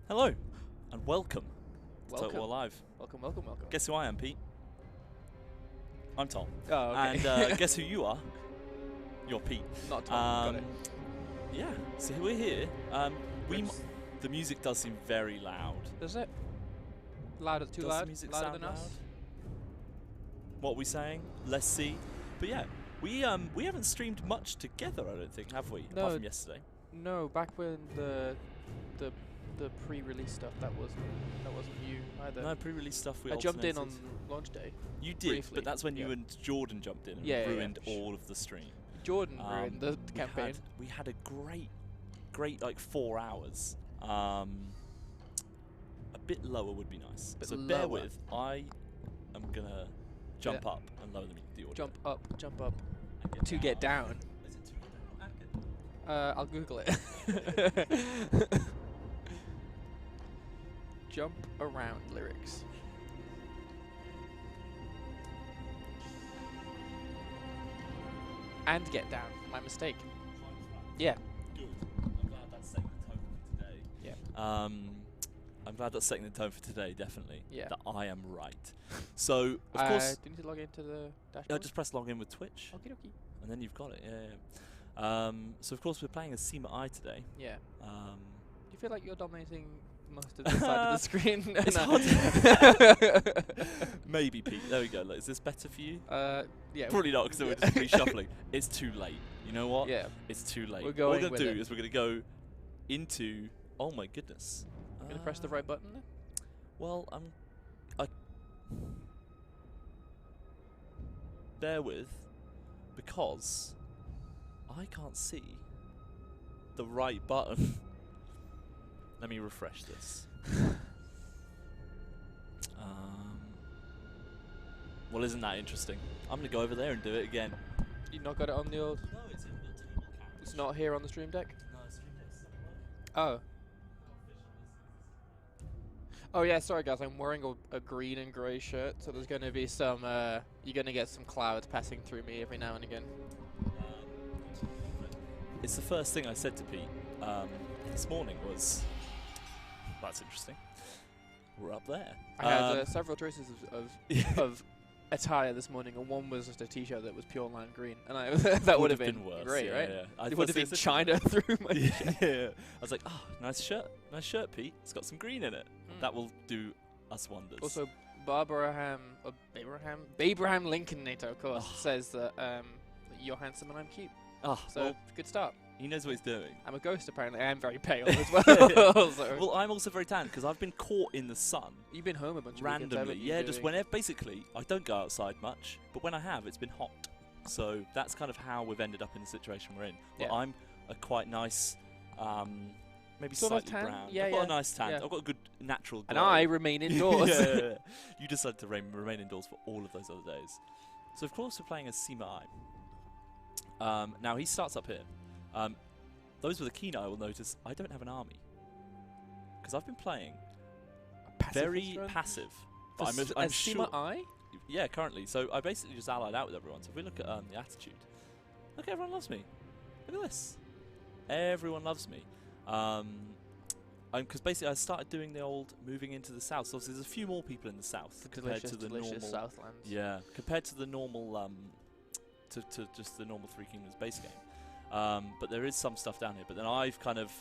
Hello, and welcome to Welcome. Total War Live. Welcome, welcome, welcome. Guess who I am, Pete? I'm Tom. Oh, okay. And guess who you are? You're Pete. Not Tom, got it. Yeah, so we're here. Yes. The music does seem very loud. Does it? Louder, too Does loud? the music Louder sound than us? loud? What are we saying? Let's see. But yeah, we haven't streamed much together, I don't think, have we? No. Apart from yesterday. No, back when the pre-release stuff, that wasn't you either. No, pre-release stuff we I jumped in on alternated. launch day. You did, briefly, but that's when you yeah. and Jordan jumped in and Yeah, yeah, ruined yeah. all of the stream. Jordan ruined the campaign. We had a great like 4 hours. A bit lower would be nice. Bit So bear lower. with. I am gonna jump up and lower the audio. Jump up and to get down. Is it to get down? I'll Google it. Jump around lyrics. And get down. My mistake. Yeah. Good. I'm glad that's setting the tone for today. Yeah. I'm glad that's setting the tone for today, definitely. Yeah. That I am right. So, of course, Do you need to log into the dashboard? just press login with Twitch, Okie dokie. and then you've got it. So, of course, we're playing as SIMA today. Yeah. Um, Do you feel like you're dominating most of the side of the screen? It's No. hard. Maybe, Pete. There we go. Look, is this better for you? Yeah. Probably not, because we're just reshuffling. It's too late. You know what? Yeah. It's too late. We're What going we're going with to it. do is we're going to go into... Oh, my goodness. I'm gonna press the right button then? Well, bear with, because I can't see the right button. Let me refresh this. Well, isn't that interesting? I'm gonna go over there and do it again. You not got it on the old... No, it's in the table count. It's not here on the stream deck? No, stream deck's Oh. Oh yeah, sorry guys, I'm wearing a green and grey shirt, so there's gonna be some, you're gonna get some clouds passing through me every now and again. It's the first thing I said to Pete this morning was, that's interesting. We're up there. I had several choices of attire this morning, and one was just a t-shirt that was pure lime green, and that would have been worse. great, yeah, right? Yeah. It would have been China through my yeah, shirt. yeah. I was like, oh, nice shirt, Pete. It's got some green in it. That will do us wonders. Also, Abraham Lincoln NATO, of course, says that you're handsome and I'm cute. Oh, So, well, good start. he knows what he's doing. I'm a ghost, apparently. I am very pale as well. So. Well, I'm also very tan because I've been caught in the sun You've been home a bunch of weekends, randomly. haven't you, Yeah, just doing- whenever. Basically, I don't go outside much, but when I have, it's been hot. So that's kind of how we've ended up in the situation we're in. Well, Yeah. I'm a quite nice, maybe Sort of slightly tan? brown. Yeah, I've got yeah. a nice tan. Yeah. I've got a good natural glow. And I remain indoors. Yeah. You decided to remain indoors for all of those other days. So of course we're playing as SIMA. Now he starts up here. Those with a keen eye will notice I don't have an army because I've been playing very passive. But I'm sure. SIMA I? Yeah, currently. So I basically just allied out with everyone. So if we look at the attitude, look, everyone loves me. Look at this. Everyone loves me. Because basically I started doing the old moving into the south. So there's a few more people in the south compared to the normal. Southlands. Yeah, compared to the normal, to just the normal Three Kingdoms base game. But there is some stuff down here. But then I've kind of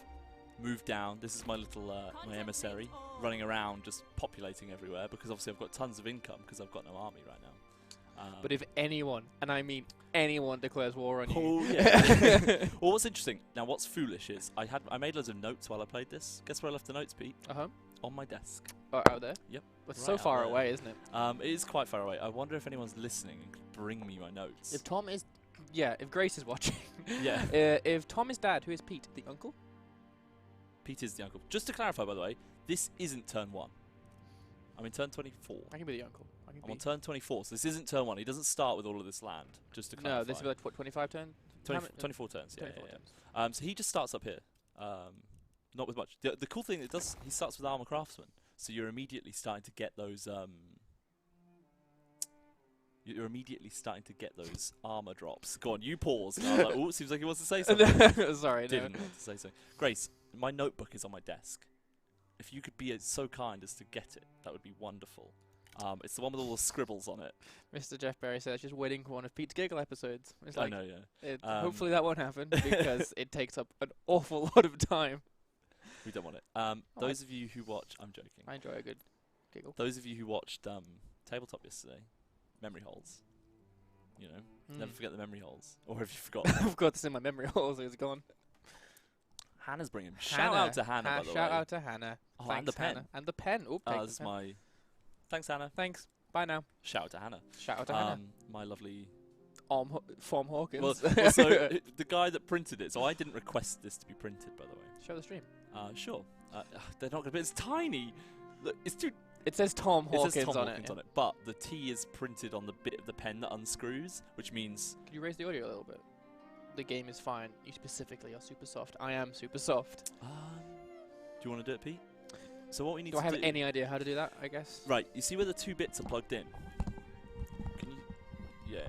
moved down. This is my little my emissary running around, just populating everywhere. Because obviously I've got tons of income because I've got no army right now. But if anyone, and I mean anyone, declares war on you, Oh yeah. Well, what's interesting now? What's foolish is I made loads of notes while I played this. Guess where I left the notes, Pete? On my desk. out there. Yep. But Right so out far there. away, isn't it? It is quite far away. I wonder if anyone's listening and could bring me my notes. If Tom is, if Grace is watching, Yeah. if Tom is dad, who is Pete? The uncle? Pete is the uncle. Just to clarify, by the way, this isn't turn 1. I'm in turn 24. I can be the uncle. I can I'm be. on turn 24, so this isn't turn 1. He doesn't start with all of this land. Just to clarify. No, this is like what 25 turn. 24 turns. Yeah, 24 yeah, turns. yeah. So he just starts up here. Not with much. The cool thing it does, he starts with armor craftsman, so you're immediately starting to get those. You're immediately starting to get those armor drops. Go on, you pause. And I was like, oh, seems like he wants to say something. Sorry, no. Didn't want to say something. Grace, my notebook is on my desk. if you could be so kind as to get it, that would be wonderful. It's the one with all the scribbles on it. Mr. Jeff Berry says just waiting for one of Pete's Giggle episodes. It's I like, know, yeah. hopefully that won't happen because it takes up an awful lot of time. We don't want it. Those of you who watch, I'm joking. I enjoy a good giggle. Those of you who watched Tabletop yesterday, memory holes. You know, never forget the memory holes. Or have you forgotten? I've got this in my memory holes. It's gone. Hannah's bringing. Shout out to Hannah, by the way. Shout out to Hannah. Oh, Thanks, and the pen. Hannah. And the pen. Oh, This is my. Thanks, Hannah. Thanks. Bye now. Shout out to Hannah. Shout out to Hannah. My lovely. Form Hawkins. Well, so the guy that printed it. So I didn't request this to be printed, by the way. Show the stream. Sure. They're not gonna. But it's tiny. Look, it's too. It says Tom Hawkins, it says Tom on, Hawkins it, on it. But the T is printed on the bit of the pen that unscrews, which means. Could you raise the audio a little bit? The game is fine. You specifically are super soft. I am super soft. Do you want to do it, Pete? So what we need do to I have do... any idea how to do that, I guess? Right, you see where the 2 bits are plugged in? Can you... Yeah.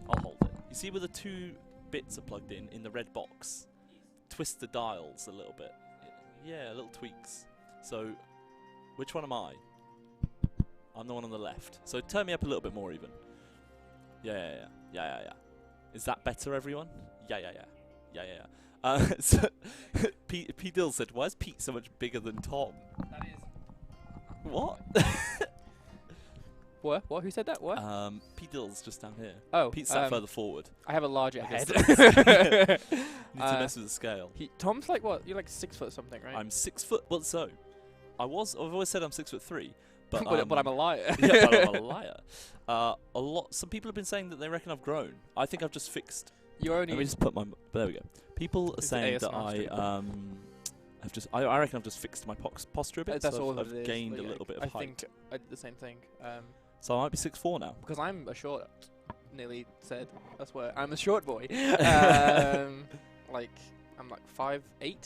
I'll hold it. You see where the 2 bits are plugged in the red box? Twist the dials a little bit. Yeah, little tweaks. So, which one am I? I'm the one on the left. So turn me up a little bit more even. Yeah. Is that better, everyone? Yeah. So Pete Dill said, why is Pete so much bigger than Tom? That is. What? What? Who said that? What? Pete Dill's just down here. Oh. Pete sat further forward. I have a larger head. Need to mess with the scale. Tom's like what? You're like 6 foot something, right? I'm 6 foot. Well, so I've always said I'm 6'3", but but I'm a liar. Yeah, but I'm a liar. Some people have been saying that they reckon I've grown. I think I've just fixed. You're only. Let me just put my. There we go. People are saying that I reckon I've just fixed my posture a bit. That's so all I've it is. gained a Like, little bit of I height. think I did the same thing. So I might be 6'4" now. Because I'm a short. Nearly said. That's where I'm a short boy. Like I'm like 5'8",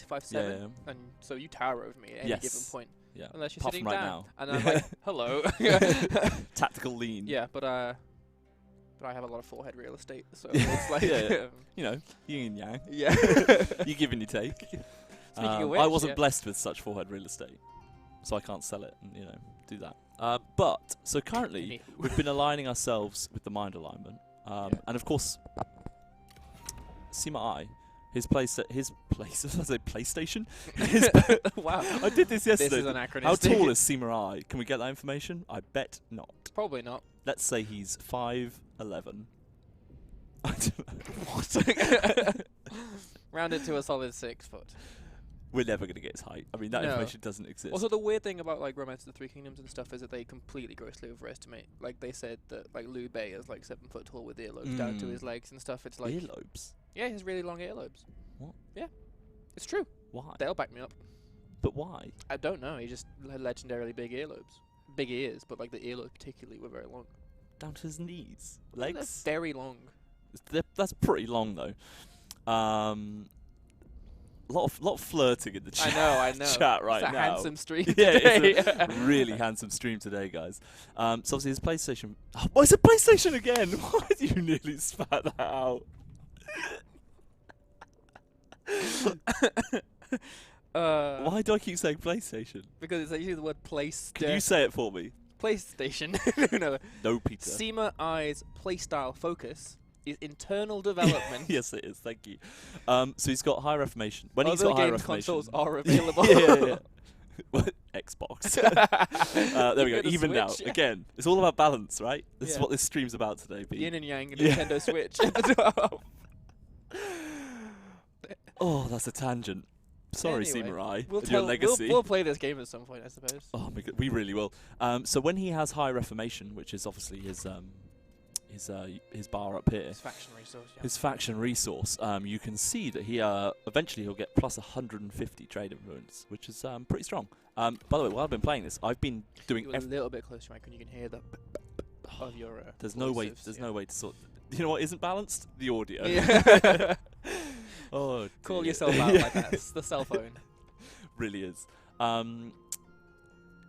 5'7", Yeah. and so you tower over me at any given point. Yeah. Unless you're Apart sitting from right down. now. And I'm like, hello. Tactical lean. Yeah, but I have a lot of forehead real estate, so it's like You know, yin and yang. yeah. You give and you take. Speaking of which, I wasn't blessed with such forehead real estate, so I can't sell it and do that. But so currently we've been aligning ourselves with the mind alignment, and of course, SIMA his PlayStation. Wow, I did this yesterday. This is anachronistic. How tall is SIMA? Can we get that information? I bet not. Probably not. Let's say he's 5'11". I don't know. What? Rounded to a solid 6 foot. We're never going to get his height. I mean, that information doesn't exist. Also, the weird thing about like Romance of the Three Kingdoms and stuff is that they completely grossly overestimate. Like they said that like Liu Bei is like 7 foot tall with earlobes down to his legs and stuff. It's like earlobes. Yeah, he has really long earlobes. What? Yeah, it's true. Why? They'll back me up. But why? I don't know. He just had legendarily big earlobes, big ears, but like the earlobes particularly were very long. Down to his knees, They're legs. very long. That's pretty long though. Lot of flirting in the chat. I know. Chat right it's a now. handsome stream Yeah, today. it's a really handsome stream today, guys. So obviously his PlayStation. Oh, why is it PlayStation again? Why did you nearly spat that out? Why do I keep saying PlayStation? Because it's actually the word place. Can you say it for me? PlayStation. No. No, Peter. SIMA I's playstyle focus is internal development. Yes, it is. Thank you. So he's got high reformation. When he's got high game reformation, consoles are available. yeah. What? Xbox. There we go. Look at the Even now. Switch. Again, it's all about balance, right? This is Yeah. what this stream's about today, Pete. Yin and Yang and Yeah. Nintendo Switch at the top. Oh, that's a tangent. Sorry, Anyway, Samurai. We'll your legacy. We'll play this game at some point, I suppose. Oh my god, we really will. So when he has high reformation, which is obviously his bar up here, His faction resource. Yeah. his faction resource, you can see that he eventually he'll get plus 150 trade influence, which is pretty strong. By the way, while I've been playing this, I've been doing. You a little bit closer, Mike, and you can hear the of your. There's no way. voices, There's yeah. no way to sort. You know what isn't balanced? The audio. Yeah. Oh, Call dear. yourself out like that. It's the cell phone. Really is.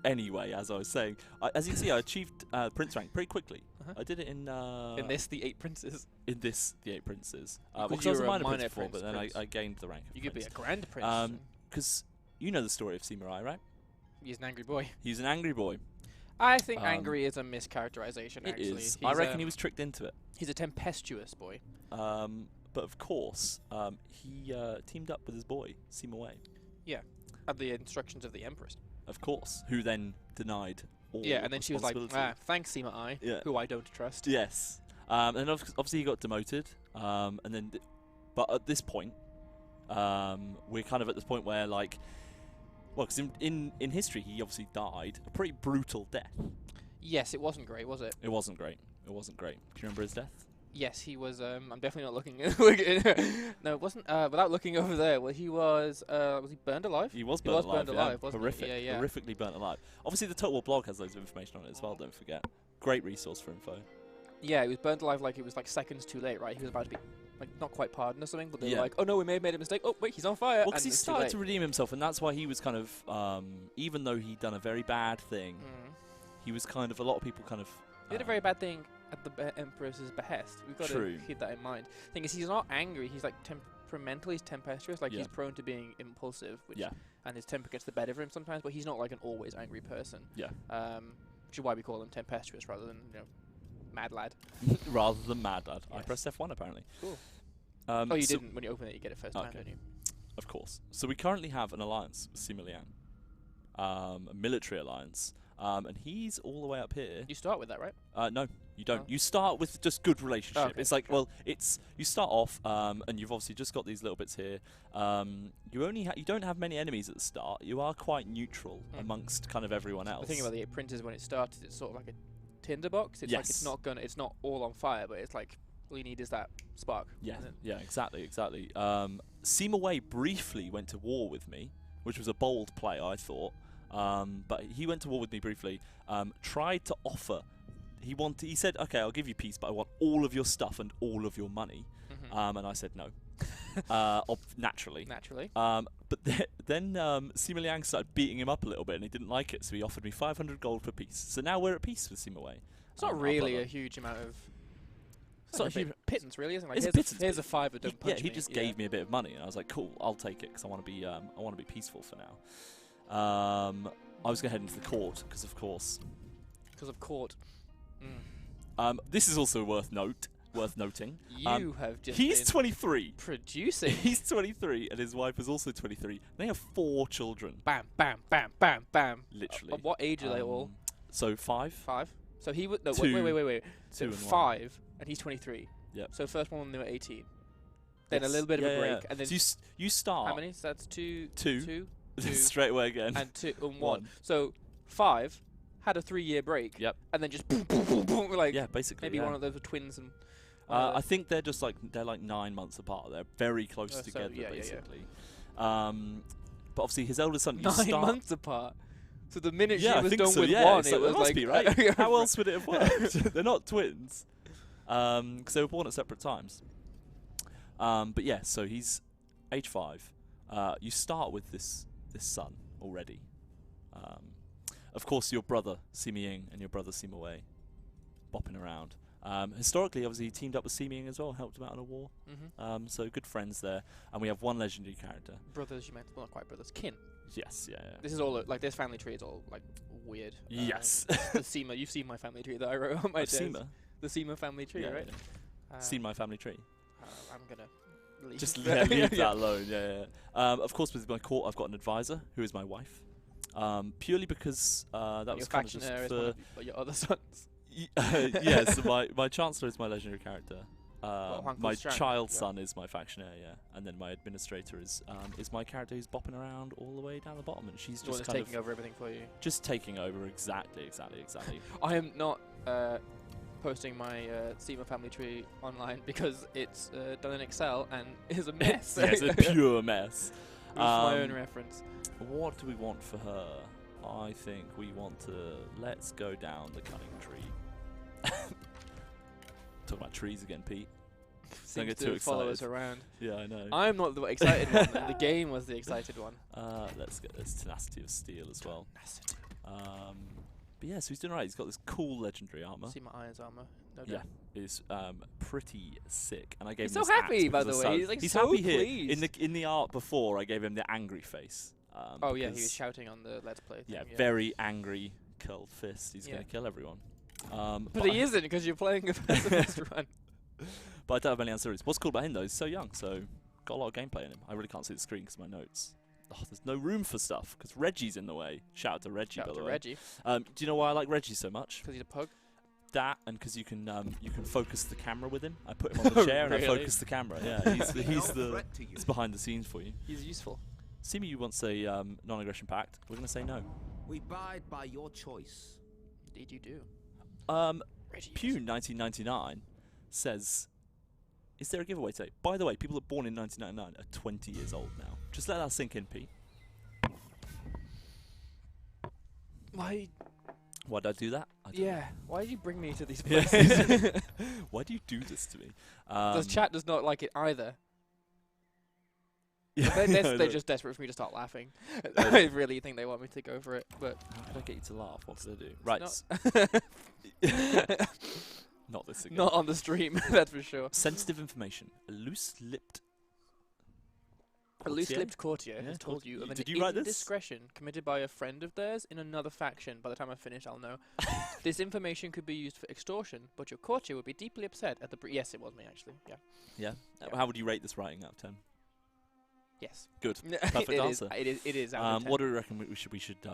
Anyway, as I was saying, as you can see, I achieved Prince rank pretty quickly. I did it in this, the 8 Princes. in this the 8 Princes. Because Because you I was were a a minor minor prince before, prince, but then prince. I gained the rank. Of You could be prince. a Grand Prince. Because you know the story of SIMA, right? He's an angry boy. He's an angry boy. I think angry is a mischaracterization, It actually. is. I reckon he was tricked into it. He's a tempestuous boy. But of course, he teamed up with his boy, SIMA Wei. Yeah. At the instructions of the Empress. Of course. Who then denied all Yeah, and then she was like, thanks, SIMA I, yeah. who I don't trust. Yes. And obviously he got demoted. And then, but at this point, we're kind of at this point where, like, well, because in history he obviously died a pretty brutal death. Yes, it wasn't great, was it? It wasn't great. It wasn't great. Do you remember his death? Yes, he was. I'm definitely not looking. No, it wasn't. Without looking over there, well, he was. Was he burned alive? He was burned alive. Yeah. Wasn't Horrific. he? Yeah. Horrifically burnt alive. Obviously, the Total War blog has loads of information on it as well. Don't forget. Great resource for info. Yeah, he was burnt alive. Like it was like seconds too late, right? He was about to be like not quite pardoned or something, but they were like, "Oh no, we may have made a mistake. Oh wait, he's on fire." Well, because he started to redeem himself, and that's why he was kind of, even though he'd done a very bad thing, he was kind of, a lot of people kind of. He did a very bad thing at the Empress's behest. We've got to keep that in mind. Thing is, he's not angry. He's like temperamental. He's tempestuous. Like he's prone to being impulsive, and his temper gets the better of him sometimes. But he's not like an always angry person. Yeah. Which is why we call him tempestuous rather than mad lad. Rather than mad lad. Yes. I pressed F1 apparently. Cool. Oh, you didn't. When you open it, you get it first time, don't you? Of course. So we currently have an alliance with SIMA Liang, a military alliance, and he's all the way up here. You start with that, right? No, you don't. You start with just good relationship. Okay. It's like, well, you start off, and you've obviously just got these little bits here. You don't have many enemies at the start. You are quite neutral amongst kind of everyone else. The thing about the 8 printers when it started, it's sort of like a tinderbox. It's like it's not all on fire, but it's like all you need is that spark. Yeah, exactly. SIMA Wei briefly went to war with me, which was a bold play, I thought. But he went to war with me briefly. Tried to offer. He said, "Okay, I'll give you peace, but I want all of your stuff and all of your money." And I said no. Naturally. But then SIMA Liang started beating him up a little bit, and he didn't like it, so he offered me 500 gold for peace. So now we're at peace with SIMA Wei. It's not really a huge amount of. It's not a huge pittance, really, isn't it? Like, here's a $5, don't punch me. He just gave me a bit of money, and I was like, "Cool, I'll take it because I want to be peaceful for now." I was going to head into the court because, of course. Because of court. This is also worth noting. You have just. He's 23. Producing. He's 23, and his wife is also 23. They have 4 children. Bam, bam, bam, bam, bam. Literally. Of what age are they all? So 5. 5. So he would. No, 2, wait. 2 and 5, 1. And he's 23. Yep. So first one when they were 18. Then a little bit of a break, and then. So you start. How many? So that's 2. Straight away again. And 2 and 1. So 5 had a 3-year break. Yep. And then just boom, boom, boom, boom. Like basically. Maybe one of those were twins and. I think they're just like 9 months apart. They're very close together, basically. But obviously his eldest son. 9 months apart. So the minute she was done with one, it was must like be right. How else would it have worked? They're not twins, because they were born at separate times. But yeah, so he's age 5. You start with this son already. Of course, your brother SIMA Ying and your brother SIMA Wei bopping around. Historically, obviously, he teamed up with SIMA Ying as well, helped him out in a war. So good friends there. And we have one legendary character. Brothers, you meant, well, not quite brothers, kin. Yes, yeah. This is all like this family tree is all like weird. Yes. The SIMA, you've seen my family tree that I wrote on my desk. SIMA? The SIMA family tree, right? Yeah. Seen my family tree. I'm gonna leave. Just leave that alone. Yeah. Of course, with my court, I've got an advisor who is my wife. Purely because that was kind of just for your other sons. Yes, so my chancellor is my legendary character. My child son is my factionaire, and then my administrator is my character who's bopping around all the way down the bottom, and she's just kind taking over everything for you. Just taking over, exactly. I am not posting my SIMA family tree online because it's done in Excel and is a mess. It's a pure mess. For my own reference. What do we want for her? I think we want to let's go down the cunning tree. Talking about trees again, Pete. Don't get too excited. Follow us around. Yeah, I know. I'm not the excited one. The game was the excited one. Let's get this tenacity of steel as well. But yeah, so he's doing right. He's got this cool legendary armor. See my Iron's armor. No doubt. Yeah, it's pretty sick. And I gave him so happy, by the way. He's like he's so happy pleased. here. In the art before, I gave him the angry face. Oh yeah, he was shouting on the Let's Play thing. Yeah, very angry, curled fist. He's going to kill everyone. But he isn't, because you're playing a first run. But I don't have any answers. What's cool about him, though, he's so young, so got a lot of gameplay in him. I really can't see the screen because of my notes. Oh, there's no room for stuff because Reggie's in the way. Shout out to Reggie, by the way. Reggie. Do you know why I like Reggie so much? Because he's a pug. That, and because you can focus the camera with him. I put him on the chair and I focus the camera. Yeah, he's behind the scenes for you. He's useful. SIMA, you want to say non-aggression pact. We're going to say no. We abide by your choice. Indeed you do. Pew 1999 says, is there a giveaway today? By the way, people that are born in 1999 are 20 years old now. Just let that sink in, Pete. Why did I do that? I don't know. Why did you bring me to these places? Why do you do this to me? The chat does not like it either. Yeah, they're just desperate for me to start laughing. I really think they want me to go for it, but how can I get you to laugh? What do they do? Right. Not this again. Not on the stream, that's for sure. Sensitive information. A loose-lipped courtier has told you of an indiscretion committed by a friend of theirs in another faction. By the time I finish, I'll know. This information could be used for extortion, but your courtier would be deeply upset at the... Yes, it was me, actually. Yeah. How would you rate this writing out of 10? Yes. Good. Perfect answer. It is out of 10. What do we reckon we should do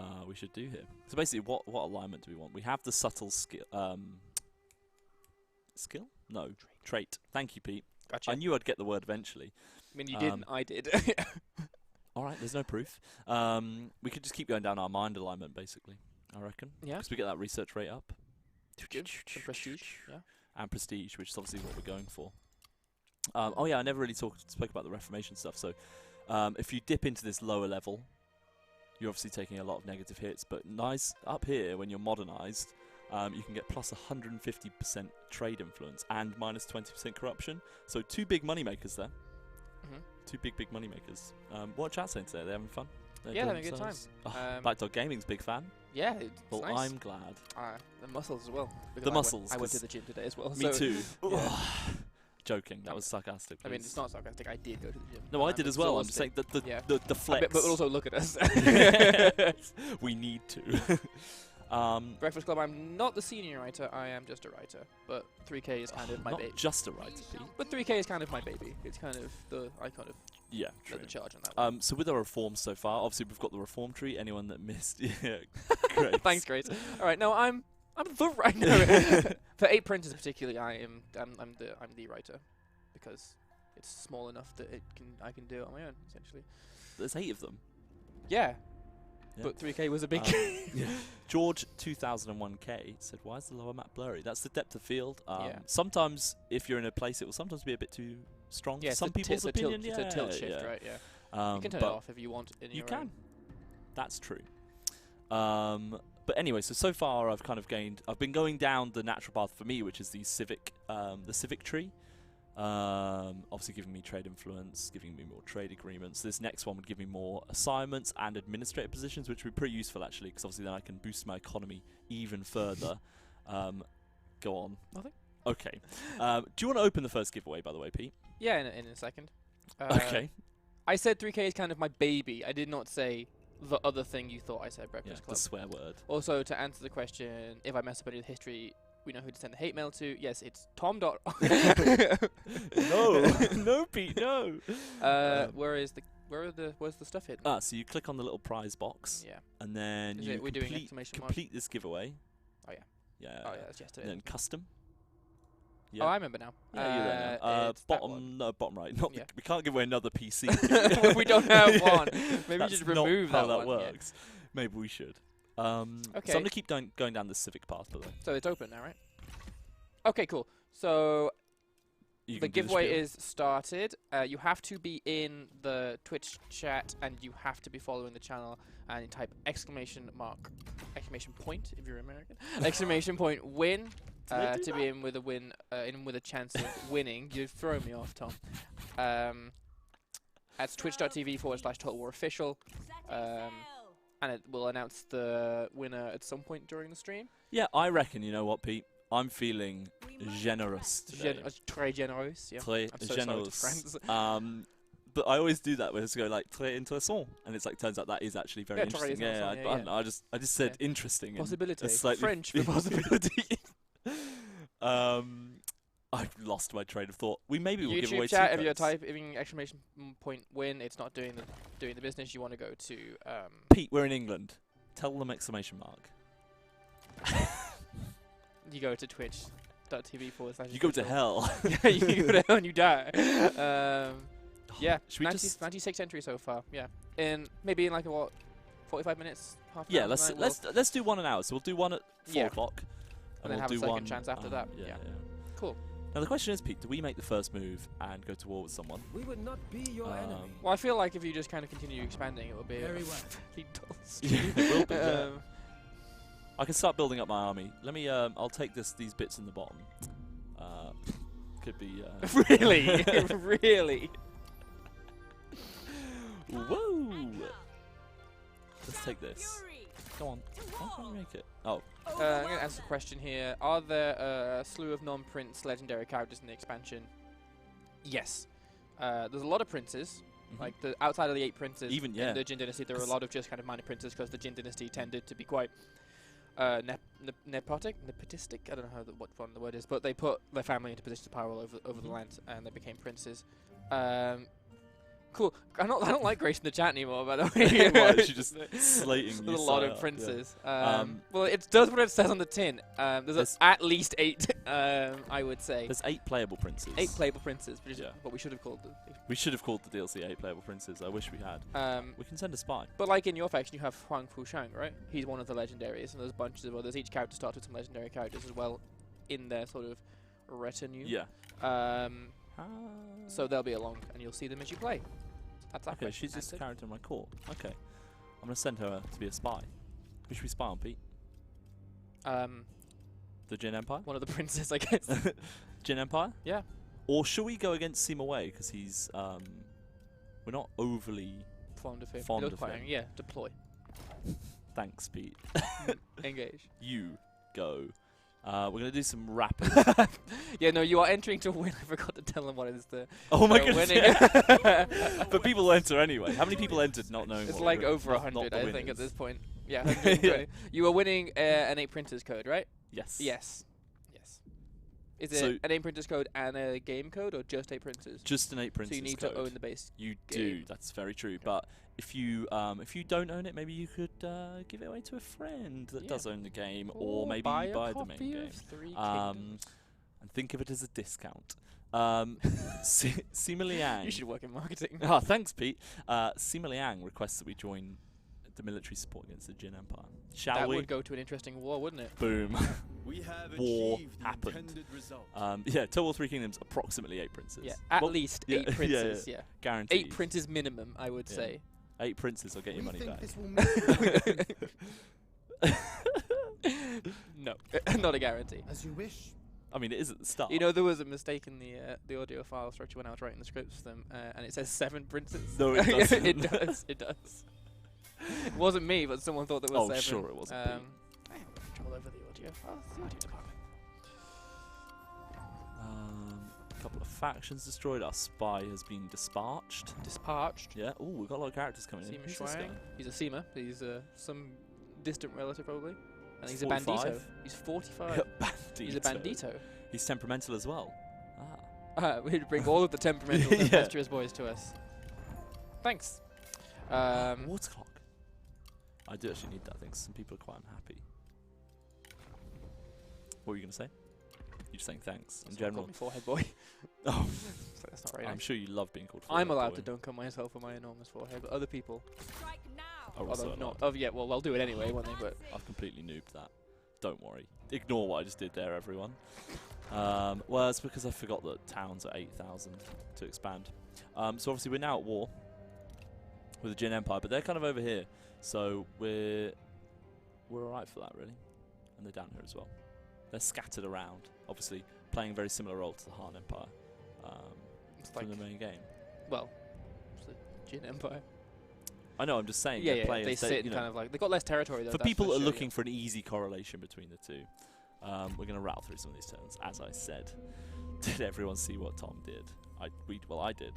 here? So basically, what alignment do we want? We have the subtle skill. Skill? No. Trait. Thank you, Pete. Gotcha. I knew I'd get the word eventually. I mean, you didn't. I did. All right. There's no proof. We could just keep going down our mind alignment, basically. I reckon. Yeah. Because we get that research rate up. Good. Some prestige. Yeah. And prestige, which is obviously what we're going for. Oh yeah, I never really spoke about the Reformation stuff. So, if you dip into this lower level, you're obviously taking a lot of negative hits. But nice up here when you're modernized. You can get plus 150% trade influence and minus 20% corruption. So 2 big money makers there. Two big money makers. What chat saying today? Are they having fun? They're having a good time. Black Dog Gaming's big fan. Yeah, it's well, nice. I'm glad. The muscles as well. The muscles. I went to the gym today as well. Me too. Yeah. Joking. That was sarcastic. Please. I mean, it's not sarcastic. I did go to the gym. No, I did as well. I'm just saying the flex. But also look at us. We need to. Breakfast Club, I'm not the senior writer, I am just a writer. But 3K is kind of my baby. Not just a writer, Pete. But 3K is kind of my baby. It's kind of I kind of led the charge on that one. So with our reforms so far, obviously we've got the reform tree. Anyone that missed, great. Thanks, Grace. All right, no, I'm the writer. For 8 printers particularly, I'm the writer because it's small enough that I can do it on my own essentially. There's 8 of them. Yeah. But 3K was a big... George 2001K said, why is the lower map blurry? That's the depth of field. Sometimes, if you're in a place, it will sometimes be a bit too strong for some people's opinion. It's a tilt shift, right? Yeah. You can turn it off if you want. You can. That's true. But anyway, so far I've kind of gained... I've been going down the natural path for me, which is the civic tree. Obviously giving me trade influence, giving me more trade agreements. This next one would give me more assignments and administrative positions, which would be pretty useful actually, because obviously then I can boost my economy even further. Go on. Nothing. Okay. Do you want to open the first giveaway, by the way, Pete? Yeah, in a second. Okay. I said 3K is kind of my baby. I did not say the other thing you thought I said, Breakfast Club. The swear word. Also, to answer the question, if I mess up any of the history, we know who to send the hate mail to. Yes, it's Tom. No, Pete, no. Where's the stuff hidden? So you click on the little prize box. Yeah. And then you complete this giveaway. Oh yeah. Yeah. Oh yeah, that's yesterday. And then custom. Yeah. Oh, I remember now. Yeah, you're there now. Bottom right. We can't give away another PC. We don't have one. Maybe we should remove that. How that works. Maybe we should. Okay. So I'm gonna keep going down the civic path, by the way. So it's open now, right? Okay, cool. So the giveaway is started. You have to be in the Twitch chat, and you have to be following the channel. And you type exclamation point if you're American, exclamation point win to be in with a win, in with a chance of winning. You've thrown me off, Tom. That's twitch.tv/Total War Official. And it will announce the winner at some point during the stream. Yeah, I reckon, you know what, Pete? I'm feeling generous today. Très generous, yeah. Très I'm so generous. sorry to friends. but I always do that where it's go like très intéressant, and it's like turns out that is actually very interesting. Yeah, I don't know. I just said interesting. Possibility. French for possibility. I've lost my train of thought. We maybe will give away chat, two if you're codes. typing exclamation point win, it's not doing the business. You want to go to Pete, we're in England. Tell them exclamation mark. You go to twitch.tv/. You go to hell. Yeah, you go to hell and you die. Yeah, should we 96 entries so far. Yeah, maybe in like what 45 minutes. Half an yeah, hour, let's do one an hour. So we'll do one at 4 o'clock, and then we'll have do a second one chance after that. Yeah, cool. Now the question is, Pete, do we make the first move and go to war with someone? We would not be your enemy. Well, I feel like if you just kind of continue expanding, it will be Very well. Yeah, it will be. Yeah. I can start building up my army. Let me. I'll take these bits in the bottom. Could be. Really, really. Whoa! Let's take this. Come on. How can I make it? Oh. I'm going to answer the question here. Are there a slew of non-prince legendary characters in the expansion? Yes. There's a lot of princes. Like outside of the 8 princes in the Jin Dynasty, there are a lot of just kind of minor princes because the Jin Dynasty tended to be quite nepotistic. I don't know what one the word is, but they put their family into positions of power all over the land, and they became princes. Cool. I don't like Grace in the chat anymore, by the way. Why is she just slating you? There's a lot of princes. Yeah. Well, it does what it says on the tin. There's at least 8, I would say. There's 8 playable princes. 8 playable princes, which is what we should have called them. We should have called the DLC 8 playable princes. I wish we had. We can send a spy. But like in your faction, you have Huang Fushang, right? He's one of the legendaries, and there's bunches of others. Each character starts with some legendary characters as well in their sort of retinue. Yeah. So they'll be along, and you'll see them as you play. That's okay, she's just a character in my court. Okay. I'm going to send her to be a spy. Who should we spy on, Pete? The Jin Empire? One of the princes, I guess. Jin Empire? Yeah. Or should we go against SIMA Wei, because he's... we're not overly fond of him. Yeah, deploy. Thanks, Pete. Engage. You go. We're going to do some rapid. Yeah, no, you are entering to win. I forgot to tell them what it is. Oh my goodness. Yeah. But people enter anyway. How many people entered not knowing it's what like over 100, I think, at this point. Yeah, 120. You are winning an 8 printers code, right? Yes. Yes. Is it an 8 printers code and a game code, or just 8 printers? Just an 8 printers code. So you need to own the base. You do. That's very true. Okay. But if you don't own it, maybe you could give it away to a friend that does own the game, or maybe you buy the main game. And think of it as a discount. SIMA Liang. You should work in marketing. Oh, thanks, Pete. SIMA Liang requests that we join the military support against the Jin Empire. Shall we? That would go to an interesting war, wouldn't it? Boom. We have war achieved happened. result. Yeah, Total War 3 Kingdoms, approximately 8 princes. Yeah, at least 8 princes. Yeah, guaranteed. 8 princes minimum, I would say. 8 princes, I'll get your money back. No, not a guarantee. As you wish. I mean, it is at the start. You know, there was a mistake in the audio file structure when I was writing the scripts for them, and it says 7 princes. No, it doesn't. It does. It does. It wasn't me, but someone thought there was 7. Oh, sure, it wasn't. I have control over the audio file. The audio department. A couple of factions destroyed. Our spy has been dispatched. Yeah. Oh, we've got a lot of characters coming in. Who's this guy? He's a SIMA. He's some distant relative, probably. And he's 45. a bandito. He's 45. He's a bandito. He's temperamental as well. We'd bring all of the temperamental and tempestuous boys to us. Thanks. Water clock. I do actually need that thing. Some people are quite unhappy. What were you going to say? You're just saying thanks in general. Call me forehead boy. Oh, that's not right. I'm sure you love being called forehead I'm allowed boy. to dunk on myself for my enormous forehead, but other people. Strike now. Although not. Oh yeah, well they'll do it anyway, won't they? But I've completely noobed that. Don't worry. Ignore what I just did there, everyone. Well, it's because I forgot that towns are 8,000 to expand. So obviously we're now at war with the Jin Empire, but they're kind of over here. So we're alright for that, really. And they're down here as well. They're scattered around, obviously playing a very similar role to the Han Empire from the main game. Well, it's the Jin Empire. I know, I'm just saying. Yeah, they sit kind of like... They've got less territory, though. For people that are looking for an easy correlation between the two, we're going to rattle through some of these turns. As I said, did everyone see what Tom did? I did.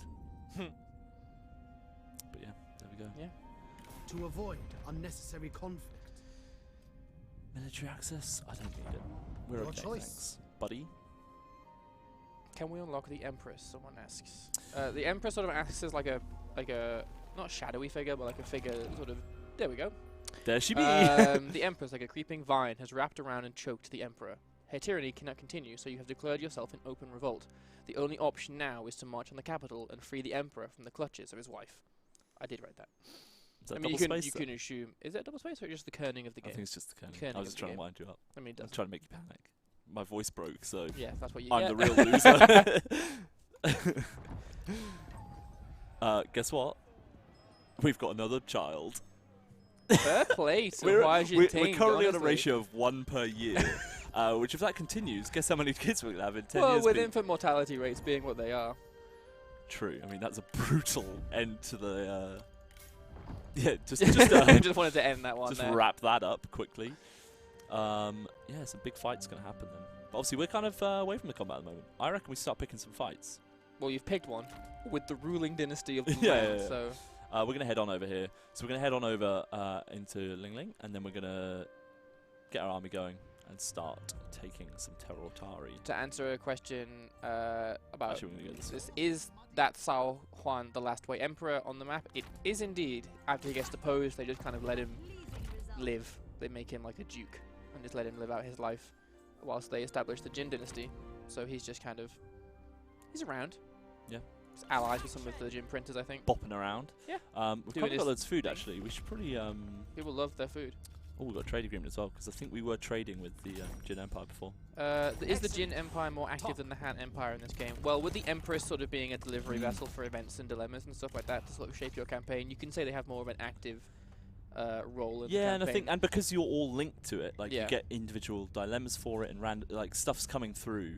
But yeah, there we go. Yeah. To avoid unnecessary conflict. Military access? I don't need it. We're Your okay, choice. thanks. Buddy? Can we unlock the Empress? Someone asks. The Empress sort of acts as like a not shadowy figure, but like a figure sort of. There we go. There she be. The Empress, like a creeping vine, has wrapped around and choked the Emperor. Her tyranny cannot continue, so you have declared yourself in open revolt. The only option now is to march on the capital and free the Emperor from the clutches of his wife. I did write that. Is that I mean, double you space can assume. Is that double space or just the kerning of the game? I think it's just the kerning. Kerning I was of just the trying to game. wind you up. I mean, it I'm does. trying to make you panic. My voice broke, so Yeah, that's what you I'm get. the real loser. Guess what? We've got another child. Fair play to We're Huajin currently on a ratio of 1 per year, which if that continues, guess how many kids we're going to have in 10 years? Well, with infant mortality rates being what they are. True. I mean, that's a brutal end to the... yeah, just just wanted to end that one just there. wrap that up quickly. Yeah, some big fights going to happen then. But obviously, we're kind of away from the combat at the moment. I reckon we start picking some fights. Well, you've picked one with the ruling dynasty of the Yeah, land, yeah, yeah. so... We're going to head on over here. So we're going to head on over into Ling Ling, and then we're going to get our army going and start taking some Terrortari. To answer a question about Actually, we're going to go this way. is that Cao Huan the last way emperor on the map? It is indeed. After he gets deposed, they just kind of let him live. They make him like a duke and just let him live out his life whilst they establish the Jin dynasty. So he's just kind of... he's around. Yeah. He's allies with some of the Jin princes, I think. Bopping around. Yeah. We've Doing probably his got loads of food, thing. actually. We should probably... People love their food. Oh, we've got a trade agreement as well, because I think we were trading with the Jin Empire before. Is the Jin Empire more active than the Han Empire in this game? Well, with the Empress sort of being a delivery vessel for events and dilemmas and stuff like that to sort of shape your campaign, you can say they have more of an active role in the campaign. And I think, and because you're all linked to it, like Yeah. you get individual dilemmas for it, and like stuff's coming through.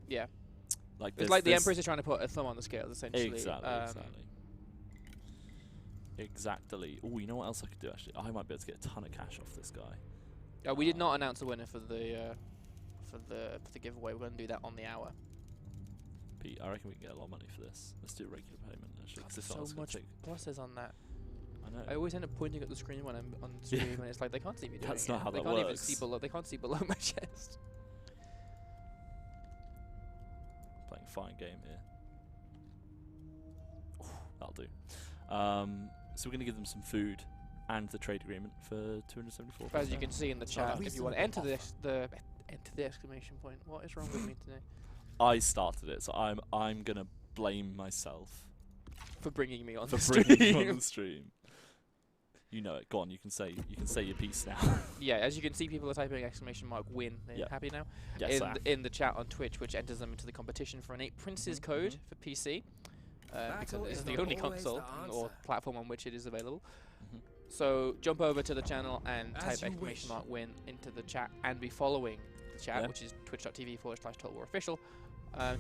Yeah. Like It's like the Empress is trying to put a thumb on the scales, essentially. Exactly. Oh, you know what else I could do, actually? I might be able to get a ton of cash off this guy. We did not announce the winner for the giveaway. We're going to do that on the hour. Pete, I reckon we can get a lot of money for this. Let's do a regular payment, actually. 'cause There's this one's so gonna much take- pluses on that. I know. I always end up pointing at the screen when I'm on stream, and it's like they can't see me doing That's it. not how they that can't even works. see below. They can't see below my chest. Playing a fine game here. Ooh, that'll do. So we're going to give them some food and the trade agreement for 274. As you can see in the chat, bad. if you want to enter this, enter the exclamation point. What is wrong with me today? I started it, so I'm going to blame myself For bringing me on for the bringing stream. you on the stream. You know it. Go on. You can say your piece now. Yeah, as you can see, people are typing exclamation mark win. They're Yep. happy now. Yes, in the chat on Twitch, which enters them into the competition for an 8 Princes code for PC. Because this is the only console or platform on which it is available. So jump over to the channel and type exclamation mark win into the chat and be following the chat, which is twitch.tv/TotalWarOfficial,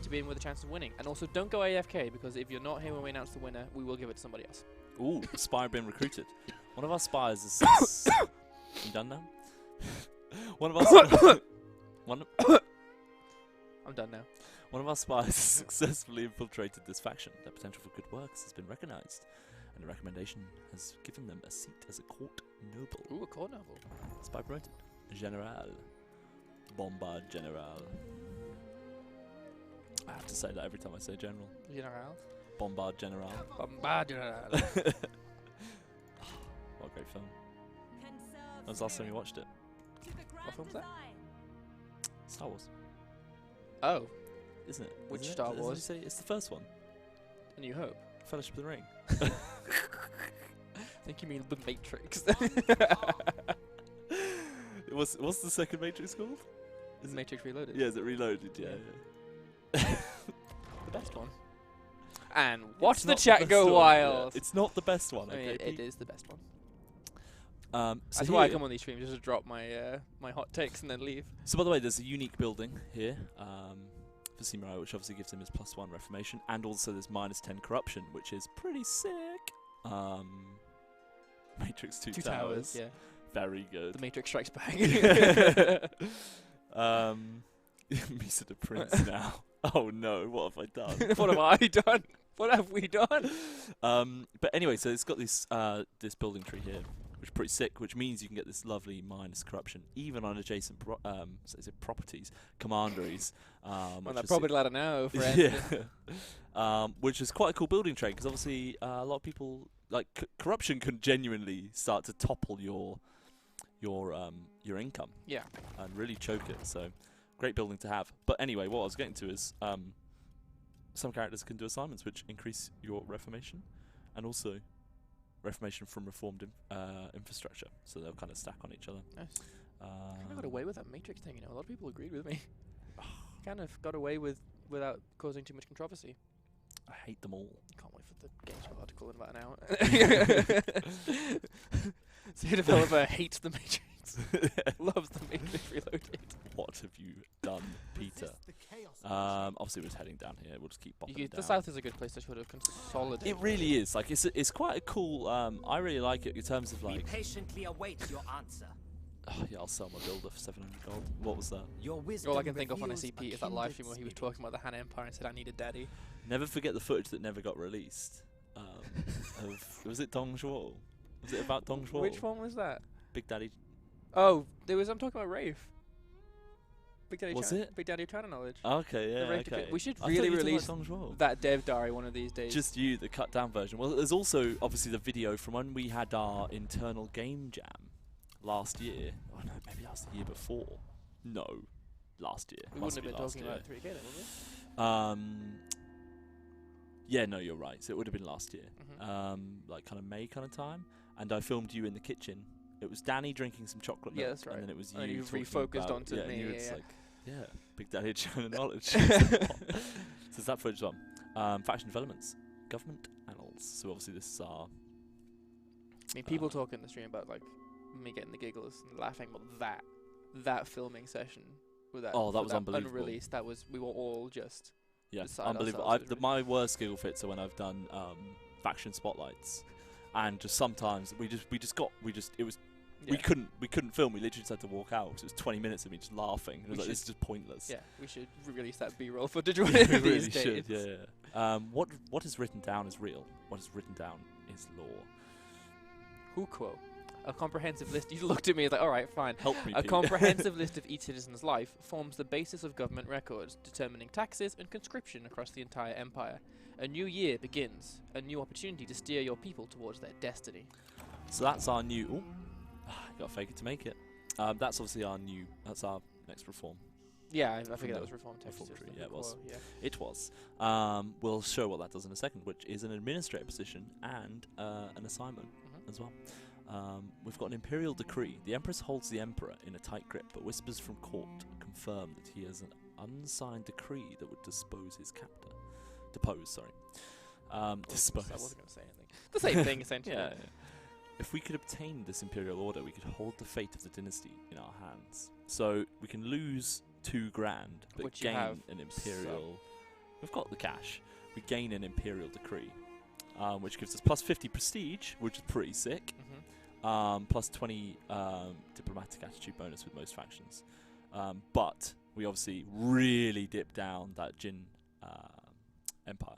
to be in with a chance of winning. And also don't go AFK, because if you're not here when we announce the winner, we will give it to somebody else. Ooh, spy being recruited. One of our spies is... You done now? One of our... I'm done now. One of our spies has successfully infiltrated this faction. Their potential for good works has been recognized, and a recommendation has given them a seat as a court noble. Ooh, a court novel. Spy promoted. General. Bombard General. I have to say that every time I say general. General. Bombard General. Bombard General. What a great film. When was the last time you watched it? What film's that? Star Wars. Oh, Isn't it? Which Isn't it? Star Doesn't Wars? it say it's the first one. A New Hope. Fellowship of the Ring. I think you mean The Matrix. What's the second Matrix called? Is Matrix Reloaded? Yeah, is it Reloaded? Yeah. The best one. And watch It's the not chat best go one, wild. yeah. It's not the best one. I mean, Okay, it is the best one. So That's why I here- come on these streams, just to drop my my hot takes and then leave. So by the way, there's a unique building here for SIMA, which obviously gives him his +1 reformation, and also there's -10 corruption, which is pretty sick. Matrix 2 Towers. Yeah. Very good. The Matrix Strikes Back. Misa the Prince now. Oh no, what have I done? What have I done? What have we done? But anyway, so it's got this this building tree here, which is pretty sick, which means you can get this lovely minus corruption, even on adjacent properties, commanderies. Well, that probably let it know, friend. Yeah. Which is quite a cool building trade, because obviously a lot of people, like, corruption can genuinely start to topple your income. Yeah. And really choke it, so great building to have. But anyway, what I was getting to is some characters can do assignments which increase your reformation, and also reformation from reformed infrastructure, so they'll kind of stack on each other. Nice. I kind of got away with that Matrix thing, you know. A lot of people agreed with me. Kind of got away without causing too much controversy. I hate them all. Can't wait for the GameSpot article in about an hour. So your developer hates the Matrix. Loves the Matrix Reloaded. What have you done, Peter? Obviously, we're just heading down here. We'll just keep bopping down. The south is a good place to sort of consolidate. It really is. Like, it's quite a cool. I really like it in terms of, like. We patiently await your answer. Oh, yeah, I'll sell my builder for 700 gold. What was that? Your wisdom. All I can think of on SCP is that live stream where he was talking about the Han Empire and said, "I need a daddy." Never forget the footage that never got released. Was it Dong Zhuo? Was it about Dong Zhuo? Which one was that? Big Daddy. Oh, I'm talking about Rafe. Big Daddy. Was it? Big Daddy China knowledge. Okay, yeah, okay. We should really release Dong Zhuo. that dev diary one of these days. Just you, the cut down version. Well, there's also obviously the video from when we had our internal game jam last year. Oh no, maybe that was the year before. No, last year. We wouldn't have been talking about 3K then, would we? Yeah, no, you're right. So it would have been last year, like kind of May kind of time. And I filmed you in the kitchen. It was Danny drinking some chocolate milk. Yeah, that's right. And then it was you. And you talking refocused about, onto me. It's like, Big Daddy China knowledge. So it's that footage one. Faction developments, government annals. So obviously this is our. I mean, people talk in the stream about like me getting the giggles and laughing about that filming session with that. Oh, that was unbelievable. Unreleased. That was, we were all just. Yeah, unbelievable. My worst giggle fits are when I've done faction spotlights, and just sometimes we couldn't film. We literally just had to walk out. It was 20 minutes of me just laughing. It was like, this is just pointless. Yeah, we should release that B-roll footage one of these really days. Should, yeah. What is written down is real. What is written down is law. Who quote? A comprehensive list. You looked at me like, all right, fine. Help me, A comprehensive list of each citizen's life forms the basis of government records, determining taxes and conscription across the entire empire. A new year begins, a new opportunity to steer your people towards their destiny. So that's our new. Ooh, got to fake it to make it. That's obviously our new. That's our next reform. Yeah, I figured that was reform text. Yeah, it was. Yeah. It was. We'll show what that does in a second, which is an administrator position and an assignment as well. We've got an Imperial Decree. The Empress holds the Emperor in a tight grip, but whispers from court confirm that he has an unsigned decree that would depose his captor. Dispose. I wasn't going to say anything. The same thing, essentially. Yeah. If we could obtain this Imperial Order, we could hold the fate of the dynasty in our hands. So we can lose 2 grand, but which gain an Imperial... We've got the cash. We gain an Imperial Decree, which gives us plus 50 prestige, which is pretty sick. Plus 20 diplomatic attitude bonus with most factions. But we obviously really dip down that Jin Empire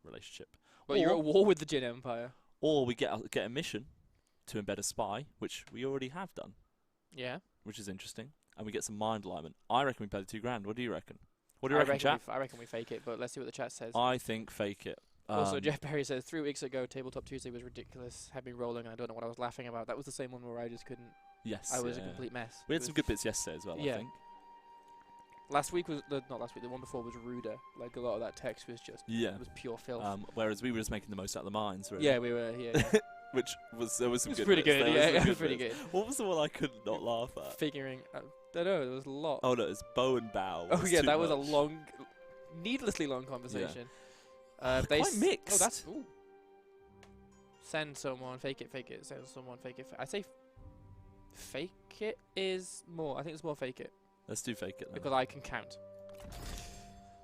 relationship. Well, you're at war with the Jin Empire. Or we get a mission to embed a spy, which we already have done. Yeah. Which is interesting. And we get some mind alignment. I reckon we pay the 2 grand. What do you reckon? What do you reckon, chat? I reckon we fake it, but let's see what the chat says. I think fake it. Also, Jeff Perry says, 3 weeks ago, Tabletop Tuesday was ridiculous. Had me rolling, and I don't know what I was laughing about. That was the same one where I just couldn't. Yes. I was a complete mess. We had some good bits yesterday as well, I think. Last week was not last week. The one before was ruder. Like a lot of that text was just it was pure filth. Whereas we were just making the most out of the mines. Really. Yeah, we were. Yeah. Which there was some good. Pretty bits. good. Yeah, it was pretty good. What was the one I could not laugh at? Figuring. I don't know. There was a lot. Oh no, it's bow and bow. Oh yeah, that was a long, needlessly long conversation. Yeah. Quite mixed. Oh, that's. Ooh. Send someone. Fake it. Fake it. Send someone. Fake it. I say. Fake it is more. I think it's more fake it. Let's do fake it then. Because I can count.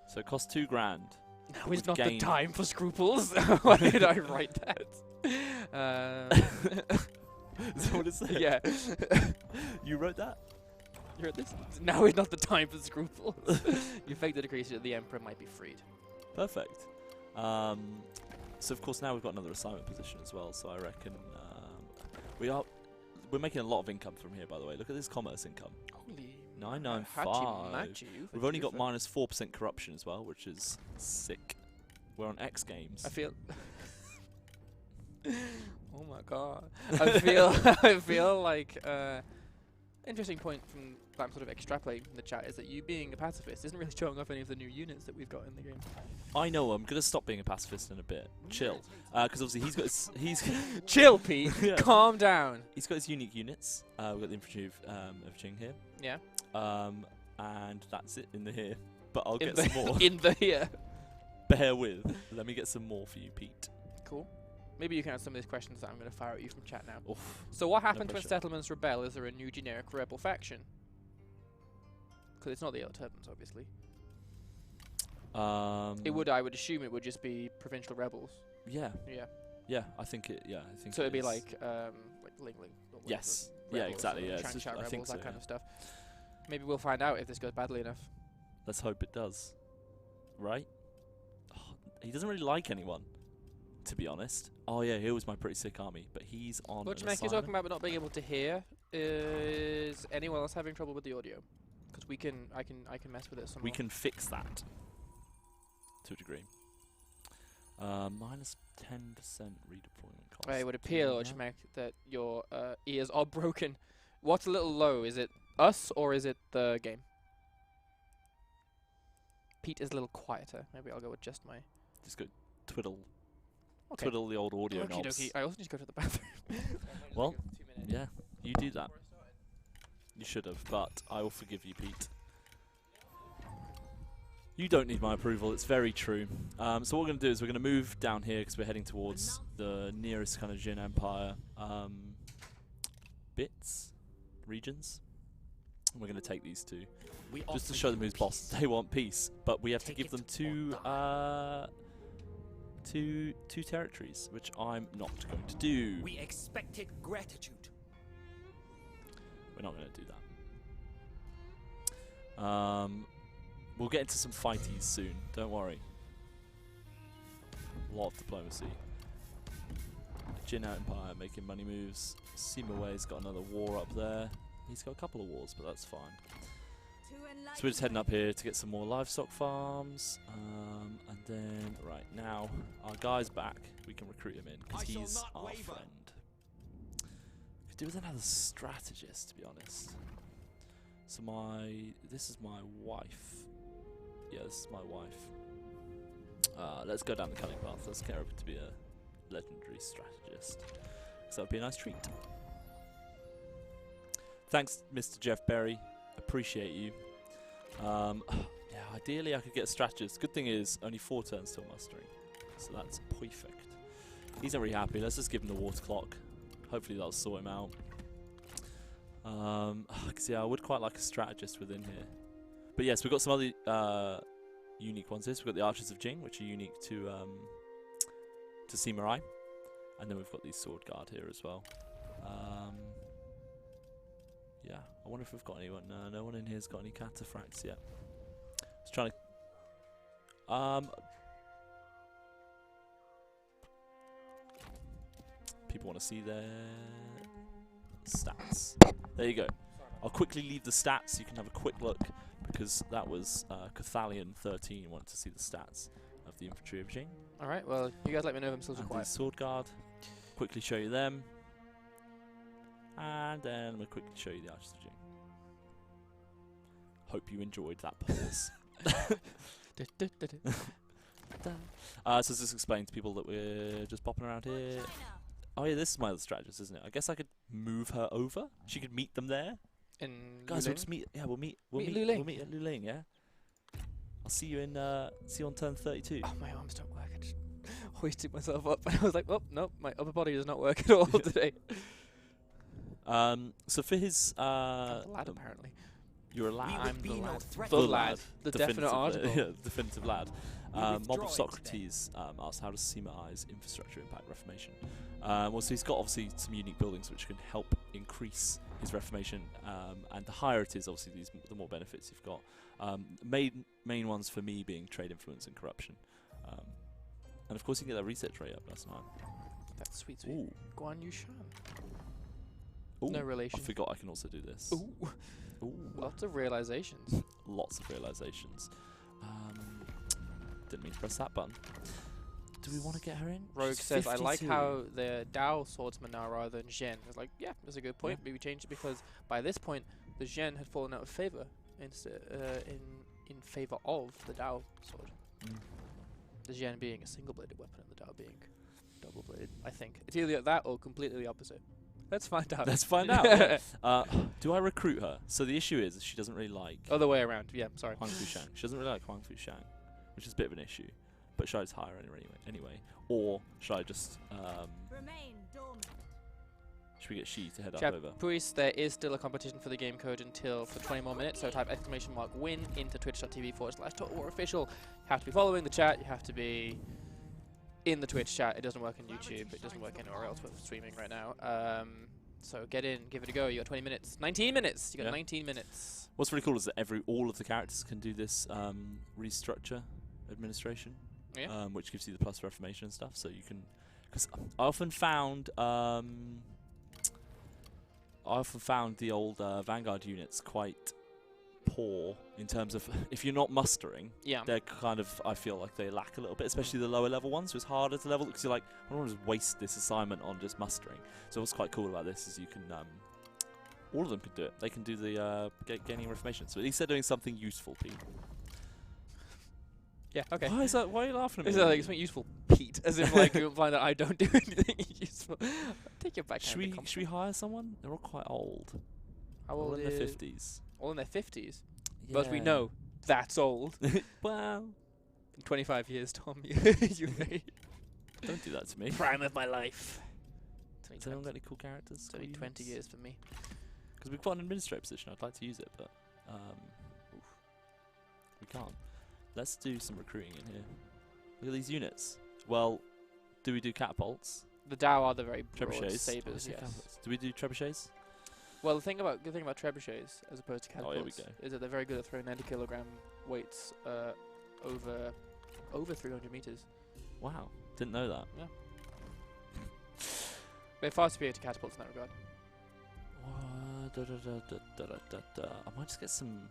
So it costs 2 grand. Now is not the time for scruples. Why did I write that? Is that what it said? Yeah. You wrote that? You wrote this? Now is not the time for scruples. You faked the decree so that the Emperor might be freed. Perfect. So of course now we've got another assignment position as well. So I reckon we're making a lot of income from here. By the way, look at this commerce income. Holy 995. We've only got minus 4% corruption as well, which is sick. We're on X Games. I feel. Oh my god! I feel like interesting point from that I'm sort of extrapolating from the chat is that you being a pacifist isn't really showing off any of the new units that we've got in the game. I know. I'm gonna stop being a pacifist in a bit. Chill, because obviously he's chill, Pete. Yeah. Calm down. He's got his unique units. We've got the infantry of Jing here. Yeah. And that's it in the here. But I'll get some more. In the here. Bear with. Let me get some more for you, Pete. Cool. Maybe you can answer some of these questions that I'm going to fire at you from chat now. Oof. So what happens when settlements rebel? Is there a new generic rebel faction? Because it's not the Yellow Turbans, obviously. I would assume it would just be provincial rebels. Yeah. Yeah. Yeah, I think it. Yeah, I think. So it'd be like Ling Ling. Yes. Yeah, exactly. Yeah. I think so, that kind yeah. of stuff. Maybe we'll find out if this goes badly enough. Let's hope it does. Right? Oh, he doesn't really like anyone, to be honest. Oh yeah, here was my pretty sick army, but he's on. What you're talking about, but not being able to hear. Is anyone else having trouble with the audio? Because I can mess with it some. We can fix that. To a degree. Minus 10% redeployment cost. It would appear, Ochmek, that your ears are broken. What's a little low? Is it us or is it the game? Pete is a little quieter. Maybe I'll go with just my. Just go twiddle. Okay. Twiddle the old audio knobs. I also need to go to the bathroom. Well, yeah, you do that. You should have, but I will forgive you, Pete. You don't need my approval, it's very true. So what we're going to do is we're going to move down here because we're heading towards the nearest kind of Jin Empire regions. And we're going to take these two. Just to show them who's boss. They want peace, but we have to give them two territories, which I'm not going to do. We expected gratitude. We're not going to do that. We'll get into some fighties soon, don't worry. A lot of diplomacy. Jin Empire making money moves. SIMA Wei's got another war up there. He's got a couple of wars, but that's fine. So we're just heading up here to get some more livestock farms. And then, right now, our guy's back. We can recruit him in, because he's our friend. Could do with another strategist, to be honest. So this is my wife. Yeah, this is my wife. Let's go down the cunning path. Let's get her to be a legendary strategist. So that would be a nice treat. Thanks, Mr. Jeff Berry. Appreciate you. Yeah, ideally I could get a strategist. Good thing is, only 4 turns till mustering. So that's perfect. He's not really happy. Let's just give him the water clock. Hopefully that'll sort him out. Because yeah, I would quite like a strategist within here. But yes, we've got some other unique ones here. So we've got the Archers of Jing, which are unique to SIMA. And then we've got the Sword Guard here as well. Yeah, I wonder if we've got anyone. No one in here's got any cataphracts yet. Just trying to... people want to see their stats. There you go. I'll quickly leave the stats so you can have a quick look, because that was Cathalion 13 wanted to see the stats of the infantry of Jing. Alright, well, you guys let me know if I'm still quiet. The Sword Guard. Quickly show you them. And then we'll quickly show you the Archers of Jing. Hope you enjoyed that pause. So this explains to people that we're just popping around here. Oh yeah, this is my other strategist, isn't it? I guess I could move her over. She could meet them there. Guys, we'll just meet. Yeah, we'll meet at Lu Ling. Yeah. I'll see you on turn 32. Oh, my arms don't work. I just hoisted myself up, and I was like, oh no, my upper body does not work at all today. So for his I'm the lad, apparently. You're a lad. I'm the lad. The lad. The definite article. Yeah, definitive lad. Mob of Socrates asks, how does SIMA's infrastructure impact Reformation? Well, so he's got obviously some unique buildings which can help increase his Reformation, and the higher it is, obviously, the more benefits you've got. Main ones for me being trade influence and corruption. And of course you can get that research rate up, that's nice. That's sweet, sweet. Ooh. Guan Yushan. Ooh. No relation. I forgot I can also do this. Ooh. Ooh. Lots of realizations. Lots of realizations. Didn't mean to press that button. Do we want to get her in? Rogue She's says, 52. I like how the Dao swordsman now rather than Zhen. I was like, yeah, that's a good point. Maybe change it because by this point, the Zhen had fallen out of favor instead in favor of the Dao sword. The Zhen being a single-bladed weapon and the Dao being double-bladed, I think. It's either that or completely the opposite. Let's find out. Let's find out. Yeah. Do I recruit her? So the issue is she doesn't really like... Other way around. Yeah, sorry. Huang Fu Shang. She doesn't really like Huang Fu Shang, which is a bit of an issue. But should I just hire her anyway? Or should I just... Remain dormant. should we get she to head up Chap over? Priest, there is still a competition for the game code until for 20 more minutes, so type !win into twitch.tv/TotalWarOfficial. You have to be following the chat, you have to be in the Twitch chat. It doesn't work on YouTube, it doesn't work anywhere else with streaming right now. So get in, give it a go. You got 20 minutes. 19 minutes! You got 19 minutes. What's really cool is that all of the characters can do this restructure administration. Yeah. Which gives you the plus reformation and stuff, so you can... Because I often found the old Vanguard units quite poor in terms of if you're not mustering, they're kind of, I feel like they lack a little bit, especially the lower level ones, so it's harder to level because you're like, I don't want to just waste this assignment on just mustering. So what's quite cool about this is you can, all of them can do it. They can do the gaining reformation. So at least they're doing something useful, Pete. Yeah, okay. Why is that? Why are you laughing at me? Is that like something useful, Pete? As if like you imply that I don't do anything useful. Take it back. Should we hire someone? They're all quite old. How old all in their 50s. All in their 50s? Yeah. But we know that's old. Well, in 25 years, Tom, you don't do that to me. Prime of my life. Has anyone got any cool characters? It's only 20 years for me. Because we've got an administrator position. I'd like to use it, but we can't. Let's do some recruiting in here. Look at these units. Well, do we do catapults? The Dao are the very broad trebuchets. sabers, yes. Do we do trebuchets? Well, the good thing about trebuchets, as opposed to catapults, here we go. is that they're very good at throwing 90-kilogram weights over 300 meters. Wow, didn't know that. Yeah. They're far superior to catapults in that regard. I might just get some...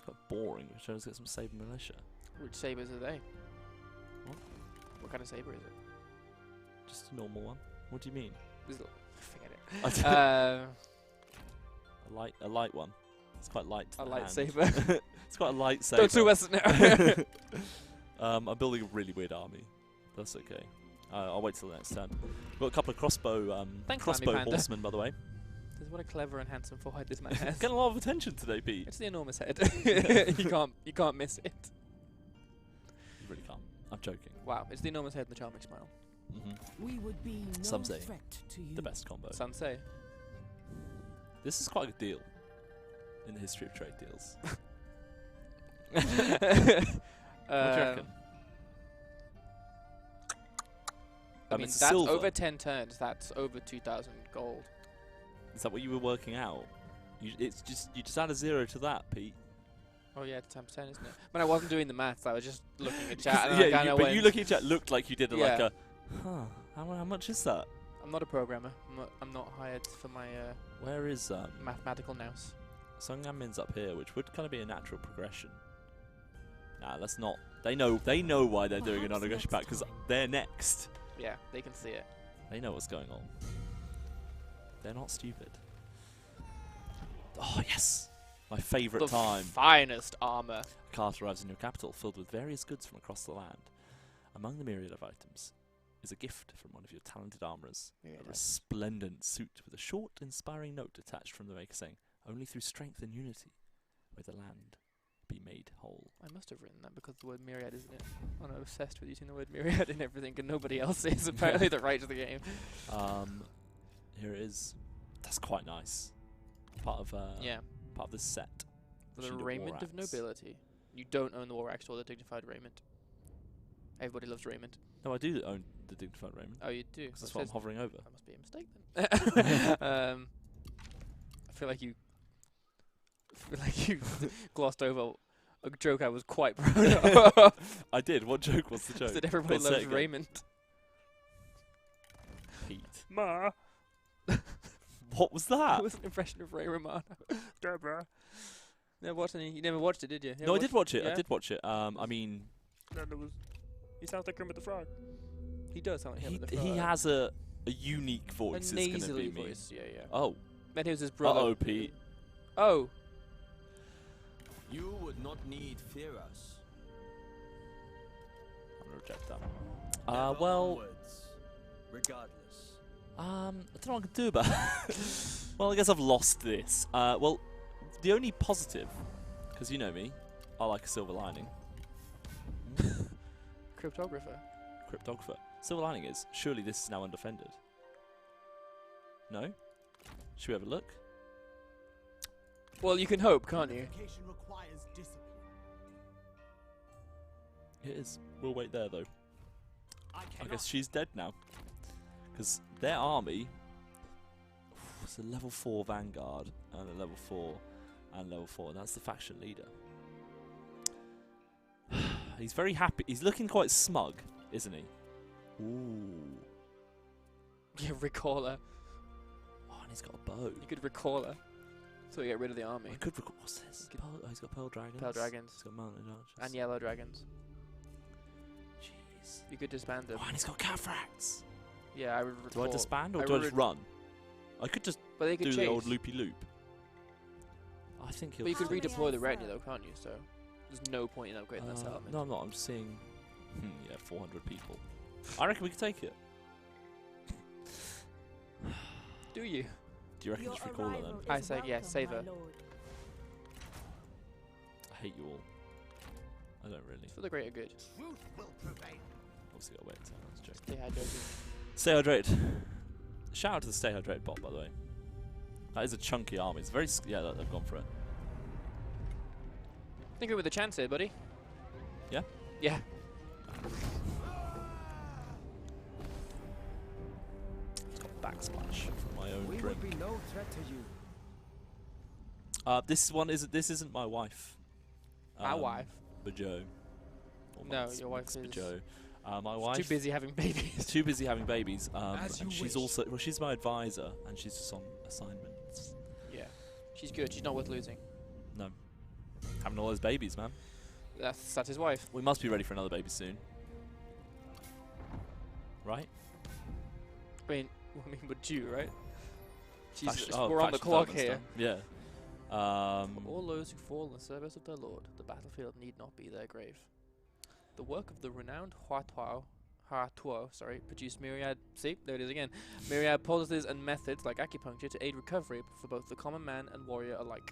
Quite boring. Should I just get some saber militia? Which sabers are they? What? What kind of saber is it? Just a normal one. What do you mean? Forget it. A light one. It's quite light. A lightsaber. It's quite a light saber. Don't sue us now. I'm building a really weird army. That's okay. I'll wait till the next turn. We've got a couple of crossbow horsemen, by the way. What a clever and handsome forehead this man has. Getting a lot of attention today, Pete. It's the enormous head. you can't miss it. You really can't. I'm joking. Wow, it's the enormous head and the charming smile. We would be no Some say threat to you. the best combo. Some say. This is quite a good deal in the history of trade deals. What do you reckon? I mean, that's silver. over 10 turns. That's over 2,000 gold. Is that what you were working out? You just add a 0 to that, Pete. Oh yeah, it's 10%, isn't it? When I wasn't doing the maths, I was just looking at chat. And yeah, but you looking at chat looked like you did like a. Huh? How much is that? I'm not a programmer. I'm not hired for my. Where is mathematical nous? Sunggamin's up here, which would kind of be a natural progression. Nah, that's not. They know why they're doing an non-aggression pact because they're next. Yeah, they can see it. They know what's going on. They're not stupid. Oh, yes! My favourite time. Finest armour. A cart arrives in your capital filled with various goods from across the land. Among the myriad of items is a gift from one of your talented armourers. A resplendent suit with a short, inspiring note attached from the maker saying, "Only through strength and unity may the land be made whole." I must have written that because the word myriad isn't it. I'm obsessed with using the word myriad in everything and nobody else is apparently that writes the game. Here it is. That's quite nice. Part of this set. The raiment of nobility. You don't own the war axe or the dignified raiment. Everybody loves raiment. No, I do own the dignified raiment. Oh, you do? That's what I'm hovering over. That must be a mistake then. I feel like you glossed over A joke I was quite proud of. I did. What joke was the joke? That everybody Go on, say loves it again. Raymond. Pete. Ma. What was that? It was an impression of Ray Romano. Deborah. Never watched any. You never watched it, did you? No, I did watch it. Yeah? I did watch it. I mean, He sounds like Kermit the Frog. He does sound like Kermit the he Frog. has a unique voice. A It's gonna nasally be me. voice. Yeah, yeah. Oh. Then he was his brother. Uh-oh, Pete. Oh. You would not need fear us. I'm gonna reject that. Ever Well, onwards, regardless. I don't know what I can do about it. Well, I guess I've lost this. Well, the only positive, because you know me, I like a silver lining. Cryptographer. Cryptographer. Silver lining is, surely this is now undefended. No? Should we have a look? Well, you can hope, can't you? Purification requires discipline. It is. We'll wait there, though. I I guess she's dead now. Because their army... It's a level 4 Vanguard, and a level 4, and level 4, and that's the faction leader. He's very happy. He's looking quite smug, isn't he? Ooh. Yeah, recall her. Oh, and he's got a bow. You could recall her. So you get rid of the army. I could recall. What's this? Pearl, oh, he's got pearl dragons. Pearl dragons. He's got mountain archers. And yellow dragons. Jeez. You could disband them. Oh, and he's got cataphracts. Yeah, I would Do I recall. disband or I do I just would- run? I could just But they could do chase. the old loopy loop. I think he'll. But you could How many redeploy the hours retinue left? though, can't you? So there's no point in upgrading that settlement. No, I'm not. I'm just seeing. Yeah, 400 people. I reckon we could take it. Do you? Do you reckon Your just recall it then? arrival I is say yes, welcome, save my her. lord. I hate you all. I don't really. It's for the greater good. Truth will prevail. Obviously, I'll wait. So that's a joke. Stay hydrated. Stay hydrated. Shout out to the Stay Hydrated bot, by the way. That is a chunky army. It's very. Yeah, they've gone for it. Think of it with a chance here, buddy. Yeah? Yeah. It's got backsplash from my own We drink. would be no threat to you. This one isn't. This isn't my wife. My wife. Bajo. Or No, Max- your wife Max is Bajo. My She's wife. too busy having babies. Too busy having babies. As And you she's wish. also. Well, she's my advisor, and she's just on assignments. Yeah. She's good. She's not worth losing. No. Having all those babies, man. That's his wife. We must be ready for another baby soon. Right? I mean, but you, right? Faction- we're on the faction clock development's here. done. Yeah. For all those who fall in the service of their lord, the battlefield need not be their grave. The work of the renowned Huatuo, produced myriad, see, there it is again, myriad policies and methods like acupuncture to aid recovery for both the common man and warrior alike.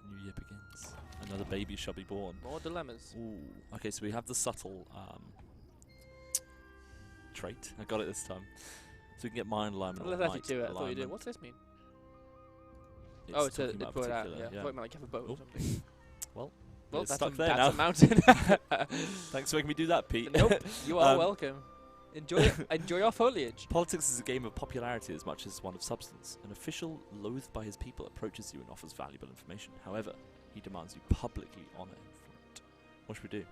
A new year begins. Another baby shall be born. More dilemmas. Ooh. Okay, so we have the subtle trait. I got it this time. So we can get mind alignment. Let's or actually might do it. I thought you did. alignment. What's this mean? Oh, it's talking a about put out. particular, Yeah. I thought it meant like you have a boat or Oh. something. Well, Well, it's that's stuck a, there that's now. a mountain. Thanks for making me do that, Pete. Nope, you are Um, welcome. Enjoy our foliage. Politics is a game of popularity as much as one of substance. An official loathed by his people approaches you and offers valuable information. However, he demands you publicly honour him for it. What should we do?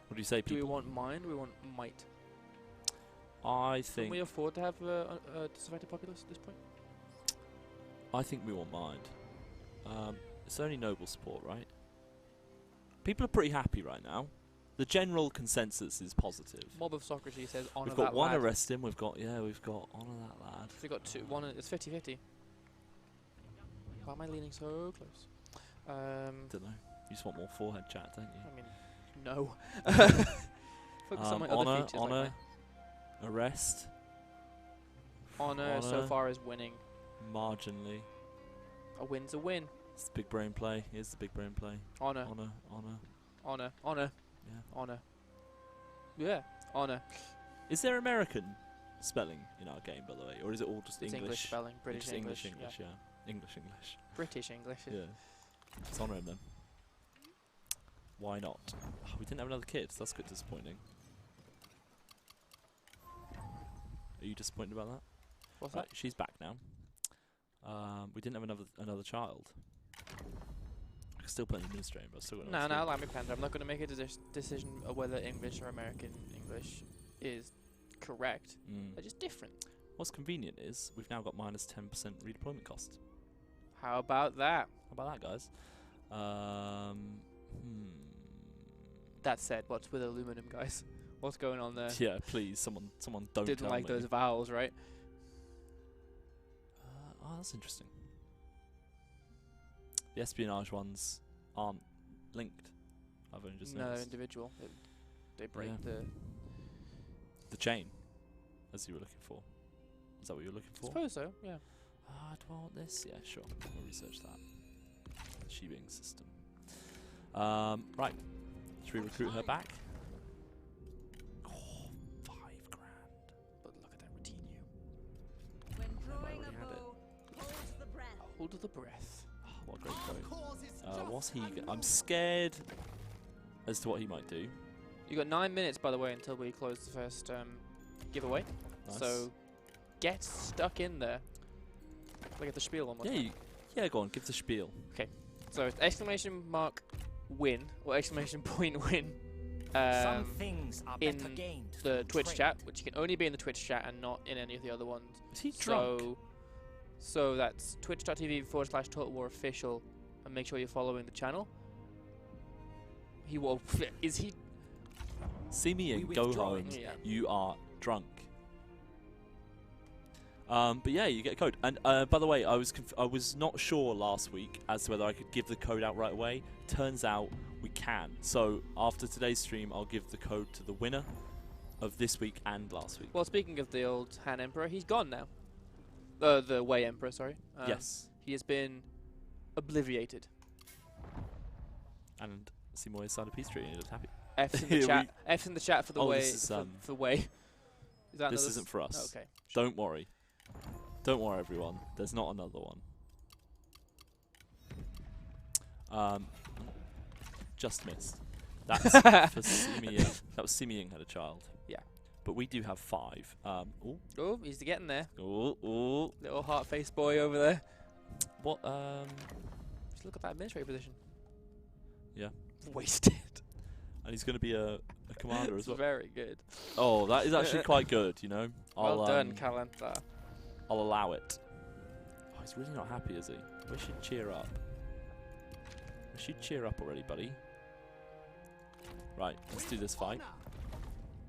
What do you say, Do we people? want mind? We want might. I Can think we afford to have a disaffected populace at this point? we want mind. It's only noble support, right? People are pretty happy right now. The general consensus is positive. Mob of Socrates says honor We've got that one lad. arrest him. We've got honour that lad. So we've got two. One. It's 50-50. Why am I leaning so close? Don't know. You just want more forehead chat, don't you? I mean, no. Focus on my honour, other features. honour, arrest, Honor so honour. far is winning. marginally. A win's a win. It's the big brain play. Here's the big brain play. Honor. Honour. Honor. Yeah. Honor. Yeah. Honor. Is there American spelling in our game, by the way, or is it all just It's English English? spelling. British Just English. English, yeah. yeah. English. British English. Yeah. Let's honour him then. Why not? Oh, we didn't have another kid. So that's quite disappointing. Are you disappointed about that? What's Right, that? she's back now. We didn't have another child. can still put an administrator, but still got No, allow me plan. I'm not going to make a decision of whether English or American English is correct. They're just different. What's convenient is we've now got minus 10% redeployment cost. How about that? How about that, guys? That said, what's with aluminum, guys? What's going on there? Yeah, please, someone don't Didn't tell like me. those vowels, right? Oh, that's interesting. The espionage ones aren't linked. I've only just No, noticed. individual. They break the chain, as you were looking for. Is that what you were looking I for? suppose so, yeah. Do I want this? Yeah, sure. We'll research that. Sheeving system. Right. Should we recruit her back? Oh, 5 grand. But look at that retinue. When drawing already a had it. bow, hold the breath. Hold the breath. Oh, what a great Our quote. cause is What's just he? and I'm scared as to what he might do. You got 9 minutes, by the way, until we close the first giveaway. Nice. So get stuck in there. Look at the spiel one more time. Yeah, go on, give the spiel. So it's exclamation mark win or exclamation point win. Some things are in better gained The through Twitch trade. chat, which you can only be in the Twitch chat and not in any of the other ones. Is he drunk? So that's twitch.tv/Total War Official, and make sure you're following the channel. Is he? See me and We go withdraw home. Yeah. You are drunk. But yeah, you get a code. And by the way, I was not sure last week as to whether I could give the code out right away. Turns out we can. So after today's stream, I'll give the code to the winner of this week and last week. Well, speaking of the old Han Emperor, he's gone now. The Wei Emperor, sorry. Yes. He has been obliviated. And Seymour signed a peace treaty and he looked happy. F's in the chat. F's in the chat for the Wei. This is, for Wei. Is that this another isn't for us. Okay. Don't worry. Don't worry, everyone. There's not another one. Just missed. That's for Simi. That was Simi Ying had a child. Yeah. But we do have 5. Ooh. Oh, he's getting there. Ooh. Little heart-faced boy over there. What? Just look at that administrator position. Yeah. Wasted. And he's going to be a commander as well. Very good. Oh, that is actually quite good, you know. Well done, Calantha. I'll allow it. Oh, he's really not happy, is he? We should cheer up. We should cheer up already, buddy. Right, let's do this fight.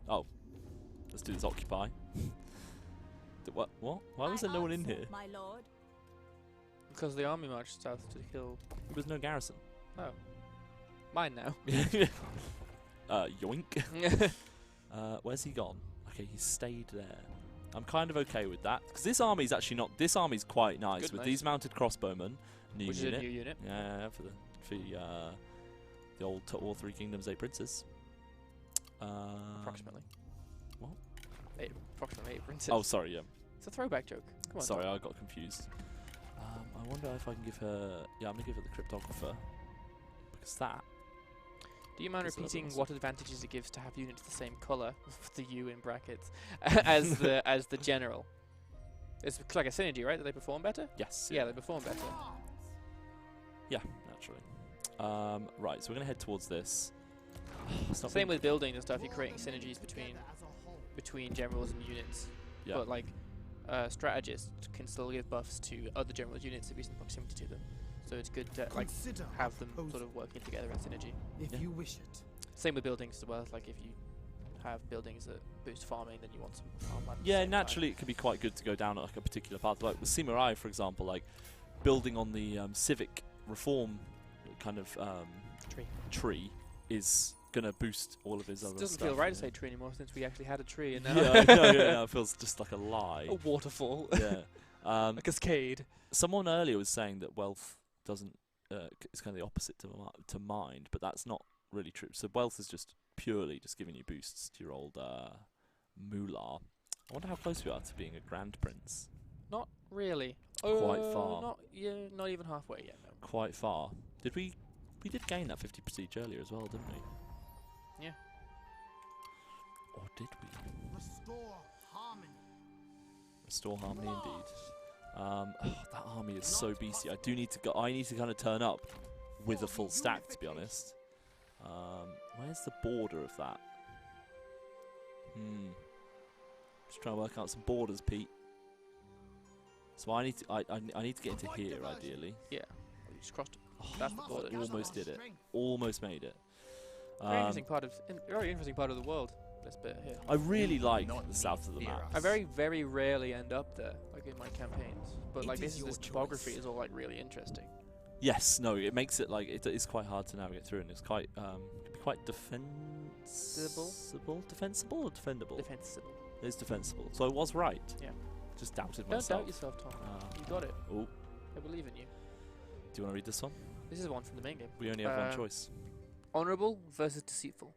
Oh, let's do this occupy. What? Why was there no one in here? My lord. Because the army marched south to kill. There was no garrison. Oh. Mine now. Yoink. Where's he gone? Okay, he stayed there. I'm kind of okay with that because this army's actually not. This army's quite nice Good, with nice. these mounted crossbowmen. New Which unit. is a new unit. Yeah, for the old Total War 3 Kingdoms 8 Princes. Approximately. What? Approximately 8 princes. Oh, sorry. Yeah. It's a throwback joke. Come on. Sorry, Tom. I got confused. I wonder if I can give her. Yeah, I'm gonna give her the cryptographer because that. Do you mind That's repeating awesome. what advantages it gives to have units the same colour, with the U in brackets, as the general? It's like a synergy, right? That they perform better? Yes. Yeah, they perform better. Yeah, naturally. Right, so we're gonna head towards this. Stop Same being- with buildings and stuff. You're creating synergies between generals and units. Yeah. But like strategists can still give buffs to other generals' units if he's in proximity to them. So it's good to like Consider have our them proposal, sort of working together in synergy. if Yeah. you wish it. Same with buildings as well. Like if you have buildings that boost farming, then you want some farmland. at the Yeah, same time. naturally it can be quite good to go down like a particular path. Like with SIMA, for example, like building on the civic reform kind of tree is gonna boost all of his other It doesn't stuff. feel right to yeah. say tree anymore since we actually had a tree and now Yeah, I know, yeah, it feels just like a lie. a waterfall, Yeah. a cascade. Someone earlier was saying that wealth doesn't. It's kind of the opposite to mind, but that's not really true. So wealth is just purely just giving you boosts to your old moolah. I wonder how close we are to being a grand prince. Not really. Quite far. Not even halfway yet. No. Quite far. Did we? We did gain that 50 prestige earlier as well, didn't we? Yeah. Or did we? Restore harmony. Restore harmony indeed. That army is so beastly. I need to kind of turn up with a full stack, to be honest. Where's the border of that? Just trying to work out some borders, Pete. So I need to I need to get into here ideally. Yeah, you just crossed it. That's the border. Almost did it. Almost made it. Very interesting part of the world. This bit here. I really like the south of the map. I very rarely end up there, like in my campaigns. But like this topography is all like really interesting. Yes, no, it makes it like it is quite hard to navigate through, and it's quite can be quite defensible or defendable. Defensible. It's defensible. So I was right. Yeah. Just doubted Don't myself. doubt yourself, Tom. You got it. Oh. I believe in you. Do you want to read this one? This is one from the main game. We only have one choice. Honourable versus deceitful.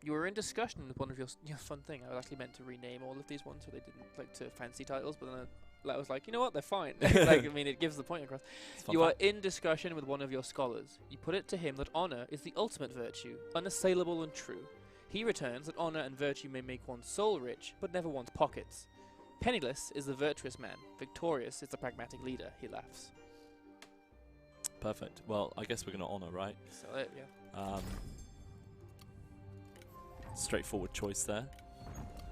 You were in discussion with one of your fun thing. I was actually meant to rename all of these ones so they didn't like to fancy titles, but then I was like, you know what, they're fine. Like, I mean, it gives the point across. You are in discussion with one of your scholars. You put it to him that honour is the ultimate virtue, unassailable and true. He returns that honour and virtue may make one's soul rich, but never one's pockets. Penniless is the virtuous man. Victorious is the pragmatic leader. He laughs. Perfect. Well, I guess we're going to honour, right? So yeah. Straightforward choice there.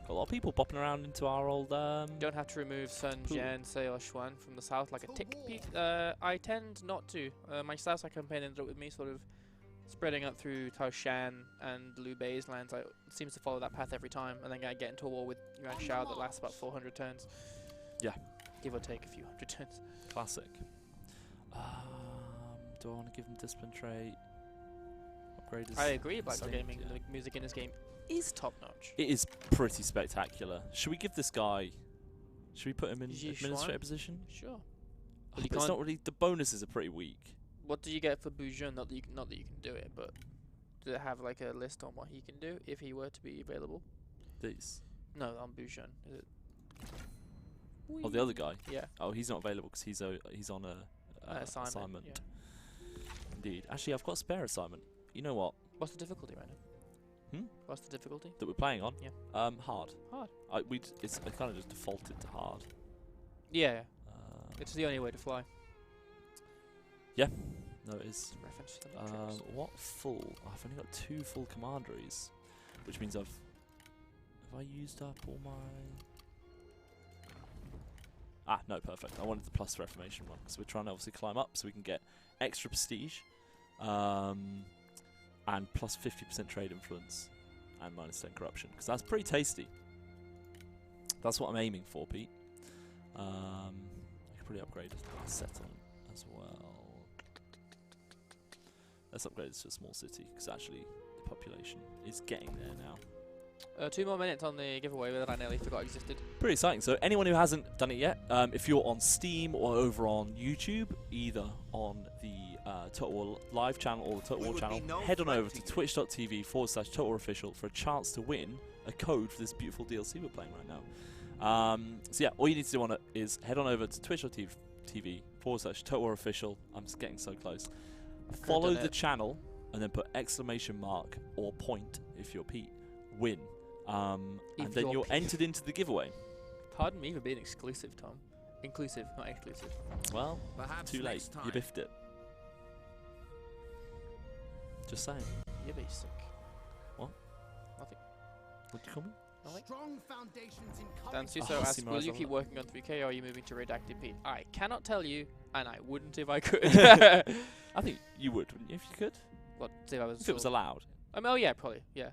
Got a lot of people popping around into our old. You don't have to remove Sun, Jian, Se, or Xuan from the south like a tick. I tend not to. My south side campaign ended up with me sort of spreading up through Taoshan and Liu Bei's lands. It seems to follow that path every time, and then I get into a war with Yuan Shao that lasts about 400 turns. Yeah. Give or take a few hundred turns. Classic. Do I want to give them discipline trait? Upgraders. I agree. Blackrock Gaming, the music in this game is top notch. It is pretty spectacular. Should we give this guy? Should we put him in administrator position? Sure. But it's not really. The bonuses are pretty weak. What do you get for Boujon? Not that you can do it, but does it have like a list on what he can do if he were to be available? These. No, on Boujon. Is it? Oh, the other guy. Yeah. Oh, he's not available because he's on a assignment. Yeah. Indeed. Actually, I've got a spare assignment. You know what? What's the difficulty right now? What's the difficulty? That we're playing on? Yeah. Hard. Hard. I kind of just defaulted to hard. Yeah. It's the only way to fly. Yeah. No, it is. Reference to the Matrix. What full? Oh, I've only got 2 full commanderies, which means have I used up all my? Ah, no, perfect. I wanted the plus Reformation one because we're trying to obviously climb up so we can get extra prestige, and plus 50% trade influence and minus 10 corruption because that's pretty tasty. That's what I'm aiming for, Pete. I could probably upgrade a settlement as well. Let's upgrade this to a small city because actually the population is getting there now. 2 more minutes on the giveaway that I nearly forgot existed. Pretty exciting. So anyone who hasn't done it yet, if you're on Steam or over on YouTube, either on the Total War live channel or the Total War channel, head on over to twitch.tv/TotalWarOfficial for a chance to win a code for this beautiful DLC we're playing right now. So yeah, all you need to do is head on over to twitch.tv/TotalWarOfficial. I'm just getting so close. Follow the channel and then put exclamation mark or point if you're Pete. Win. And then you're entered into the giveaway. Pardon me for being exclusive, Tom. Inclusive, not exclusive. Well, perhaps too late. You biffed it. Just saying. You're basic. What? Nothing. What do you call me? Strong foundations in Dan Suso asks, will you keep working on 3K or are you moving to Redacted Pete? I cannot tell you, and I wouldn't if I could. I think you would, wouldn't you, if you could? What, if I was if it was allowed. Oh yeah, probably, yeah.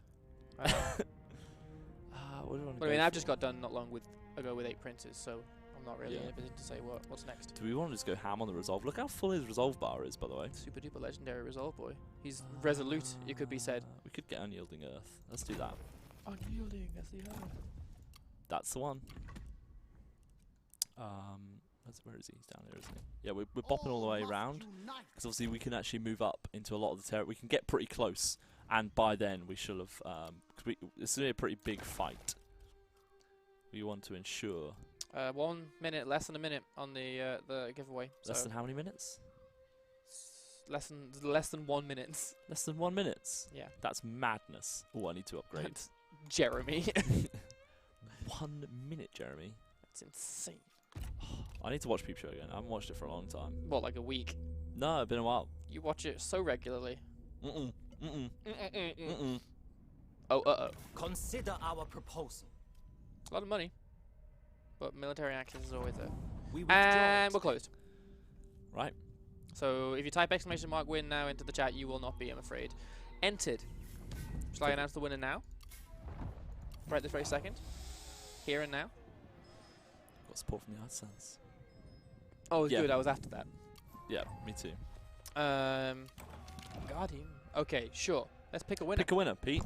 What do I mean, I've just got done not long ago with 8 princes, so I'm not really in a position to say what's next. Do we want to just go ham on the resolve? Look how full his resolve bar is, by the way. Super duper legendary resolve boy. He's resolute, it could be said. We could get Unyielding Earth. Let's do that. Unyielding as the earth. That's the one. Where is he? He's down here, isn't he? Yeah, we're bopping all the way around because obviously we can actually move up into a lot of the territory. We can get pretty close, and by then we should have. It's going to be a pretty big fight. We want to ensure. 1 minute, less than a minute on the giveaway. Less than how many minutes? Less than 1 minute. Less than 1 minute. Yeah. That's madness. Oh, I need to upgrade. Jeremy. 1 minute, Jeremy. That's insane. I need to watch Peep Show again. I haven't watched it for a long time. What, like a week? No, it's been a while. You watch it so regularly. Mm-mm. Mm-mm. Mm-mm. Oh. Consider our proposal. It's a lot of money. But military access is always there. We withdraw And it. we're closed. Right. So if you type !win now into the chat, you will not be, I'm afraid, entered. Shall I announce the winner now? Right this very second? Here and now? Got support from the AdSense. Oh, Yeah. good. I was after that. Yeah, me too. Guardian. Okay, sure. Let's pick a winner. Pick a winner, Pete.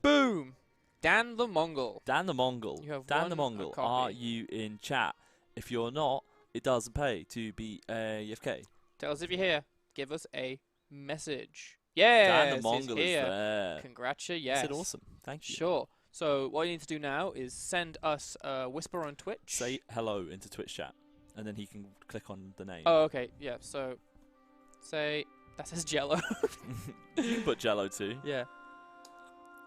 Boom! Dan the Mongol. Dan the Mongol. You have Dan the won a Mongol. copy. Are you in chat? If you're not, it doesn't pay to be AFK. Tell us if you're here. Give us a message. Yes, Dan the Mongol he's is here. there. Congratulations. Yes. I said awesome. Thank you. Sure. So what you need to do now is send us a whisper on Twitch. Say hello into Twitch chat, and then he can click on the name. Oh, okay. Yeah. So say that says Jello. You can put Jello too. Yeah.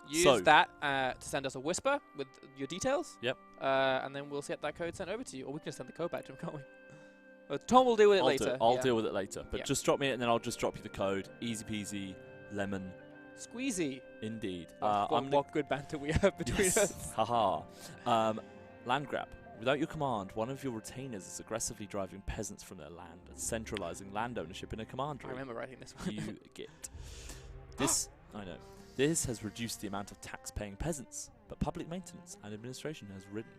Use So- that to send us a whisper with your details. Yep. And then we'll get that code sent over to you, or we can send the code back to him, can't we? Tom will deal with it later. I'll yeah. deal with it later. But Yeah. just drop me it, and then I'll just drop you the code. Easy peasy, lemon. Squeezy. Indeed. What good banter we have between us. Haha. Land grab. Without your command, one of your retainers is aggressively driving peasants from their land and centralizing land ownership in a I commandery. remember writing this one. You get. This, I know. This has reduced the amount of tax-paying peasants, but public maintenance and administration has risen.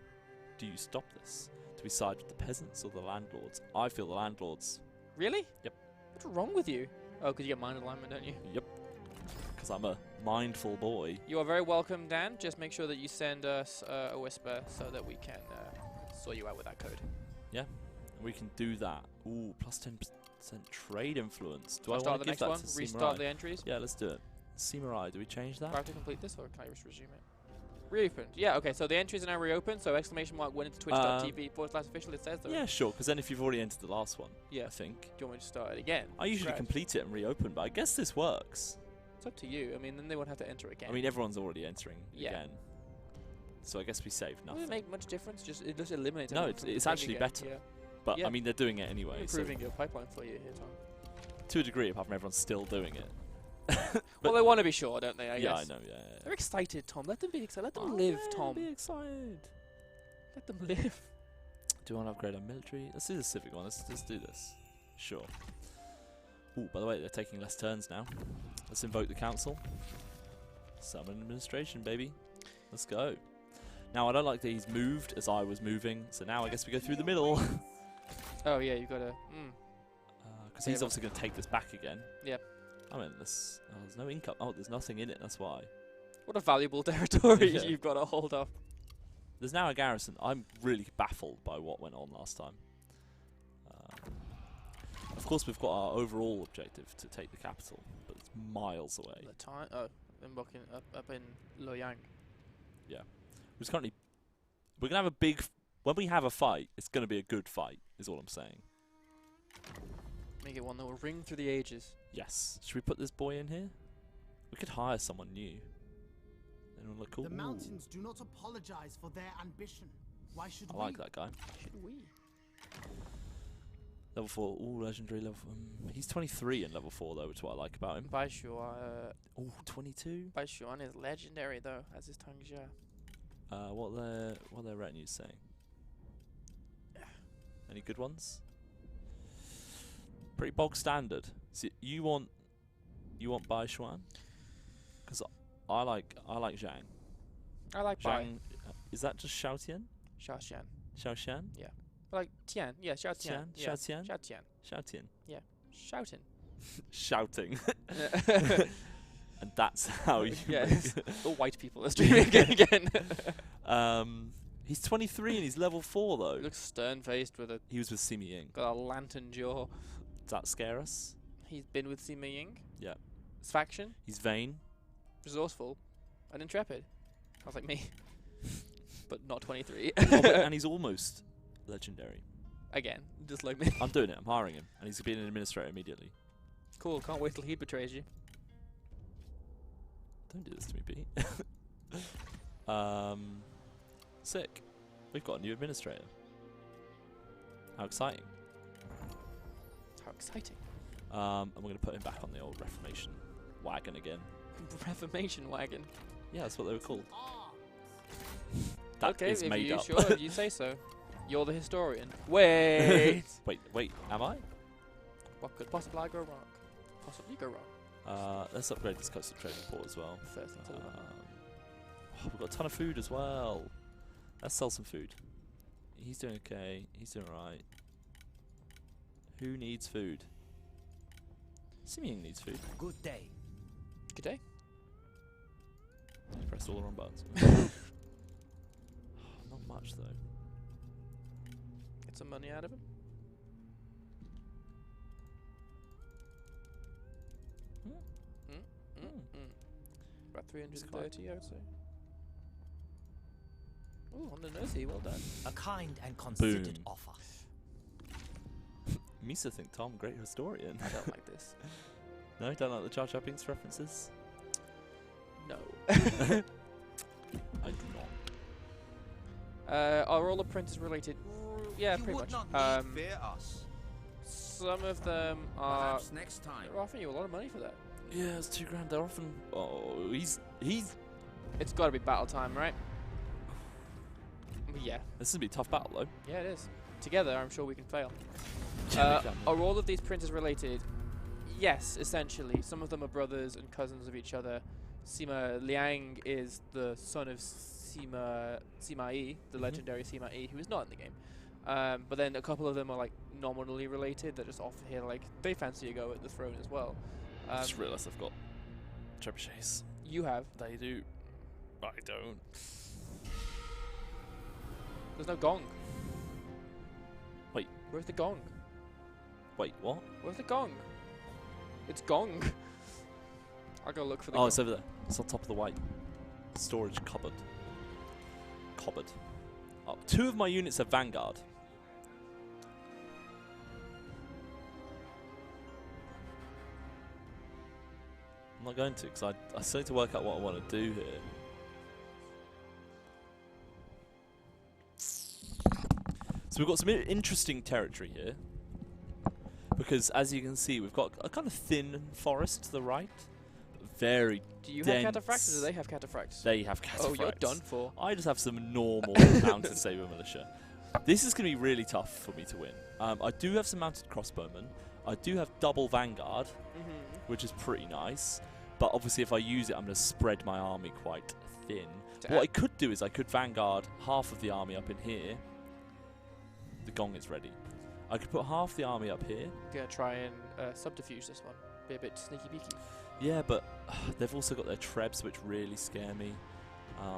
Do you stop this? Do we side with the peasants or the landlords? I feel the landlords. Really? Yep. What's wrong with you? Oh, because you get mind alignment, don't you? Yep. Because I'm a mindful boy. You are very welcome, Dan. Just make sure that you send us a whisper so that we can sort you out with that code. We can do that. Ooh, plus 10% trade influence. Do I'll I start want the to give next that one. to SIMA? Restart the entries. Yeah, let's do it. SIMA, do we change Do I that? have to complete this, or can I just resume it? Reopened. Yeah, okay, so the entries are now reopened, so !win into twitch.tv/official, it says. Yeah, sure, because then if you've already entered the last one, Yeah. I think. Do you want me to start it again? I usually Scratch. complete it and reopen, but I guess this works. It's up to you. I mean, then they won't have to enter again. I mean, everyone's already entering Yeah. again. So I guess we saved Does nothing. it make much difference? It just eliminates No, everyone it's from it's playing actually again. better. Yeah. But, Yeah. I mean, they're doing it anyway. So Improving your pipeline for you here, Tom. to a degree, apart from everyone's still doing it. Well, they want to be sure, don't they? I yeah, guess. I know, yeah. They're excited, Tom. Let them be excited. Let them Oh, live, yeah, Tom. be excited. Let them live. Do you want to upgrade our military? Let's do the civic one. Let's do this. Sure. Ooh, by the way, they're taking less turns now. Let's invoke the council. Summon administration, baby. Let's go. Now, I don't like that he's moved as I was moving, so now I guess we go through the middle. Oh, yeah, you've got to... Because Yeah, he's but- obviously going to take this back again. Yep. I mean, there's no income. Oh, there's nothing in it, that's why. What a valuable territory Yeah. you've got to hold up. There's now a garrison. I'm really baffled by what went on last time. Of course, we've got our overall objective to take the capital, but it's miles away. The time... Oh, up in Loyang. We're going to have a big... When we have a fight, it's going to be a good fight, is all I'm saying. Make it one that will ring through the ages. Yes. Should we put this boy in here? We could hire someone new. Then we'll look cool. The mountains do not apologize for their ambition. Why should I we? like that guy. Should we? Level 4. Ooh, legendary level... he's 23 in level 4, though, which is what I like about him. Ooh, 22? Baishuan is legendary, though, as is Tangjia. What are their retinues saying? Any good ones? Pretty bog standard. See, you want Baishuan? Because I like Zhang. I like Bai. Zhang, is that just Xiaotian? Xiaoxian. Xiaoshan? I like Tian. Yeah, Xiaotian. Tian? Yeah. Xiaotian? Xiaotian. Xiaotian. Shouting. Shouting. And that's how you Yes. All white people are streaming again. He's 23 and he's level 4 though. He looks stern-faced with a... He was with Sima Ying. Got a lantern jaw. Does that scare us? He's been with Sima Ying. Yeah. His faction. He's vain. Resourceful. And intrepid. Sounds like me. But not 23. And he's almost legendary. Again, just like me. I'm doing it. I'm hiring him. And he's being an administrator immediately. Cool, can't wait till he betrays you. Don't do this to me, Pete. Sick. We've got a new administrator. How exciting. How exciting. And we're going to put him back on the old Reformation wagon again. Reformation wagon? Yeah, that's what they were called. That okay, is if made you up. sure, if you say so. You're the historian. Wait! wait, am I? What could possibly go wrong? Possibly go wrong. Let's upgrade this coastal trading port as well. First thing to look. We've got a ton of food as well. Let's sell some food. He's doing okay. He's doing alright. Who needs food? Simeon needs food. Good day. Good day. I pressed all the wrong buttons. Not much though. Get some money out of him. About 330, I would say. Ooh, on the nosy, well done. A kind and considered Boom. offer. Misa think Tom, great historian. I don't like this. No, don't like the Jar Jar Binks references? No. I do not. Are all apprentice related? Yeah, You pretty would much. not need fear us. Some of them are. Perhaps next time. They're offering you a lot of money for that. Yeah, it's $2 grand. They're often. Oh, he's. It's got to be battle time, right? Yeah. This is gonna be a tough battle though. Yeah, it is. Together, I'm sure we can fail. Yeah, we can. Are all of these princes related? Yes, essentially. Some of them are brothers and cousins of each other. Sima Liang is the son of Sima Yi, the legendary Sima Yi, who is not in the game. But then a couple of them are like nominally related. That just offer here, like they fancy a go at the throne as well. I just realised I've got trebuchets. You have. They do. I don't. There's no gong. Wait. Where's the gong? Wait, what? Where's the gong? It's gong. I'll go look for the gong. Oh, it's over there. It's on top of the white storage cupboard. Oh, 2 of my units are Vanguard. I'm not going to, because I still need to work out what I want to do here. So we've got some interesting territory here. Because as you can see, we've got a kind of thin forest to the right. Very Do you dense. have cataphracts or do they have cataphracts? They have cataphracts. Oh, you're done for. I just have some normal mounted saber militia. This is going to be really tough for me to win. I do have some mounted crossbowmen. I do have double Vanguard, which is pretty nice. But obviously if I use it, I'm going to spread my army quite thin. What I could do is I could Vanguard half of the army up in here. The gong is ready. I could put half the army up here. Gonna try and subterfuge this one. Be a bit sneaky beaky. Yeah, but they've also got their trebs, which really scare me.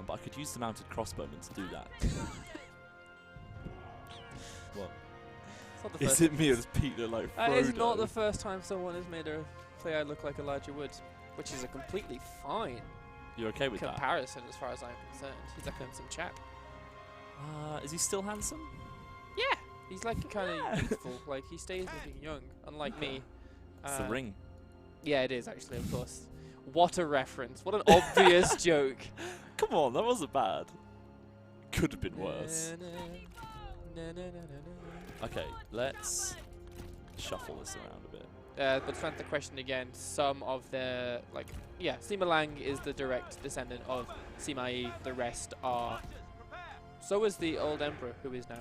But I could use the mounted crossbowmen to do that. What? Is it me or does Peter like Frodo? That is not the first time someone has made her say I look like Elijah Wood, which is a completely fine You're okay with that? comparison as far as I'm concerned. He's like a handsome chap. Is he still handsome? Yeah, he's like kind of youthful. Like he stays looking young, unlike me. It's the ring. Yeah, it is actually, of course. What a reference! What an obvious joke. Come on, that wasn't bad. Could have been worse. Okay, let's shuffle this around a bit. But to answer the question again, some of the Sima Lang is the direct descendant of Sima Yi. The rest are. So is the old emperor, who is now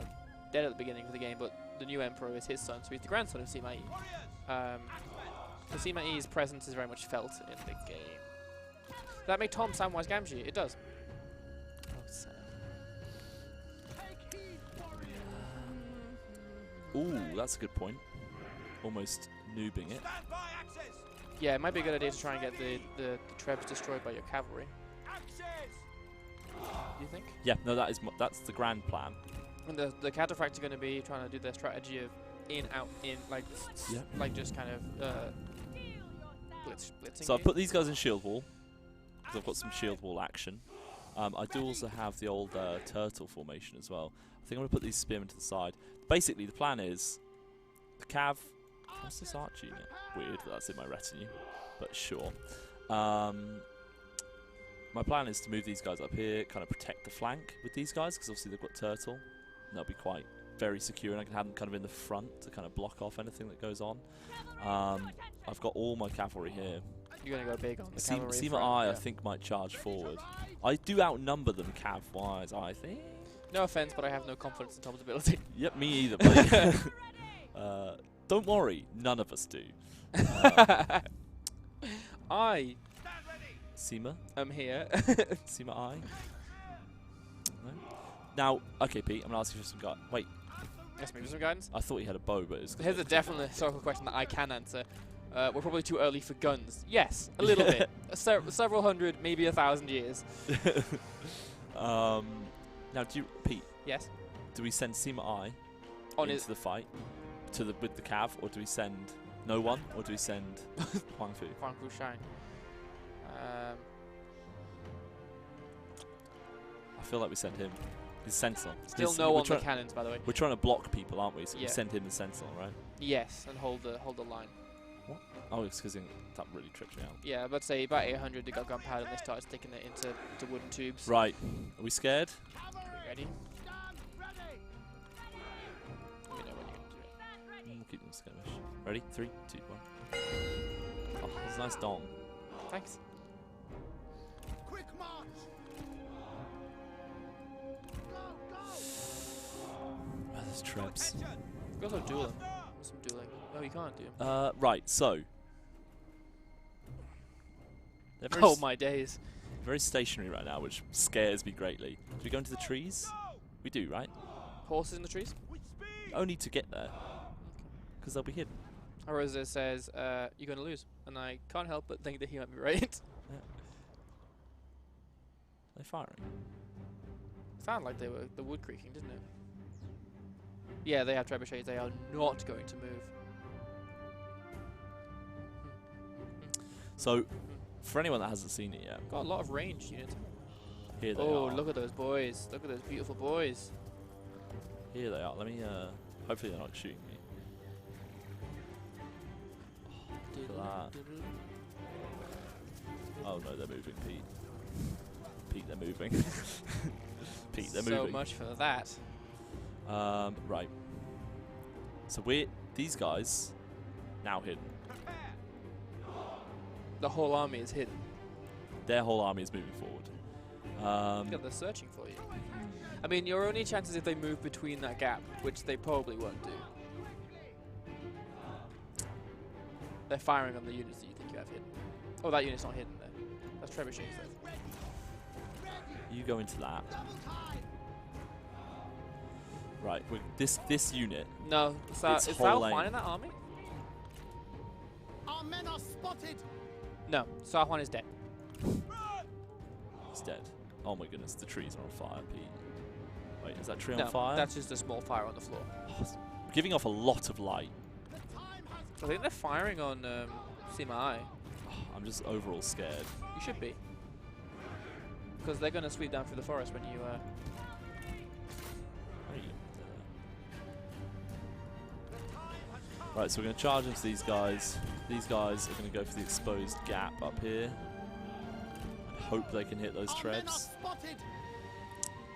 dead at the beginning of the game, but the new emperor is his son, so he's the grandson of Sima Yi. So Sima Yi's presence is very much felt in the game. Does that make Tom Samwise Gamgee? It does. Oh, Sam. Ooh, that's a good point. Almost noobing it. Yeah, it might be a good idea to try and get the trebs destroyed by your cavalry. Do you think? Yeah, no, that's the grand plan. And the cataphracts are going to be trying to do their strategy of in, out, in, like just kind of blitzing. So I've put these guys in shield wall, because I've got some shield wall action. I do also have the old turtle formation as well. I think I'm going to put these spearmen to the side. Basically, the plan is the cav. What's this arch unit? Weird that that's in my retinue, but sure. My plan is to move these guys up here, kind of protect the flank with these guys, because obviously they've got turtle. And that'll be quite very secure, and I can have them kind of in the front to kind of block off anything that goes on. I've got all my cavalry here. You're going to go big on the cavalry. SIMA I think, might charge forward. I do outnumber them cav-wise, I think. No offense, but I have no confidence in Tom's ability. Yep, me either, buddy. Don't worry, none of us do. I SIMA? am here. SIMA I? No? Now, okay, Pete, I'm going to ask you for some guidance. Wait. Yes, maybe some guidance? I thought you had a bow, but it's... Here's a definite historical question that I can answer. We're probably too early for guns. Yes, a little bit. Several hundred, maybe 1,000 years. Now, Pete? Yes? Do we send SIMA I into the fight with the cav, or do we send no one, or do we send Huang Fu? Huang Fu Shine. I feel like we send him. He's sentinel. Still no on the cannons, by the way. We're trying to block people, aren't we? So yeah. we send him the sentinel, right? Yes, and hold the line. What? Oh, it's because that really tripped me out. Yeah, but say about 800 they got gunpowder and they started sticking it into wooden tubes. Right. Are we scared? Ready? Let me know when you're going to do it. We'll keep them skirmish. Ready? 3, 2, 1. Oh, that's a nice dong. Thanks. Quick march. Oh, there's trebs. We also dueling. Some dueling. No, you can't do. Right, so. Oh my days. Very stationary right now, which scares me greatly. Do we go into the trees? We do, right? Horses in the trees? Only to get there. Because they'll be hidden. Rosa says, you're going to lose. And I can't help but think that he might be right. Yeah. They're firing. Sounded like they were the wood creaking, didn't it? Yeah, they have trebuchets. They are not going to move. So, for anyone that hasn't seen it yet, got a lot of range units. Here they are. Oh, look at those boys! Look at those beautiful boys. Here they are. Let me. Hopefully they're not shooting me. Look at that. Oh no, they're moving, Pete. Pete, they're moving. Pete, they're moving. So much for that. Right. So these guys now hidden. The whole army is hidden. Their whole army is moving forward. Yeah, they're searching for you. I mean, your only chance is if they move between that gap, which they probably won't do. They're firing on the units that you think you have hidden. Oh, that unit's not hidden there. That's trebuchets though. You go into that. Right, this unit. No, is Sal fine in that army? Our men are spotted. No, Sarhuan is dead. He's dead. Oh my goodness, the trees are on fire, Pete. Wait, is that tree no, on fire? That's just a small fire on the floor. Oh, giving off a lot of light. I think they're firing on SIMA I. Oh, I'm just overall scared. You should be. Because they're going to sweep down through the forest when you... Right, so we're going to charge into these guys. These guys are going to go for the exposed gap up here. And hope they can hit those trebs.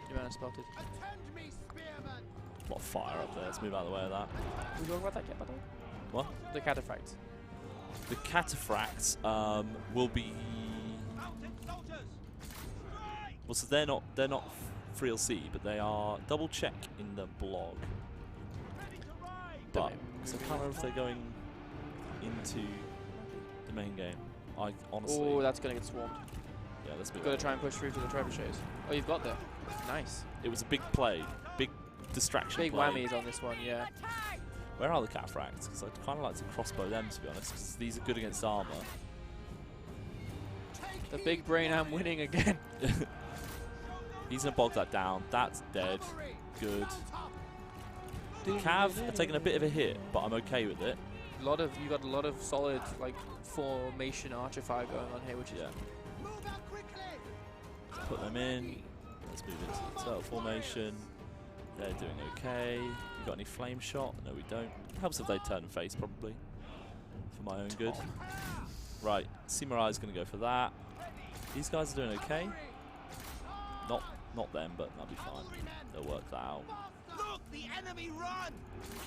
Your men are spotted. A lot of fire up there. Let's move out of the way of that. Did we talk about that yet, by the way? What? The cataphracts. The cataphracts will be... Well, so they're not free LC, but they are double check in the blog. But so I can't remember if they're going into the main game. I honestly. Oh, that's going to get swarmed. Yeah, let's move. Got to try and push through to the trebuchets. Oh, you've got there. Nice. It was a big play, big distraction. Big play. whammies on this one, yeah. Where are the cataphracts? Because I'd kind of like to crossbow them, to be honest, because these are good against armor. The big brain am winning again. He's going to bog that down. That's dead. Good. The Cav are taking a bit of a hit, but I'm okay with it. You got a lot of solid like formation archer fire going on here, which is Put them in. Let's move into the turtle formation. They're doing okay. You got any flame shot? No, we don't. Helps if they turn and face, probably. For my own good. Right, SIMA is going to go for that. These guys are doing okay. Not them, but that'll be fine. They'll work that out. The enemy run!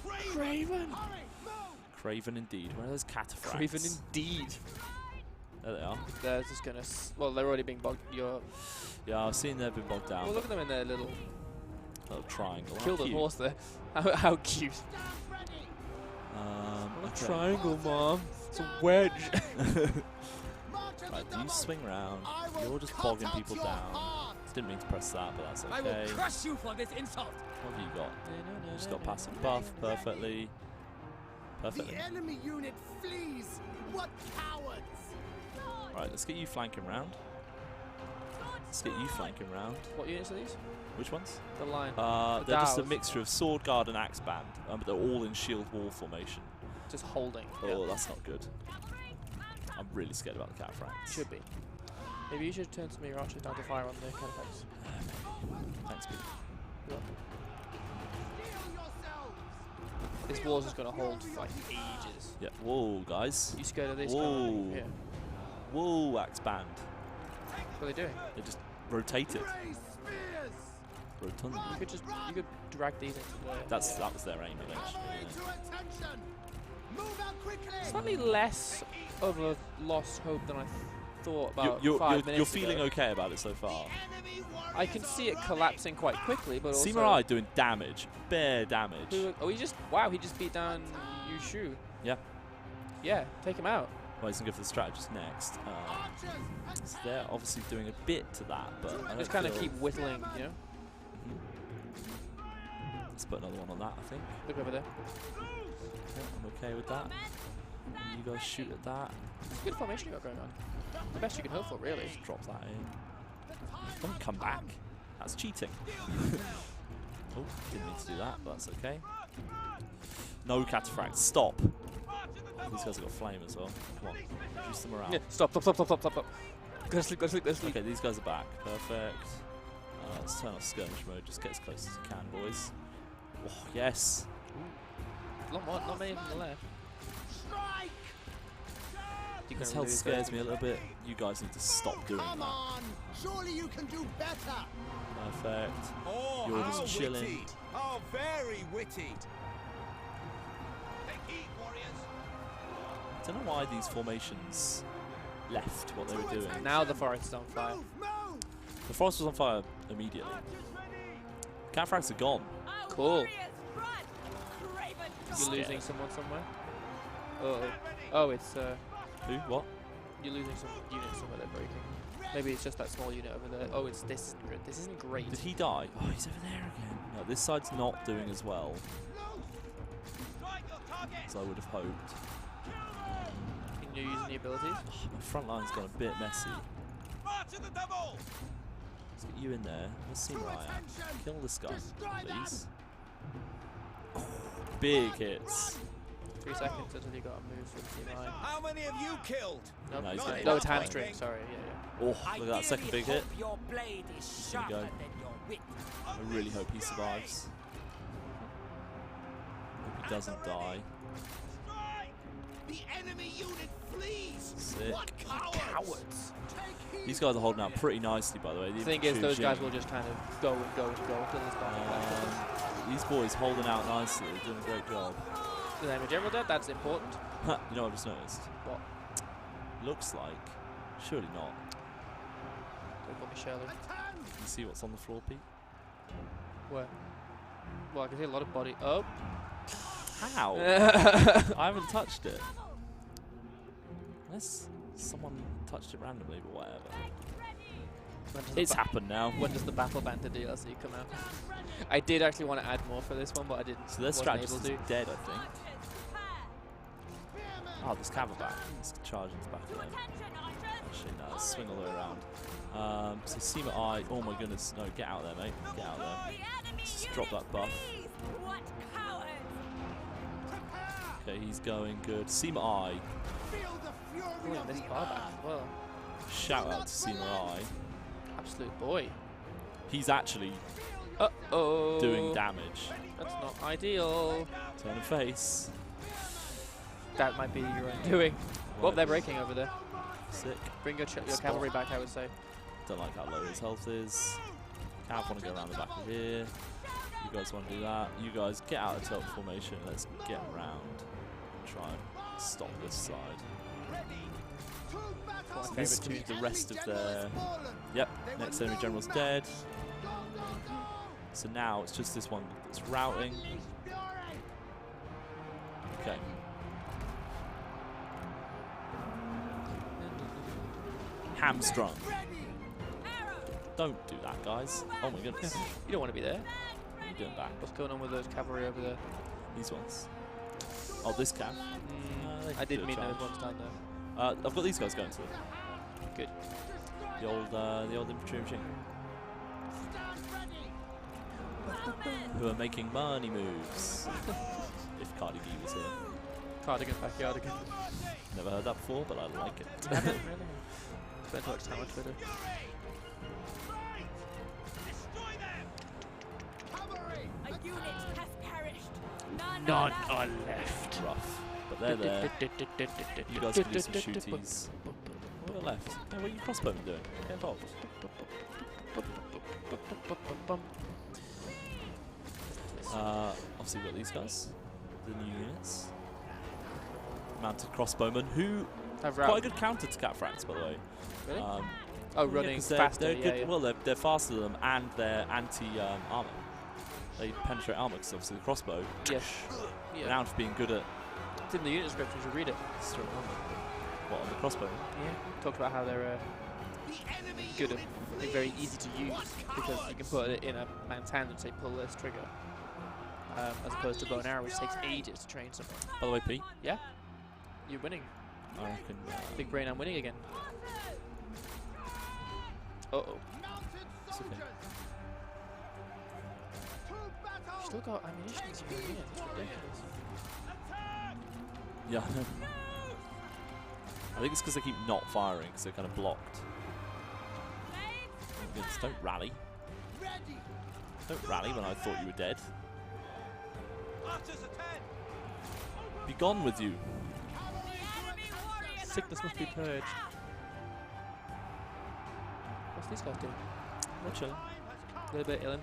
Craven! Hurry, move! Craven indeed. Where are those cataphracts? Craven indeed. There they are. They're just gonna. Well, they're already being bogged. Yeah, I've seen they've been bogged down. Well, look at them in their little triangle. killed a horse there. How cute. Stand ready! Okay. Triangle, Mom. It's a wedge. March at Right, the you double! swing round. I will You're just cut bogging out people your down. heart. Didn't mean to press that, but that's I will okay. crush you for this insult. What have you got? Just got passive buff perfectly. Perfectly. The enemy unit flees! What cowards! Right, let's get you flanking round. Let's get you flanking round. What units are these? Which ones? The line. They're just a Dows. mixture of sword guard and axe band, but they're all in shield wall formation. Just holding. Oh, that's not good. I'm really scared about the cataphracts. Should be. Maybe you should turn some of your archers down to fire on the cataphracts. Thanks, Pete. Steel yourselves! This wall's just gonna hold for like ages. Yeah. Whoa, guys. You scared of this? Whoa. Yeah. Whoa, axe band. What are they doing? They just rotated. Raise spears! Rotundly. You could drag these into the. That was their aim eventually. Cavalry to attention! Move out quickly! Slightly less of a lost hope than I thought about You're 5 minutes you're feeling ago. okay about it so far. Enemy I can see it collapsing quite quickly, but also. SIMA I doing damage, bare damage. Oh, he just beat down Yushu. Yeah. Yeah, take him out. Well, he's gonna go for the strategist next. So they're obviously doing a bit to that, but I don't Just kind of feel- keep whittling, you know. Let's put another one on that, I think. Look over there. Yeah, I'm okay with that. You guys shoot at that. It's a good formation you got going on. The best you can hope for, really. Just drop that in. Don't come back. That's cheating. Oh, didn't mean to do that, but that's okay. No cataphracts. Stop. These guys have got flame as well. Come on. Reduce them around. Yeah, stop. Go to sleep, go to sleep, go to sleep. Okay, these guys are back. Perfect. Let's turn off skirmish mode. Just get as close as you can, boys. Oh, yes. Not many of them left. Strike! You're This gonna health lose scares that. me a little bit. You guys need to stop doing Come that. on! Surely you can do better! Perfect. Oh, You're how just chilling. witty. Oh, very witty. Take heed, warriors! I don't know why these formations left what they were doing. Now the forest is on fire. Move! Move! The forest was on fire immediately. Cataphracts are gone. Cool. Craven. You're Scared. losing someone somewhere. Oh, it's Who? What? you're losing some units somewhere. They're breaking. Maybe it's just that small unit over there. Oh, it's this. This isn't great. Did he die? Oh, he's over there again. No, this side's not doing as well as I would have hoped. Can you use any abilities? Oh, my front line's gone a bit messy. Let's get you in there. Let's see where I am. Kill this guy, please. Oh, big hits. 3 seconds until you got a move from T9. How many have you killed? Nope. No, he's Not gonna No, hit it's that hamstring. point. Sorry, yeah. Oh, look at that second big hit. Your blade is Here we go. sharper than your wit. I really hope he survives. Hope he doesn't die. The enemy unit flees! Sick. What cowards! Take heed! These guys are holding out pretty nicely, by the way. The thing is, those guys will just kind of go and go and go until there's nothing left. These boys holding out nicely, doing a great job. The name of general dead, that's important. You know what I just noticed? What? Looks like, surely not. Don't call me Shirley. You see what's on the floor, Pete? Where? Well, I can see a lot of body. Oh. How? I haven't touched it. Unless someone touched it randomly, but whatever. When does the It's happened now. When does the Battle Banter DLC come out? I did actually want to add more for this one, but I didn't. So their wasn't strategist able is to. dead, I think. Oh, there's cavalry back. Let's charge into the back of them. Actually, no, let's swing all the way around. So SIMA I. Oh my goodness, no, get out there, mate. Get out there. Let's just drop that buff. What cowards! Okay, he's going good. SIMA I. Feel the Oh, fury yeah, of this the bar back earth. as well. Shout out to SIMA I. Absolute boy. He's actually Uh-oh. doing damage. That's not ideal. Turn and face. That might be your own doing. Oh, Right. they're breaking over there. Sick. Bring your Spot. cavalry back, I would say. Don't like how low his health is. Cav want to go around the back of here. You guys want to do that? You guys get out of tilt formation. Let's get around and try and stop this side. So this is going to be the rest of their... Yep, next enemy general's dead. So now it's just this one that's routing. Okay. Hamstrung. Don't do that, guys. Oh my goodness. You don't want to be there. What are you doing back? What's going on with those cavalry over there? These ones. Oh, this cav. I did mean those ones down there. I've got these guys going to them. Good. The old infantry machine. Who are making money moves. If Cardigan was here. Cardigan, backyardigan. Never heard that before, but I like it. Haven't really. Spent too much time on Twitter. A unit has perished. None are left. Rough. But they're there. You guys can do some shooties. What are left? Hey, what are you crossbowmen doing? Get involved. Obviously we've got these guys. The new units. Mounted crossbowmen, who have quite a good counter to Catfracts, by the way. Really? Running faster. They're good. Well, they're faster than them, and they're anti-armor. They penetrate armor because obviously the crossbow. Yes. Renowned for being good at. It's in the unit description. You should read it. What, on the crossbow? Yeah. Talked about how they're good at being very easy to use because you can put it in a man's hand and say pull this trigger, as opposed to bow and arrow, which takes ages to train someone. By the way, Pete. Yeah. You're winning. I reckon. Big brain, I'm winning again. Uh-oh. It's okay. Still got ammunition in your unit. It's ridiculous. Yeah, I know. I think it's because they keep not firing, because they're kind of blocked. Goodness, don't rally. Don't rally when I thought you were dead. Be gone with you. Sickness must be purged. What's these guys doing? They're chilling. A little bit illin.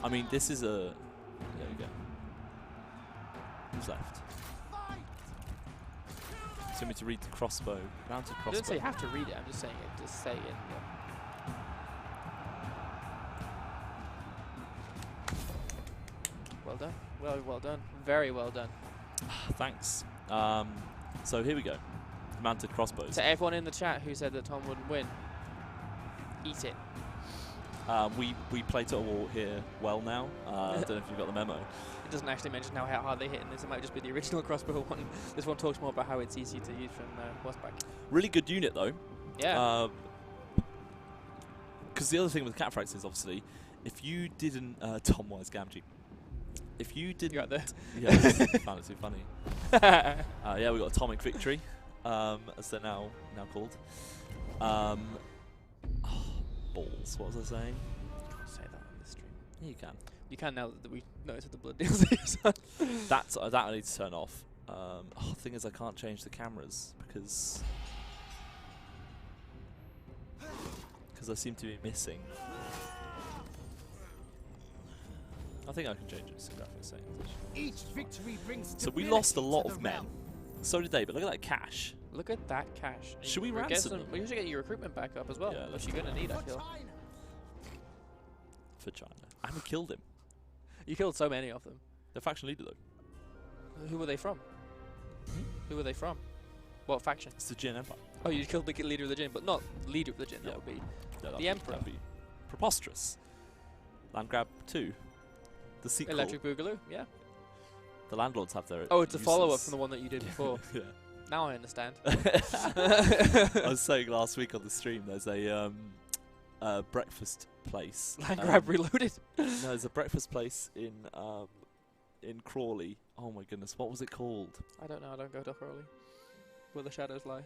I mean, this is a... There we go. Who's left? So me to read the crossbow. Mounted crossbow. I didn't say you have to read it, I'm just saying it. Just say it. Yeah. Well done. Well done. Very well done. Thanks. So here we go. Mounted crossbows. To everyone in the chat who said that Tom wouldn't win, eat it. We play Total War here well now. I don't know if you've got the memo. It doesn't actually mention how hard they hit in this. It might just be the original crossbow one. This one talks more about how it's easy to use from horseback. Really good unit though. Yeah. Because the other thing with Catfracts is obviously, if you didn't, Tom Wise Gamgee, if you didn't, You got there. Yeah, found it too funny. Yeah, we got Atomic Victory, as they're now called. Balls. What was I saying? You can't say that on this stream. Yeah, you can. You can now that we notice what the blood deals is. That I need to turn off. The thing is, I can't change the cameras because I seem to be missing. I think I can change it to graphic settings. Each victory brings So we lost a lot of men. So did they, but look at that cash. Look at that cash. Should we ransom them? We should get your recruitment back up as well, Yeah, which you're going to need, I feel. For China. And we killed him. You killed so many of them. The faction leader, though. Who were they from? Who were they from? What faction? It's the Jin Empire. Oh, you killed the leader of the Jin, but not leader of the Jin. Yeah. That would be Yeah, the Emperor. That'd be preposterous. Landgrab 2. The sequel. Electric Boogaloo, yeah. The landlords have their. Oh, it's a follow-up from the one that you did before. Yeah. Now I understand. I was saying last week on the stream, there's a breakfast place. Landgrab Reloaded. No, there's a breakfast place in Crawley. Oh my goodness, what was it called? I don't know. I don't go to Crawley. Where the shadows lie.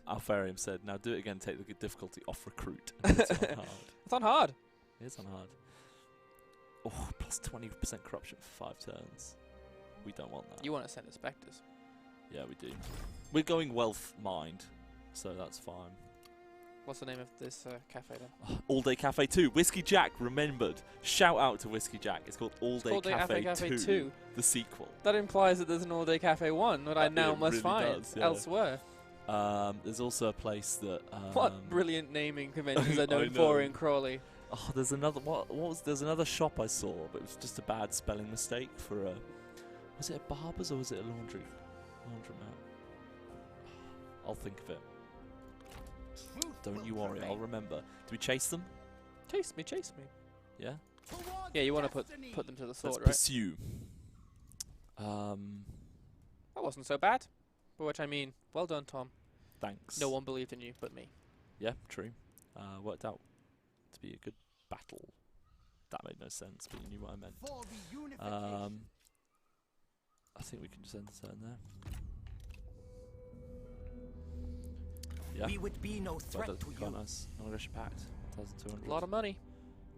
Alfarium said, "Now do it again. Take the difficulty off recruit." It's on hard. It's on hard. It is on hard. Oh, plus 20% corruption for 5 turns. We don't want that. You want to send the Spectres. Yeah, we do. We're going wealth mined, so that's fine. What's the name of this cafe then? All Day Cafe 2. Whiskey Jack remembered. Shout out to Whiskey Jack. It's called All Day Cafe 2. The sequel. That implies that there's an All Day Cafe 1 that I now must find elsewhere. There's also a place that... what brilliant naming conventions are known for in Crawley. Oh, there's another... There's another shop I saw, but it was just a bad spelling mistake for a... Was it a barber's or was it a laundromat? I'll think of it. Don't you worry, I'll remember. Do we chase them? Chase me. Yeah? Yeah, you want to put them to the sword, Let's right? pursue. That wasn't so bad. By which I mean, well done, Tom. Thanks. No one believed in you but me. Yeah, true. Worked out to be a good battle. That made no sense, but you knew what I meant. I think we can just end the turn there. Yeah. We would be no threat to you. Quite nice. Non-aggression pact. 1,200. A lot of money.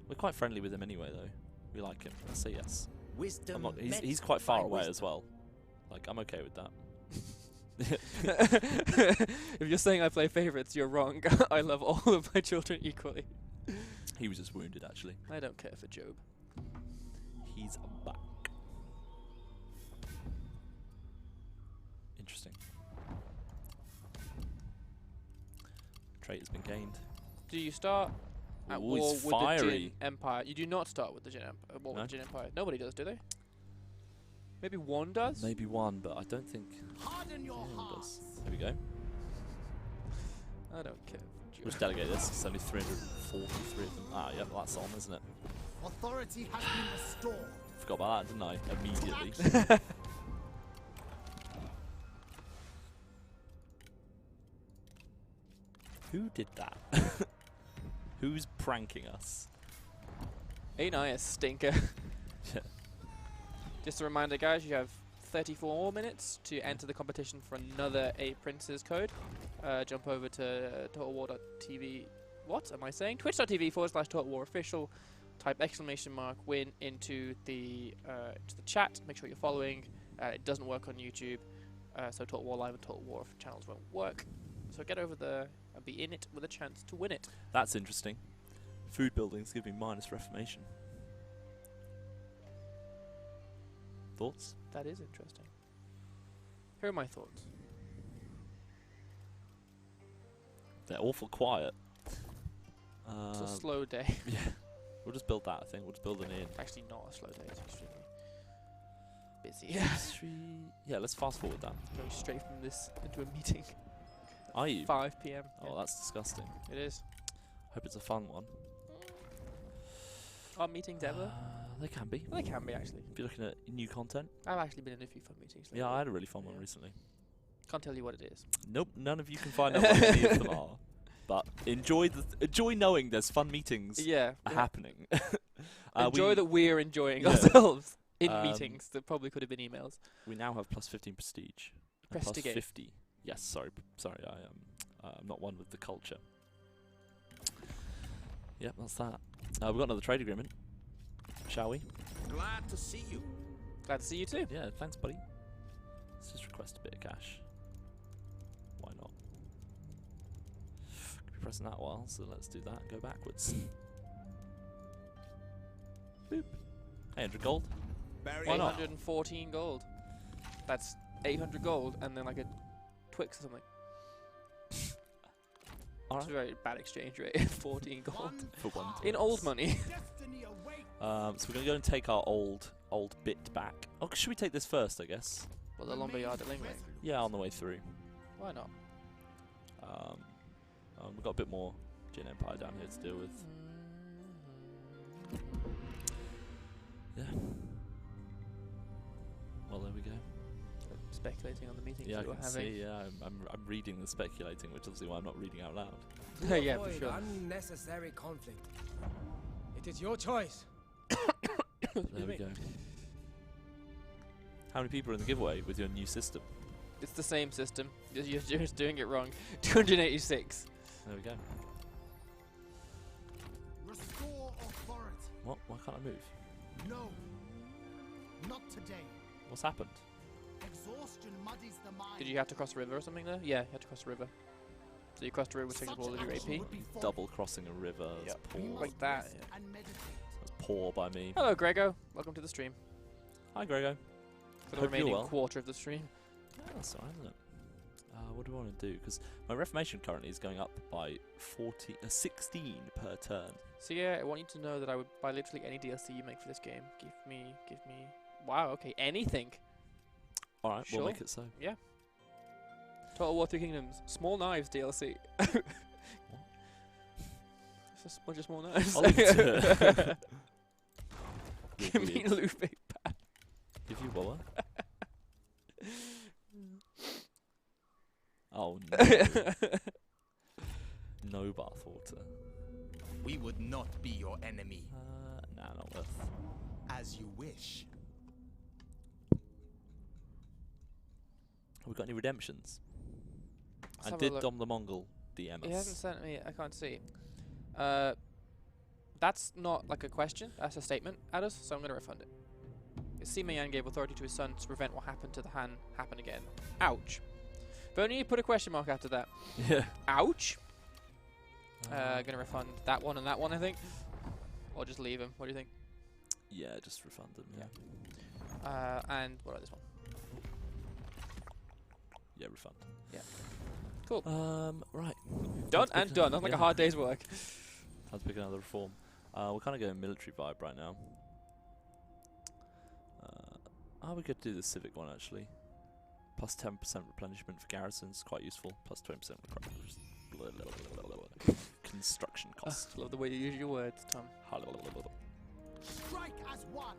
We're quite friendly with him anyway, though. We like him. Let's say yes. Wisdom. He's quite far away as well. Like, I'm okay with that. If you're saying I play favourites, you're wrong. I love all of my children equally. He was just wounded, actually. I don't care for Job. He's back. Interesting. Trait has been gained. Do you start at war with the Jin Empire? You do not start with the Jin war with the Jin Empire. Nobody does, do they? Maybe one does? Maybe one, but I don't think anyone does. There we go. I don't care. We'll just delegate this. It's only 343 of them. Ah, yeah, well, that's on, isn't it? Authority has been restored. Forgot about that, didn't I? Immediately. Who did that? Who's pranking us? Ain't I a stinker? Yeah. Just a reminder, guys, you have 34 more minutes to enter the competition for another 8 Princes code. Jump over to TotalWar.tv. What am I saying? Twitch.tv/TotalWarOfficial. Type !win into the chat. Make sure you're following. It doesn't work on YouTube, so Total War Live and Total War channels won't work. So get over there and be in it with a chance to win it. That's interesting. Food buildings give me minus reformation. Thoughts? That is interesting. Here are my thoughts. They're awful quiet. It's a slow day. Yeah. We'll just build that, I think. We'll just build an inn. It's actually not a slow day. It's extremely busy. Yeah, let's fast forward that. Going straight from this into a meeting. Are you? 5 p.m. Oh, that's disgusting. It is. Hope it's a fun one. Are meetings ever? They can be. Well, they can be, actually. If you're looking at new content. I've actually been in a few fun meetings lately. Yeah, I had a really fun one recently. Can't tell you what it is. Nope, none of you can find out what any of them are. But enjoy knowing there's fun meetings happening. Enjoy that we're enjoying ourselves in meetings that probably could have been emails. We now have plus 15 prestige. Plus 50. Yes, sorry, I'm not one with the culture. Yep, that's that. We've got another trade agreement. Shall we? Glad to see you. Glad to see you too. Yeah, thanks, buddy. Let's just request a bit of cash. Why not? Could be pressing that a while, so let's do that. Go backwards. Boop. 800 gold. 114 gold. That's 800 gold and then like a Twix or something. It's a very bad exchange rate. 14 gold for one in old money. So we're gonna go and take our old bit back. Oh, should we take this first? I guess. Well, the Lombard at Lingway. Yeah, on the way through. Why not? We've got a bit more Jin Empire down here to deal with. Yeah. Well, there we go. Speculating on the meetings that we're having. See, yeah, I'm reading the speculating, which is obviously why I'm not reading out loud. Yeah, for sure. Unnecessary conflict. It is your choice. There we go. How many people are in the giveaway with your new system? It's the same system. You're just doing it wrong. 286. There we go. Restore authority. What? Why can't I move? No. Not today. What's happened? Exhaustion muddies the mind. Did you have to cross the river or something there? Yeah, you had to cross the river. So you cross the river, which takes up all of your AP. Double crossing a river. That's poor. Like that. That's poor by me. Hello, Grego. Welcome to the stream. Hi, Grego. For the remaining quarter of the stream. Yeah, that's alright, isn't it? What do I want to do? Because my Reformation currently is going up by 16 per turn. So yeah, I want you to know that I would buy literally any DLC you make for this game. Give me. Wow. Okay, anything. All right, sure. We'll make it so. Yeah. Total War 3 Kingdoms. Small Knives DLC. It's just a bunch of small knives. Give me Lupe back. Give you what? Oh no. No bathwater. We would not be your enemy. Nah, not worth. As you wish. We got any redemptions? Let's And did Dom the Mongol DM us? He hasn't sent me. I can't see. That's not like a question. That's a statement at us. So I'm going to refund it. SIMA gave authority to his son to prevent what happened to the Han happen again. Ouch. If only you put a question mark after that. Yeah. Ouch. Gonna refund that one and that one, I think. Or just leave him. What do you think? Yeah, just refund them. Yeah. And what about this one? Yeah, refund. Yeah. Cool. Right. Done and done. That's like a hard day's work. Let's pick another reform. We're kind of going military vibe right now. We could do the civic one actually. Plus 10% replenishment for garrisons, quite useful. Plus 20% construction cost. Love the way you use your words, Tom. Strike as one.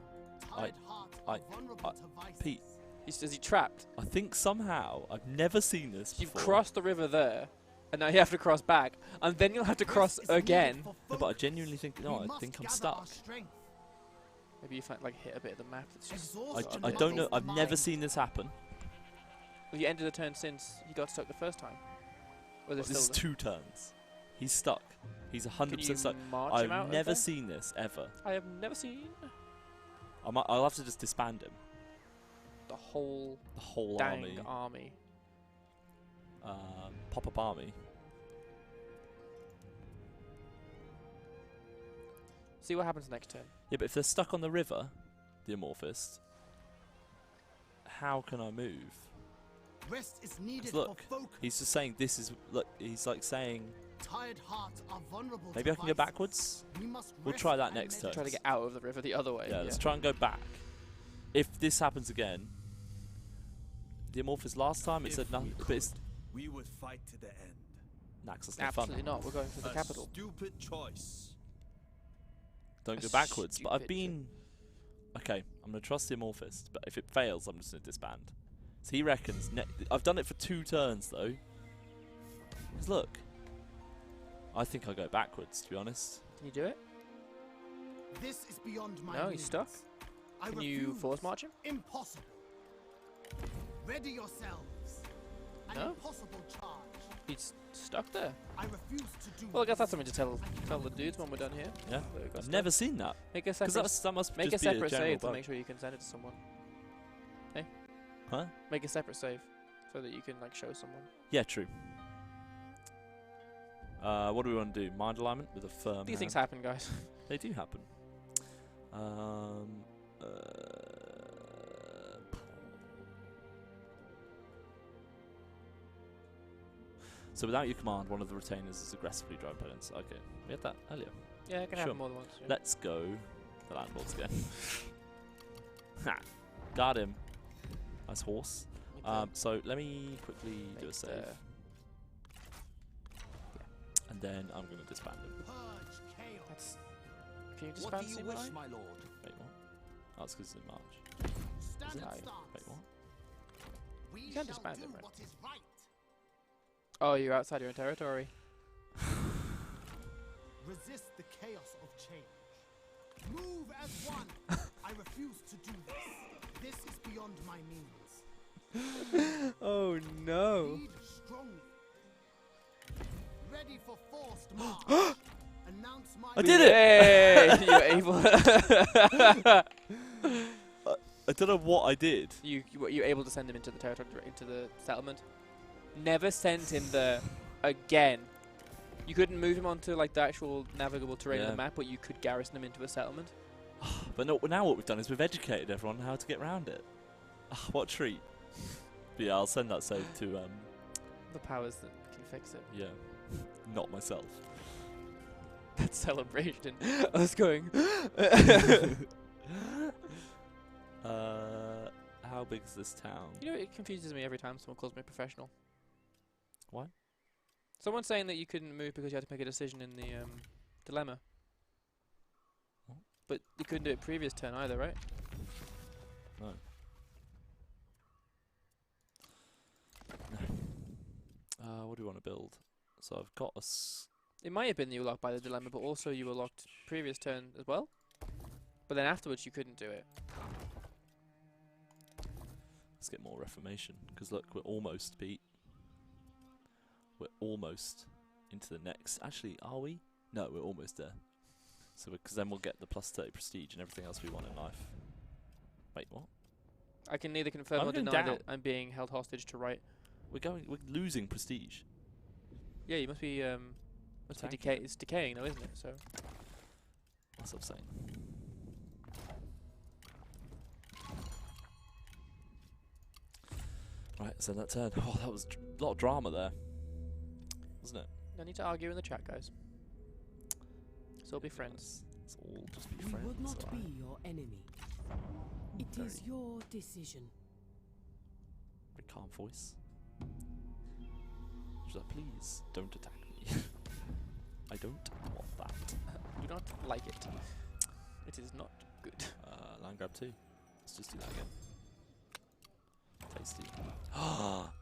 Tired hearts are vulnerable to vices. Pete. Is he trapped? I think somehow, I've never seen this You've before. crossed the river there, and now you have to cross back, and then you'll have to cross again. No, but I genuinely think, no, I think I'm stuck. Maybe you find, like, hit a bit of the map that's just... I don't know, I've never seen this happen. Well, you ended the turn since he got stuck the first time. This is 2 turns. He's stuck. He's 100% stuck. I've never seen this, ever. I have never seen... I'll have to just disband him. The whole army. Pop-up army. See what happens next turn. Yeah, but if they're stuck on the river, the Amorphist, how can I move? Rest is needed look, for focus. He's just saying this is... Look, he's like saying... Tired hearts are vulnerable. Maybe I can go backwards? We'll try that next turn. Try to get out of the river the other way. Yeah, let's try and go back. If this happens again... The Amorphous last time it said nothing, but it's... We would fight to the end. Nah, 'cause it's not fun. Absolutely not. We're going for the capital. Stupid choice. Don't go backwards. But I've been... Okay, I'm going to trust the Amorphist, but if it fails, I'm just going to disband. So he reckons... I've done it for 2 turns, though. Because look. I think I'll go backwards, to be honest. Can you do it? This is beyond my No, he's stuck. Can you force march him? Impossible. Ready yourselves. An impossible charge. He's stuck there. I refuse to do. Well, I guess that's something to tell the dudes when we're done here. Yeah. I've never seen that. Make a separate. That must make just a separate be a save to bug. make sure you can send it to someone. Hey. Huh? Make a separate save so that you can like show someone. Yeah, true. What do we want to do? Mind alignment with a firm. These things happen, guys. They do happen. So without your command, one of the retainers is aggressively driving opponents. Okay, we had that earlier. Yeah, it can happen more than once. Yeah. Let's go the landlords again. Ha! Got him. Nice horse. So let me quickly do a save. And then I'm going to disband him. That's can you disband him? What do you wish, my lord? Wait, what? Oh, it's because it's in March. Stand Is it? and stance. Wait, what? We You can shall disband do him, right? what is right. Oh, you're outside your own territory. Resist the chaos of change. Move as one. I refuse to do this. This is beyond my means. Oh no. Lead strongly. Ready for forced march. Announce my I did it! Hey, you were able. I don't know what I did. You were able to send him into the territory, into the settlement. Never send him there. again. You couldn't move him onto like the actual navigable terrain of Yeah. the map, but you could garrison him into a settlement. But no, now what we've done is we've educated everyone on how to get around it. What a treat. But yeah, I'll send that save to, The powers that can fix it. yeah, not myself. That celebration. I was going. How big is this town? You know, it confuses me every time someone calls me professional. Why? Someone's saying that you couldn't move because you had to make a decision in the dilemma. What? But you couldn't do it previous turn either, right? No. What do we want to build? So I've got a. It might have been you were locked by the dilemma, but also you were locked previous turn as well. But then afterwards you couldn't do it. Let's get more reformation, because look, we're almost beat. We're almost into the next. Actually, are we? No, we're almost there. So because then we'll get the plus 30 prestige and everything else we want in life. Wait, what? I can neither confirm I'm or going deny down. that I'm being held hostage to right. We're losing prestige. Yeah, you must be Attacking. it's decaying though, isn't it? So That's what I'm saying. Right, so that turn. Oh, that was a lot of drama there, wasn't it? no need to argue in the chat, guys. So be friends. Let's all just be We friends. would not alright? be your enemy. It is Very- your decision. Very calm voice. She's like, please don't attack me. I don't want that. Do not like it. It is not good. Land grab 2. Let's just do that again. Tasty.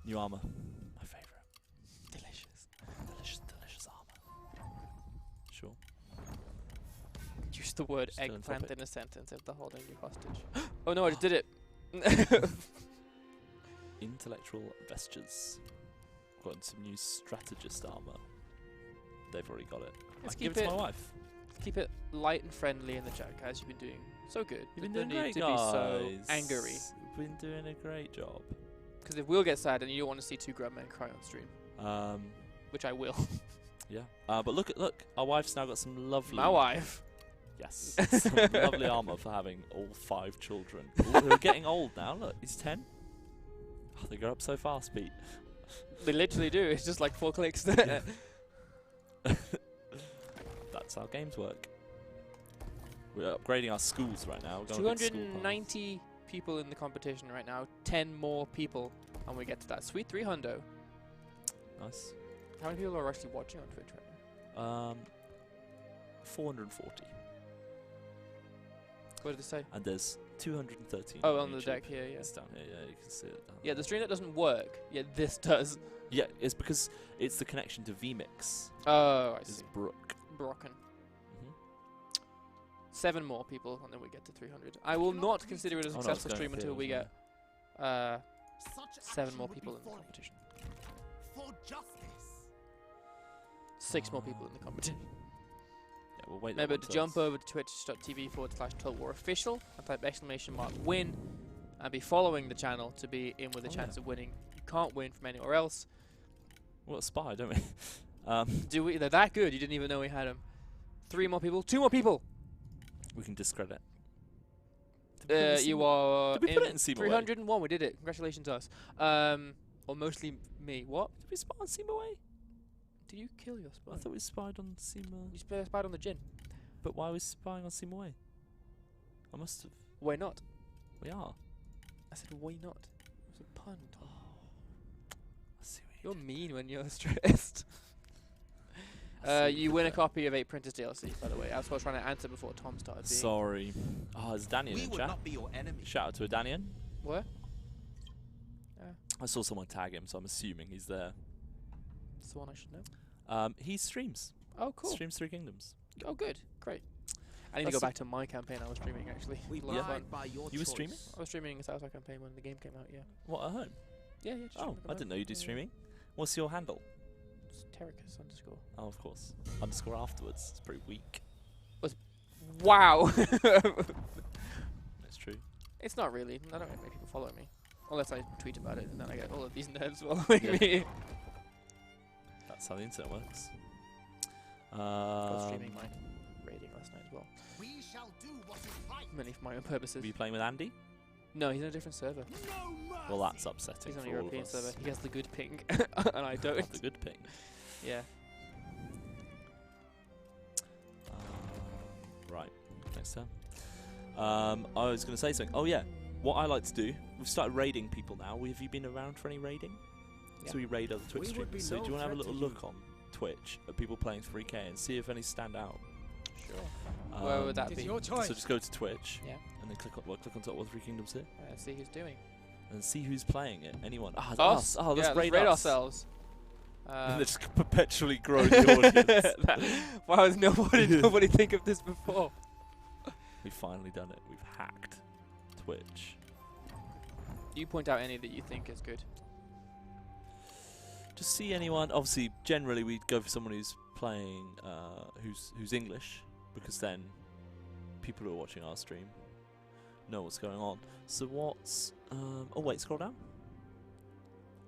New armor. My favourite. Delicious. Delicious armor. Sure. Use the word Still on eggplant topic. in a sentence after holding you hostage. Oh no, I just did it. Intellectual vestures. Got some new strategist armor. They've already got it. Let's I can give keep it to it- my wife. Keep it light and friendly in the chat, guys. You've been doing so good. You've been No doing need great, to guys. be so angry. You've been doing a great job. Because if we'll get sad and you don't want to see two grown men cry on stream, which I will. Yeah. But look, our wife's now got some lovely. My wife. Yes. Some lovely armor for having all 5 children. Who are getting old now. Look, he's 10. Oh, they grow up so fast, Pete. They literally do. It's just like 4 clicks. That's how games work. We're upgrading our schools right now. We're going to big school path. 290 people in the competition right now. 10 more people, and we get to that sweet 300. Nice. How many people are actually watching on Twitch right now? 440. What did it say? And there's 213. Oh, on the YouTube. deck here, yeah. It's down here, yeah, you can see it. Down Yeah, there. the stream that doesn't work. Yeah, this does. Yeah, it's because it's the connection to vMix. Oh, I Is see. Mhm. Broken. 7 more people, and then we get to 300. I will not consider it a Oh, no, it's successful going stream until uphill, we isn't get Such 7 action more would be people in the folly. competition. For justice. 6 more people in the competition. Yeah, we'll wait. Remember to jump over to twitch.tv/TotalWarOfficial and type !win and be following the channel to be in with a Oh, chance yeah. of winning. You can't win from anywhere else. We'll spy, don't we? Do we? They're that good. You didn't even know we had them. 3 more people. 2 more people. We can discredit. Did we put it in You SIMA? are Did we put it in SIMA way? 301. We did it. Congratulations to us. Or mostly me. What? Did we spy on SIMA way? Did you kill your spy? I thought we spied on SIMA. You spied on the gin. But why are we spying on SIMA way? I must have. Why not? We are. I said why not? It was a pun, Tom. I see what You're mean when you're stressed. You win a copy of 8 Printers DLC, by the way. That's what I was trying to answer before Tom started being. Sorry. Oh, it's Daniel We in would chat. not be your enemy. Shout out to a Daniel. What? I saw someone tag him, so I'm assuming he's there. That's the one I should know. He streams. Oh, cool. Streams 3 Kingdoms. Oh, good. Great. I need to That's go back to my campaign I was streaming, actually. We A lot of fun. abide by your You were choice. streaming? I was streaming a Southside campaign when the game came out, yeah. What, at home? Yeah, just Oh, I didn't know you do streaming. What's your handle? It's Terracus _. Oh, of course. Underscore afterwards. It's pretty weak. Wow! It's true. It's not really. I don't make people follow me. Unless I tweet about it, and then I get all of these nerds following Yeah. me. That's how the internet works. I was streaming my raiding last night as well. We shall do what is right. Mainly for my own purposes. Were you playing with Andy? No, he's on a different server. No mercy. Well, that's upsetting. He's on a for all of European us. server. He has the good ping, and I don't. The good ping. Yeah. Right. Next turn. I was going to say something. Oh yeah. What I like to do. We've started raiding people now. Have you been around for any raiding? Yeah. So we raid other Twitch streamers. So do you want to have a little look on Twitch at people playing 3K and see if any stand out? Sure. Where would that It's be? your choice. So just go to Twitch. Yeah. And then click on top of Three Kingdoms here. See who's doing. And see who's playing it. Anyone. Ah, it's Us. us. Oh, let's Yeah, raid raid us. ourselves. And they just perpetually grow the audience. Why has nobody think of this before? We've finally done it. We've hacked Twitch. You point out any that you think is good. Just see anyone. Obviously, generally we'd go for someone who's playing, who's English, because then people who are watching our stream know what's going on. So what's? Oh wait, scroll down.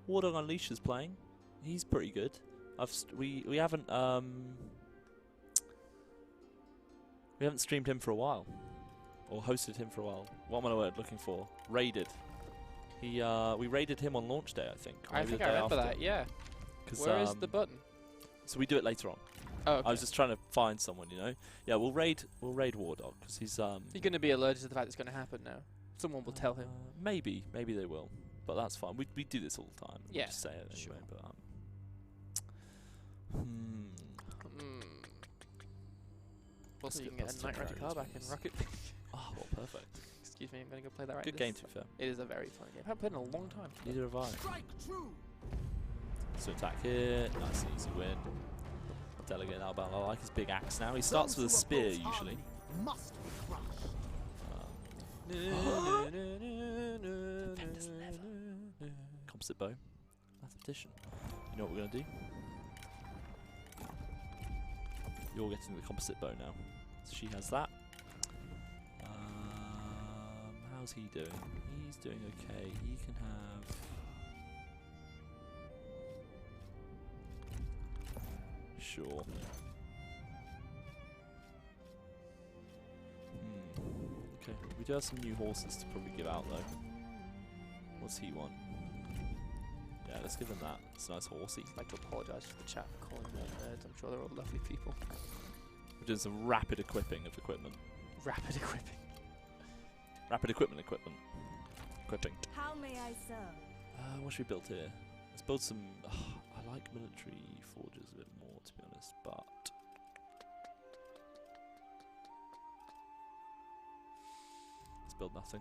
Wardog Unleashed is playing. He's pretty good. We haven't streamed him for a while, or hosted him for a while. What am I looking for? Raided. We raided him on launch day, I think. I think I remember that. Yeah. Where is the button? So we do it later on. Oh, okay. I was just trying to find someone, you know. Yeah, we'll raid Wardog because he's You're going to be alerted to the fact it's going to happen now. Someone will tell him. Maybe they will, but that's fine. We do this all the time. Yeah, we just say it anyway. sure. But Also, you can get a night rental car back in Rocket League. Oh, well, perfect. Excuse me, I'm going to go play that right Good game, to be fair. It is a very fun game. I haven't played in a long time. Neither have I. Strike true. So attack here, nice and easy win. Delegate Alabama. I like his big axe now. He starts with a spear usually. Must be crushed. Composite bow. Mathematician. You know what we're going to do? You're getting the composite bow now. So she has that. How's he doing? He's doing okay. He can have... Sure. Okay, we do have some new horses to probably give out though. What's he want? Yeah, let's give him that. It's a nice horsey. I'd like to apologise to the chat for calling them nerds. I'm sure they're all lovely people. We're doing some rapid equipping of equipment. Rapid equipping. Rapid equipment. Equipping. How may I serve? What should we build here? Let's build some... I like military forges a bit more, to be honest, but... Let's build nothing.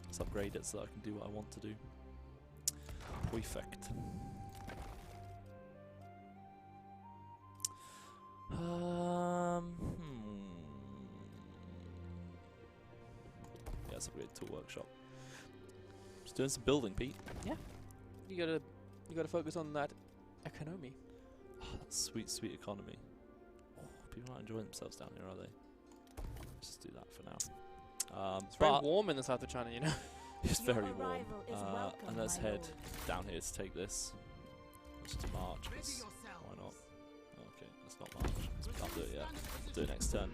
Let's upgrade it so that I can do what I want to do. Perfect. Yeah, let's upgrade tool workshop. Just doing some building, Pete. Yeah. You gotta focus on that economy. Oh, that sweet, sweet economy. Oh, people aren't enjoying themselves down here, are they? Let's just do that for now. It's very warm in the south of China, you know. It's Your very warm. arrival is welcome, And let's my head lord. down here to take this. Let's just march. Ready 'Cause yourselves. why not? Okay, let's not march. 'Cause we can't do it yet. We'll do it next turn.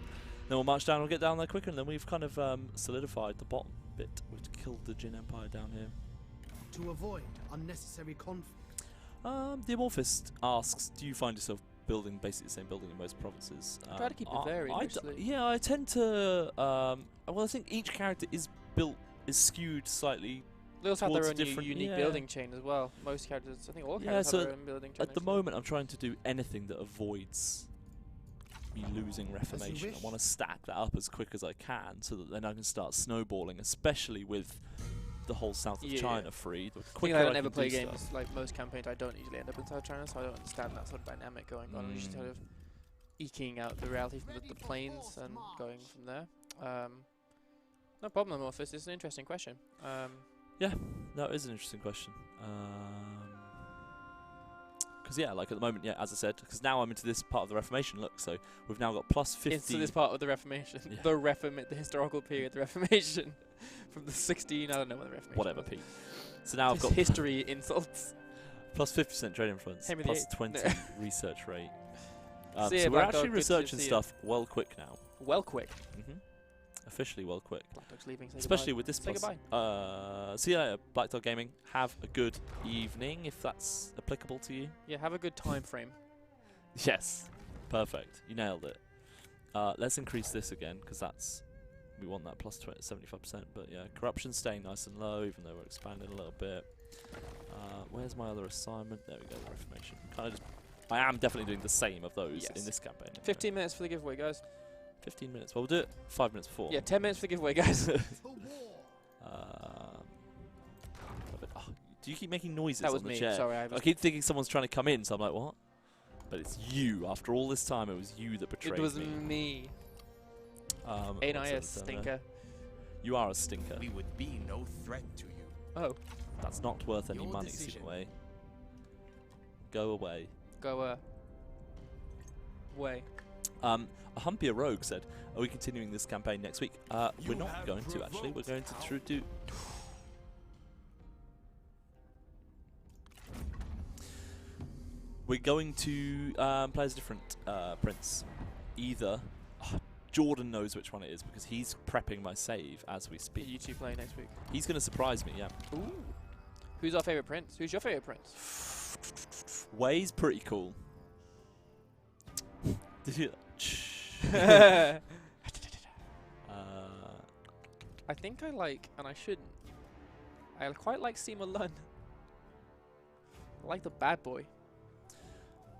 Then we'll march down. We'll get down there quicker, and then we've kind of solidified the bottom bit. We've killed the Jin Empire down here. To avoid unnecessary conflict. The Amorphist asks, do you find yourself building basically the same building in most provinces? Try to keep it varied, obviously. Yeah, I tend to... well, I think each character is skewed slightly. They also have their towards own different- unique yeah. building chain as well. Most characters, I think all Yeah, characters so have their own building chain. At the actually. moment, I'm trying to do anything that avoids me losing Reformation. I wish. want to stack that up as quick as I can, so that then I can start snowballing, especially with the whole south of Yeah. China free. The I think quicker I I don't ever can play do games stuff. like most campaigns. I don't usually end up in South China, so I don't understand that sort of dynamic going on. I'm just sort of eking out the reality from the planes and going from there. No problem, Amorphous. It's an interesting question. That is an interesting question. Because yeah, like at the moment, yeah, as I said, because now I'm into this part of the Reformation. Look, so we've now got plus 50. Into this part of the Reformation, Yeah. the historical period, the Reformation, from the 16. I don't know when the Reformation. Whatever, was. Pete. So now I've Just got history insults. Plus 50% trade influence. Henry Plus VIII. 20 research rate. See ya, So we're Black actually Dog, good to researching see ya. stuff well quick now. Well, quick. Officially well quick. Black Dog's leaving. Say Especially goodbye. with this Say plus. goodbye. See you later, Black Dog Gaming. Have a good evening, if that's applicable to you. Yeah, have a good time frame. Yes. Perfect. You nailed it. Let's increase this again, because that's... We want that plus 75%. But yeah, corruption's staying nice and low, even though we're expanding a little bit. Where's my other assignment? There we go, the Reformation. Kind of just... I am definitely doing the same of those in this campaign. 15 minutes for the giveaway, guys. 15 minutes. Well, we'll do it 5 minutes before. Yeah, 10 minutes for the giveaway, guys. Do you keep making noises That was on the me. chair? Sorry, I keep thinking someone's trying to come in, so I'm like, what? But it's you. After all this time, it was you that betrayed me. It was me. Ain't I a stinker? You are a stinker. We would be no threat to you. Oh. That's not worth any Your money, decision. away. Go away. Go away. A Humpier Rogue said, are we continuing this campaign next week? We're You not have going to, actually. We're going to provoked do... We're going to play as a different prince. Either... Jordan knows which one it is, because he's prepping my save as we speak. You two play next week. He's going to surprise me, yeah. Ooh. Who's our favourite prince? Who's your favourite prince? Way's pretty cool. Did you... I think I like, and I shouldn't. I quite like SIMA Lun. I like the bad boy.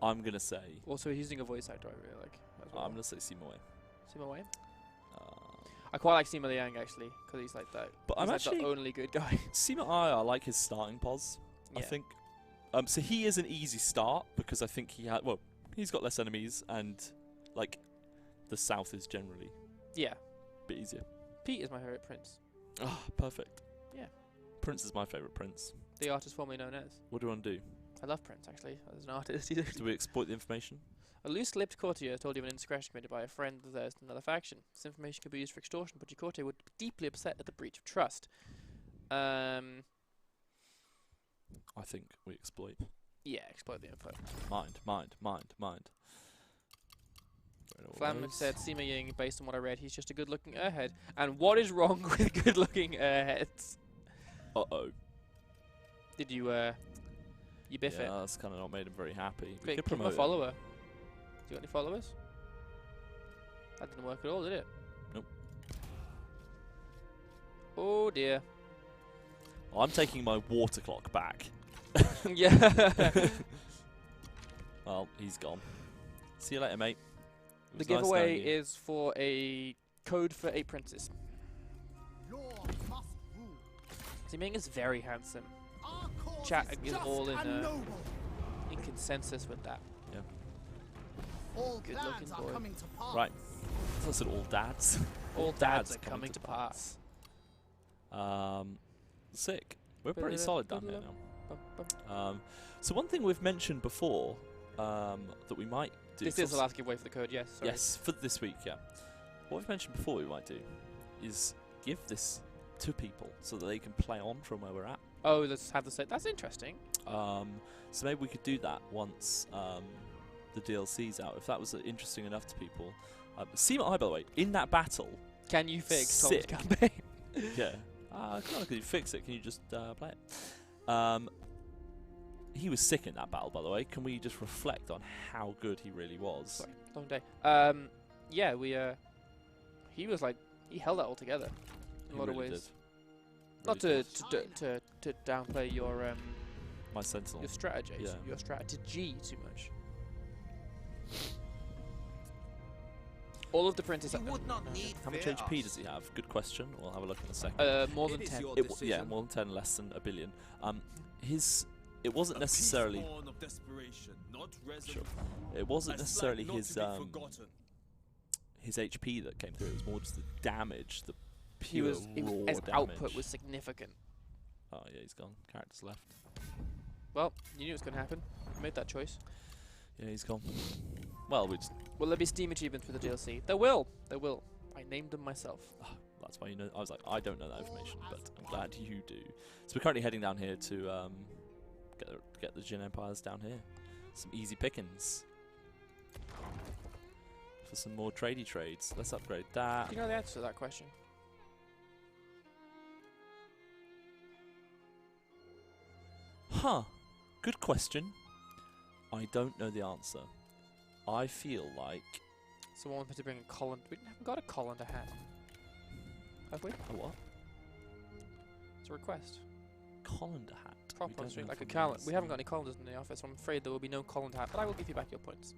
I'm going to say... Also, he's using a voice actor I really like as well. I'm going to say SIMA Way. SIMA Way? I quite like SIMA Liang actually, because he's like that. But he's I'm like actually... the only good guy. SIMA I like his starting pos, I think. So he is an easy start, because I think he had... Well, he's got less enemies, and, like, the south is generally... Yeah. A bit easier. Pete is my favourite prince. Ah, perfect. Yeah. Prince is my favourite prince. The artist formerly known as. What do you want to do? I love Prince actually, as an artist. Do we exploit the information? A loose-lipped courtier told you of an indiscretion committed by a friend of theirs in another faction. This information could be used for extortion, but your courtier would be deeply upset at the breach of trust. I think we exploit. Yeah, exploit the info. Mind. Flamman said, SIMA Ying, based on what I read, he's just a good-looking airhead. And what is wrong with good-looking airheads? Uh-oh. Did you, you biff it? Yeah, that's kind of not made him very happy. We Quick, could click my promote follower. Do you got any followers? That didn't work at all, did it? Nope. Oh dear. Well, I'm taking my water clock back. Yeah. Well, he's gone. See you later, mate. The giveaway is for a code for 8 princes. Law must rule. Siming is very handsome. Our cause Chat is just all in noble. consensus with that. Yeah. All Good plans looking are boy. coming to pass. Right. I said all dads. All dads are coming to pass. Sick. We're pretty solid down here now. So one thing we've mentioned before that we might do... This is the last giveaway for the code, yes. Sorry. Yes, for this week, yeah. What we've mentioned before we might do is give this to people so that they can play on from where we're at. Oh, let's have the set. That's interesting. So maybe we could do that once the DLC's out, if that was interesting enough to people. SIMA I, by the way, in that battle... Can you fix Sick. Tom's campaign? Yeah. Can you fix it? Can you just play it? He was sick in that battle, by the way. Can we just reflect on how good he really was? Sorry, long day. Yeah, we he was like, he held that all together in a lot of ways. Not to downplay your my sentinel. your strategy, Yeah. your strategy too much. All of the princes. You would not need How much fear HP us. does he have? Good question. We'll have a look in a second. More than It is 10. your Yeah, decision. more than 10, less than a billion. It wasn't necessarily. Born of desperation, not Sure. It wasn't A necessarily slag not his to be forgotten. his HP that came through. It was more just the damage, the He pure was raw his damage. output was significant. Oh yeah, he's gone. Character's left. Well, you knew it was going to happen. You made that choice. Yeah, he's gone. Well, we just. Will there be Steam achievements for the DLC? There will. There will. I named them myself. That's why you know. I was like, I don't know that information, but I'm glad you do. So we're currently heading down here to Get the Jin Empires down here. Some easy pickings. For some more tradey trades. Let's upgrade that. Do you know the answer to that question? Huh. Good question. I don't know the answer. I feel like... Someone wanted to bring a colander. We haven't got a colander hat. Have we? A what? It's a request. Colander hat? Proper street, like a calendar. We haven't got any colanders in the office, so I'm afraid there will be no colander hat, but I will give you back your points.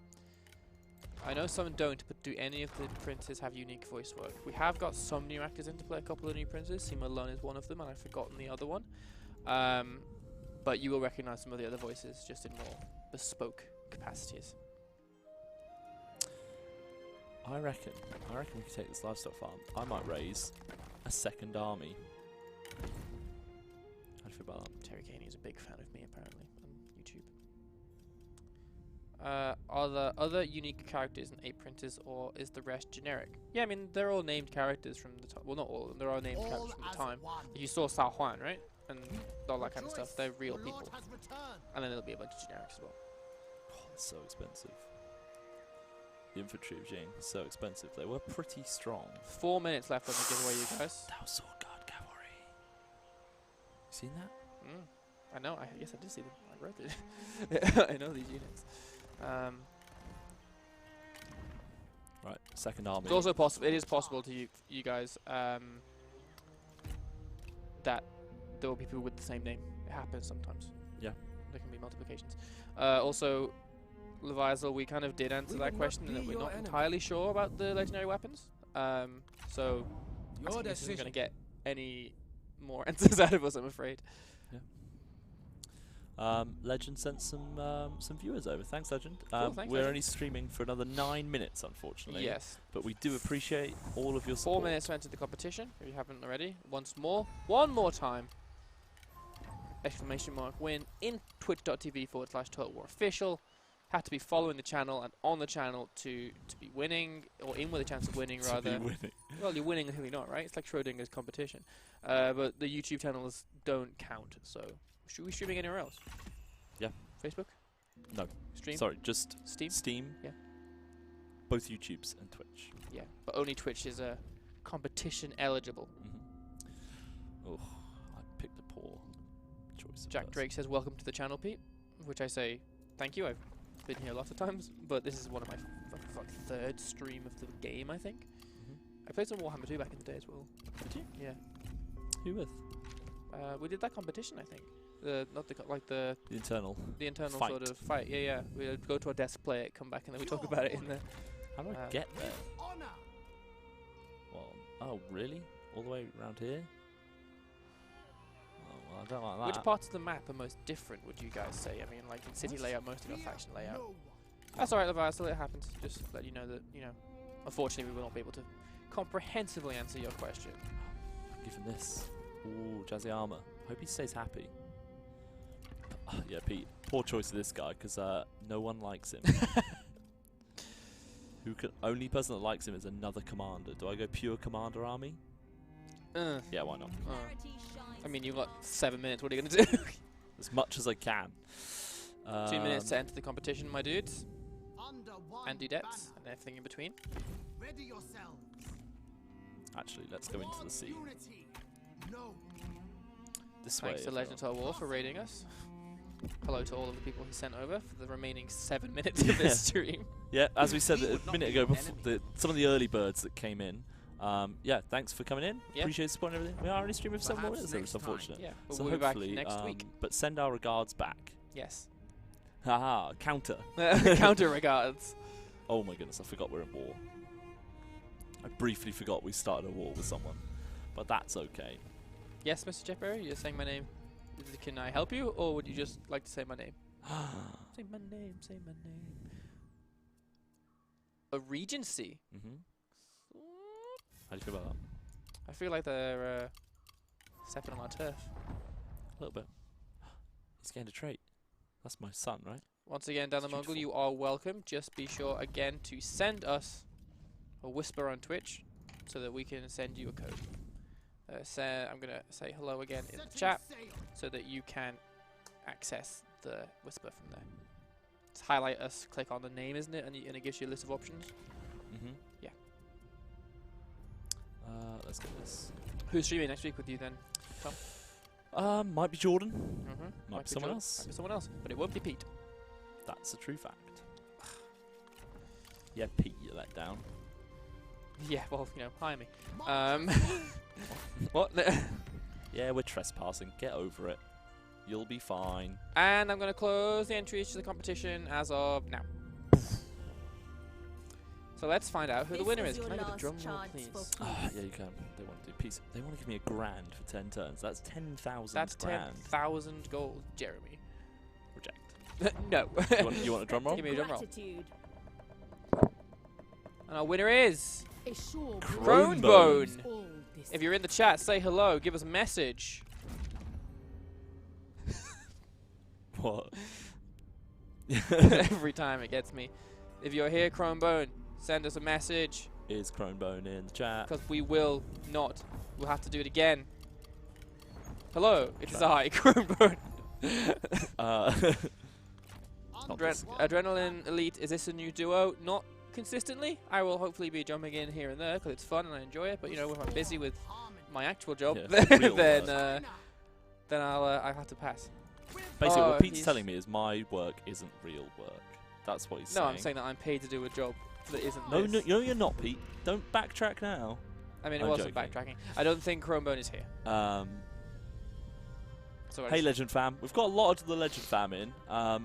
I know some don't, but do any of the princes have unique voice work? We have got some new actors in to play a couple of new princes. SIMA alone is one of them, and I've forgotten the other one. But you will recognise some of the other voices, just in more bespoke capacities. I reckon we can take this livestock farm. I might raise a second army. How do you feel about that? Terry Caney is a big fan of me, apparently, on YouTube. Are there other unique characters in 8 printers, or is the rest generic? Yeah, I mean, they're all named characters from the time. Well, not all of them. They're all named characters from the time. You saw Sao Juan, right? And all that kind of stuff. They're real people. And then there'll be a bunch of generics as well. Oh, it's so expensive. The infantry of Jing, so expensive. They were pretty strong. 4 minutes left on the giveaway, you guys. That was Sword Guard Cavalry. You seen that? I know. Yes, I did see them. I wrote it. I know these units. Right, second army. It's also possible. It is possible to you guys that there will be people with the same name. It happens sometimes. Yeah. There can be multiplications. Also, Leviathan, we kind of did answer that question, and that we're not entirely sure about the legendary weapons. So Your this isn't decision. going to get any more answers out of us, I'm afraid. Yeah. Legend sent some viewers over. Thanks, Legend. Cool, thanks, we're Legend. only streaming for another 9 minutes, unfortunately. Yes. But we do appreciate all of your support. 4 minutes to enter the competition, if you haven't already. Once more. One more time. Exclamation mark win in twitch.tv/TotalWarOfficial. Have to be following the channel and on the channel to be winning, or in with a chance of winning, rather. To be winning. Well, you're winning until you're not, right? It's like Schrodinger's competition. But the YouTube channels don't count, so should we streaming anywhere else? Yeah. Facebook? No. Stream? Sorry, just Steam? Steam. Yeah. Both YouTubes and Twitch. Yeah, but only Twitch is competition eligible. Oh, I picked a poor choice. Jack Drake says, welcome to the channel, Pete. Which I say, thank you. I've been here lots of times, but this is one of my third stream of the game, I think. I played some Warhammer 2 back in the day as well. Did you? Yeah. Who with? We did that competition, I think. Not the The internal. the internal fight. sort of fight. Yeah, yeah. We'd go to our desk, play it, come back, and then we talk about it in the. How do I get there? Well, oh really? All the way around here? Oh, well, I don't like that. Which parts of the map are most different, would you guys say? I mean, like in city layout, most of your faction layout. That's alright, Leviathan, it happens. Just let you know that, unfortunately we will not be able to comprehensively answer your question. Give him this. Ooh, jazzy armor. Hope he stays happy. Yeah, Pete. Poor choice of this guy, because no one likes him. Only person that likes him is another commander. Do I go pure commander army? Yeah, why not? I mean, you've got 7 minutes. What are you going to do? As much as I can. 2 minutes to enter the competition, my dudes. And dudettes, and everything in between. Ready yourselves. Actually, let's go into the sea. No. This way. Thanks to Legend of War for raiding us. Hello to all of the people he sent over for the remaining 7 minutes of this stream. Yeah, as we said a minute ago, before some of the early birds that came in. Yeah, thanks for coming in. Yeah. Appreciate the support and everything. We are only streaming for 7 more minutes, so it's unfortunate. Yeah, but So we'll be back hopefully, next week. but send our regards back. Yes. Haha, counter. Counter regards. Oh my goodness, I forgot we're in war. I briefly forgot we started a war with someone, but that's okay. Yes, Mr. Jeffberry, you're saying my name. Can I help you, or would you just like to say my name? Say my name, say my name. A regency? How do you feel about that? I feel like they're stepping on our turf. A little bit. He's gained a trait. That's my son, right? Once again, down the It's Mongol, beautiful. you are welcome. Just be sure, again, to send us a whisper on Twitch so that we can send you a code. I'm going to say hello again in the chat so that you can access the whisper from there. It's highlight us, click on the name, isn't it? And it gives you a list of options. Mm-hmm. Yeah. Let's get this. Who's streaming next week with you then, Tom? Might be Jordan. Mm-hmm. Might be someone else. Might be someone else, but it won't be Pete. That's a true fact. Yeah, Pete, you let down. Yeah, well, you know, hire me. What? Yeah, we're trespassing. Get over it. You'll be fine. And I'm going to close the entries to the competition as of now. So let's find out who the winner is. Can I get a drum roll, please? Yeah, you can. They want to do peace. They want to give me $1,000 for 10 turns. That's 10,000 That's grand. 10,000 gold, Jeremy. Reject. No. You want a drum roll? Give me a drum roll. Gratitude. And our winner is A sure Crossbows. all this. If you're in the chat, say hello. Give us a message. What? Every time it gets me. If you're here, Cronebone, send us a message. Is Cronebone in the chat? Because we will not. We'll have to do it again. Hello, it is I, Cronebone. Adrenaline Elite, is this a new duo? Not consistently. I will hopefully be jumping in here and there because it's fun and I enjoy it. But you know, if I'm busy with my actual job, Yeah, then I'll have to pass. Basically, what Pete's he's- telling me is my work isn't real work. That's what he's saying. No, I'm saying that I'm paid to do a job that isn't No, this. no, you're not, Pete. Don't backtrack now. I mean, it I'm wasn't joking. backtracking. I don't think Cronebone is here. So Hey, Legend fam. We've got a lot of the Legend fam in, and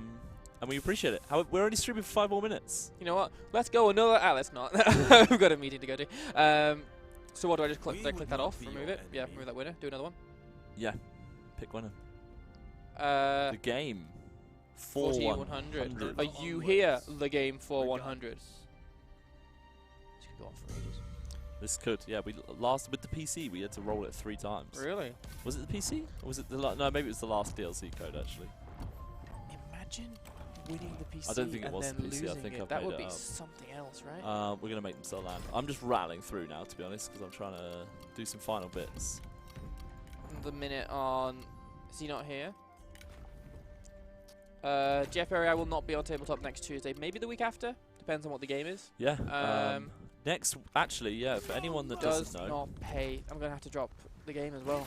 we appreciate it. We're only streaming for 5 more minutes. you know what? Let's go another. Let's not. We've got a meeting to go to. So what do I just click? Do I click that off? Remove it? Yeah, remove that winner. Do another one. Yeah. Pick winner. The The game. 4100. Are you here? The game for 100. This could go on for ages. This could, yeah. We last with the PC, we had to roll it 3 times. Really? Was it the PC? Or was it the no? Maybe it was the last DLC code actually. Imagine winning the PC I don't think it and was then the PC, I losing think it. I've That made would it be up. something else, right? We're gonna make them sell land. I'm just rattling through now, to be honest, because I'm trying to do some final bits. The minute on. Is he not here? Jeff Perry, I will not be on tabletop next Tuesday. Maybe the week after. Depends on what the game is. Yeah. Next, actually, yeah. For anyone that Does doesn't know, not pay. I'm gonna have to drop the game as well.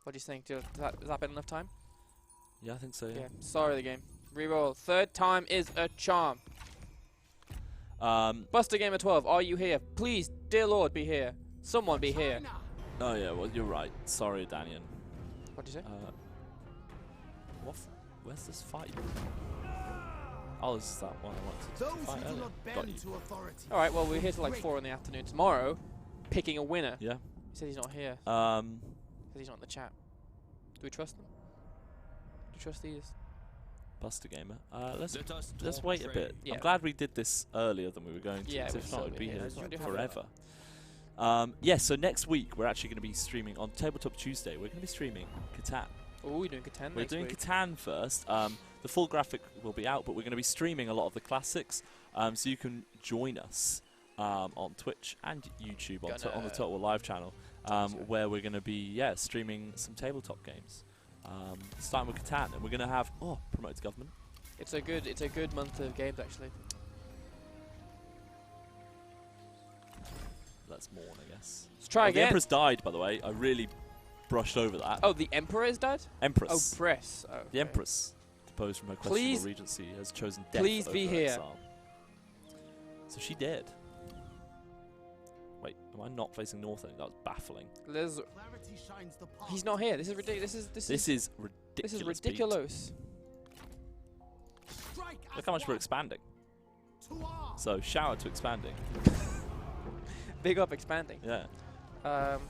What do you think? Has that been enough time? yeah, I think so. Yeah. Yeah. Sorry, the game. Reroll. Third time is a charm. Buster Gamer 12, are you here? Please, dear Lord, be here. Someone be here. Oh yeah. Well, you're right. Sorry, Daniel. What do you say? Where's this fight? Oh, this is that one I wanted to Those fight who do earlier. not Got bend you. to authority. All right. Well, we're here till like 4 in the afternoon tomorrow, picking a winner. Yeah. He said he's not here. He said he's not in the chat. Do we trust them? Do we trust these? Buster Gamer. Let's Let us talk wait a bit. trade. Yeah. I'm glad we did this earlier than we were going to. Yeah, 'cause we if saw not, it we'd be here. here That's why I do have forever. that. Yeah, so next week we're actually going to be streaming on Tabletop Tuesday. We're going to be streaming Catan. Oh, we're doing Catan We're next doing week. Catan first. The full graphic will be out, but we're going to be streaming a lot of the classics, so you can join us on Twitch and YouTube on the Total Live channel, where we're going to be streaming some tabletop games. Starting with Catan, and we're going to have promote to government. It's a good month of games actually. That's more, I guess. Let's try The again. Empress died, by the way. I really brushed over that. Oh, the Emperor is dead? Empress. Oh, Press. Oh, The okay. Empress, deposed from her Please- questionable regency, has chosen death please over be here. exile. So she did. Wait, am I not facing north? That was baffling. There's, Clarity shines the path. he's not here. This is ridiculous. This is ridiculous. This is Pete. ridiculous. Strike Look as how much we're one. expanding. To arms. So shout out to expanding. Big up expanding. Yeah.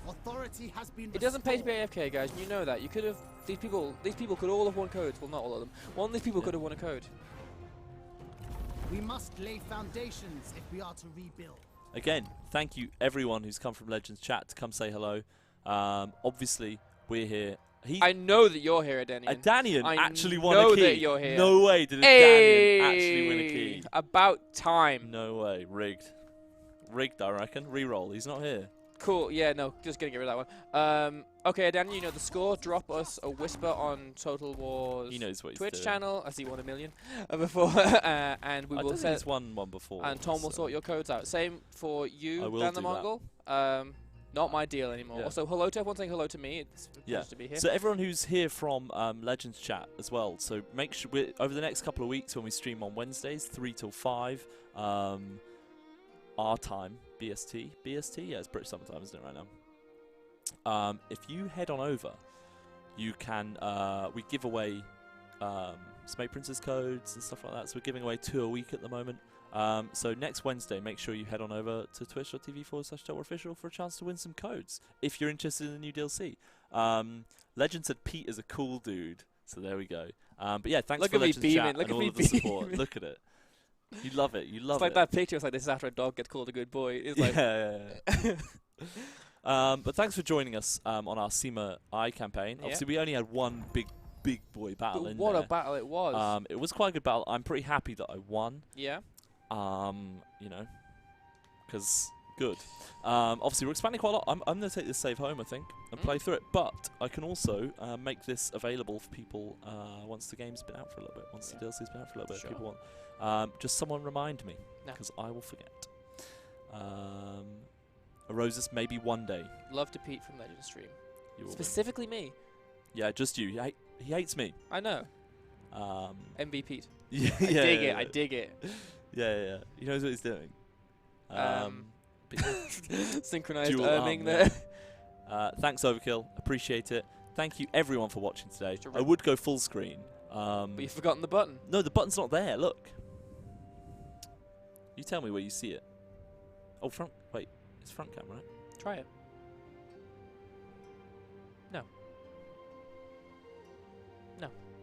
Authority has been It doesn't pay to be restored. AFK, guys. You know that. You could have. These people could all have won codes. Well, not all of them. One of these people Yeah. could have won a code. We must lay foundations if we are to rebuild. Again, thank you everyone who's come from Legends Chat to come say hello. Obviously, we're here. I know that you're here, Adenian. Danian I actually won a know key. that you're here. No way did Danian actually win a key. Hey, about time. No way. Rigged. Rigged, I reckon. Reroll. He's not here. Cool. Yeah, no, just gonna get rid of that one. Okay, Daniel, you know the score. Drop us a whisper on Total War's He knows what he's Twitch doing. channel. I see 1 million before, and we I will don't think it's won one before. And Tom will sort your codes out. Same for you, Dan the do that. Mongol. Not my deal anymore. Yeah. Also, hello to everyone saying hello to me. It's a pleasure to be here. So everyone who's here from Legends Chat as well. So make sure over the next couple of weeks when we stream on Wednesdays, 3 till 5, our time, BST. BST? Yeah, it's British Summer Time, isn't it, right now? If you head on over, you can, we give away Smate Princess codes and stuff like that. So we're giving away 2 a week at the moment. So next Wednesday, make sure you head on over to twitch.tv/TotalWarOfficial for a chance to win some codes if you're interested in the new DLC. Legend said Pete is a cool dude, so there we go. But yeah, thanks for Legends Chat and all of the support. Look at it. You love it. You love it's like that picture. It's like this is after a dog gets called a good boy. It's like but thanks for joining us on our SIMA I campaign. Obviously, we only had one big boy battle in there. What a battle it was. It was quite a good battle. I'm pretty happy that I won. Yeah. You know, because good. Obviously, we're expanding quite a lot. I'm going to take this save home, I think, and play through it. But I can also make this available for people once the game's been out for a little bit. Once the DLC's been out for a little bit, people want. Just someone remind me, because I will forget. Roses, maybe one day. Love to Pete from Legend Stream. You Specifically me. Yeah, just you. He hates me. I know. MB Pete. Yeah, I dig it. I dig it. Yeah. He knows what he's doing. Synchronized arming there. Thanks, Overkill. Appreciate it. Thank you, everyone, for watching today. I would go full screen. But you've forgotten the button. No, the button's not there. Look. You tell me where you see it. Oh, front. Wait, it's front cam, right? Try it. No.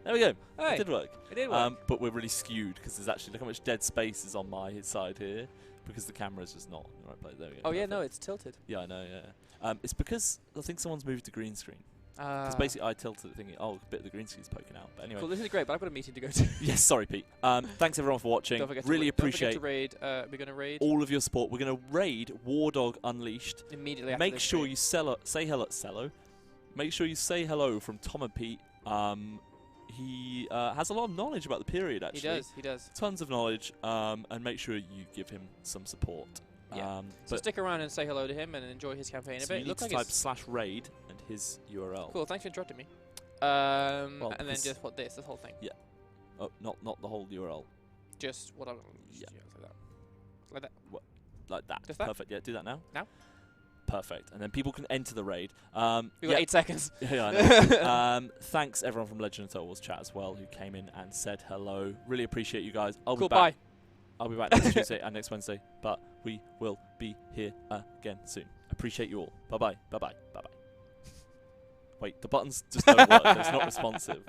There we go. Hey, it did work. It did work. But we're really skewed because there's actually, look how much dead space is on my side here because the camera's just not in the right place. There we go. Oh, yeah, no, it's tilted. Yeah, I know, yeah. It's because I think someone's moved to green screen. Because basically I tilted it thinking, oh, a bit of the green screen's poking out. But anyway. Cool, this is great, but I've got a meeting to go to. Yes, sorry, Pete. Thanks, everyone, for watching. Don't forget really appreciate to raid. We're going to raid all of your support. We're going to raid War Dog Unleashed. Immediately after Make sure you say hello. Make sure you say hello from Tom and Pete. He has a lot of knowledge about the period, actually. He does. Tons of knowledge, and make sure you give him some support. Yeah. So stick around and say hello to him and enjoy his campaign a bit. You need to type /raid and his URL. Cool, thanks for interrupting me. And then just this whole thing. Yeah. Oh, not the whole URL. Just what I'm... Yeah. Like that. What? Like that. Just that? Perfect. Yeah, do that now. Now? Perfect. And then people can enter the raid. We've got 8 seconds. Yeah, I know. Thanks, everyone from Legend of Total Wars chat as well who came in and said hello. Really appreciate you guys. I'll be back. Bye. I'll be back next Tuesday and next Wednesday, but we will be here again soon. Appreciate you all. Bye-bye. Bye-bye. Bye-bye. Wait, the buttons just don't work. It's not responsive.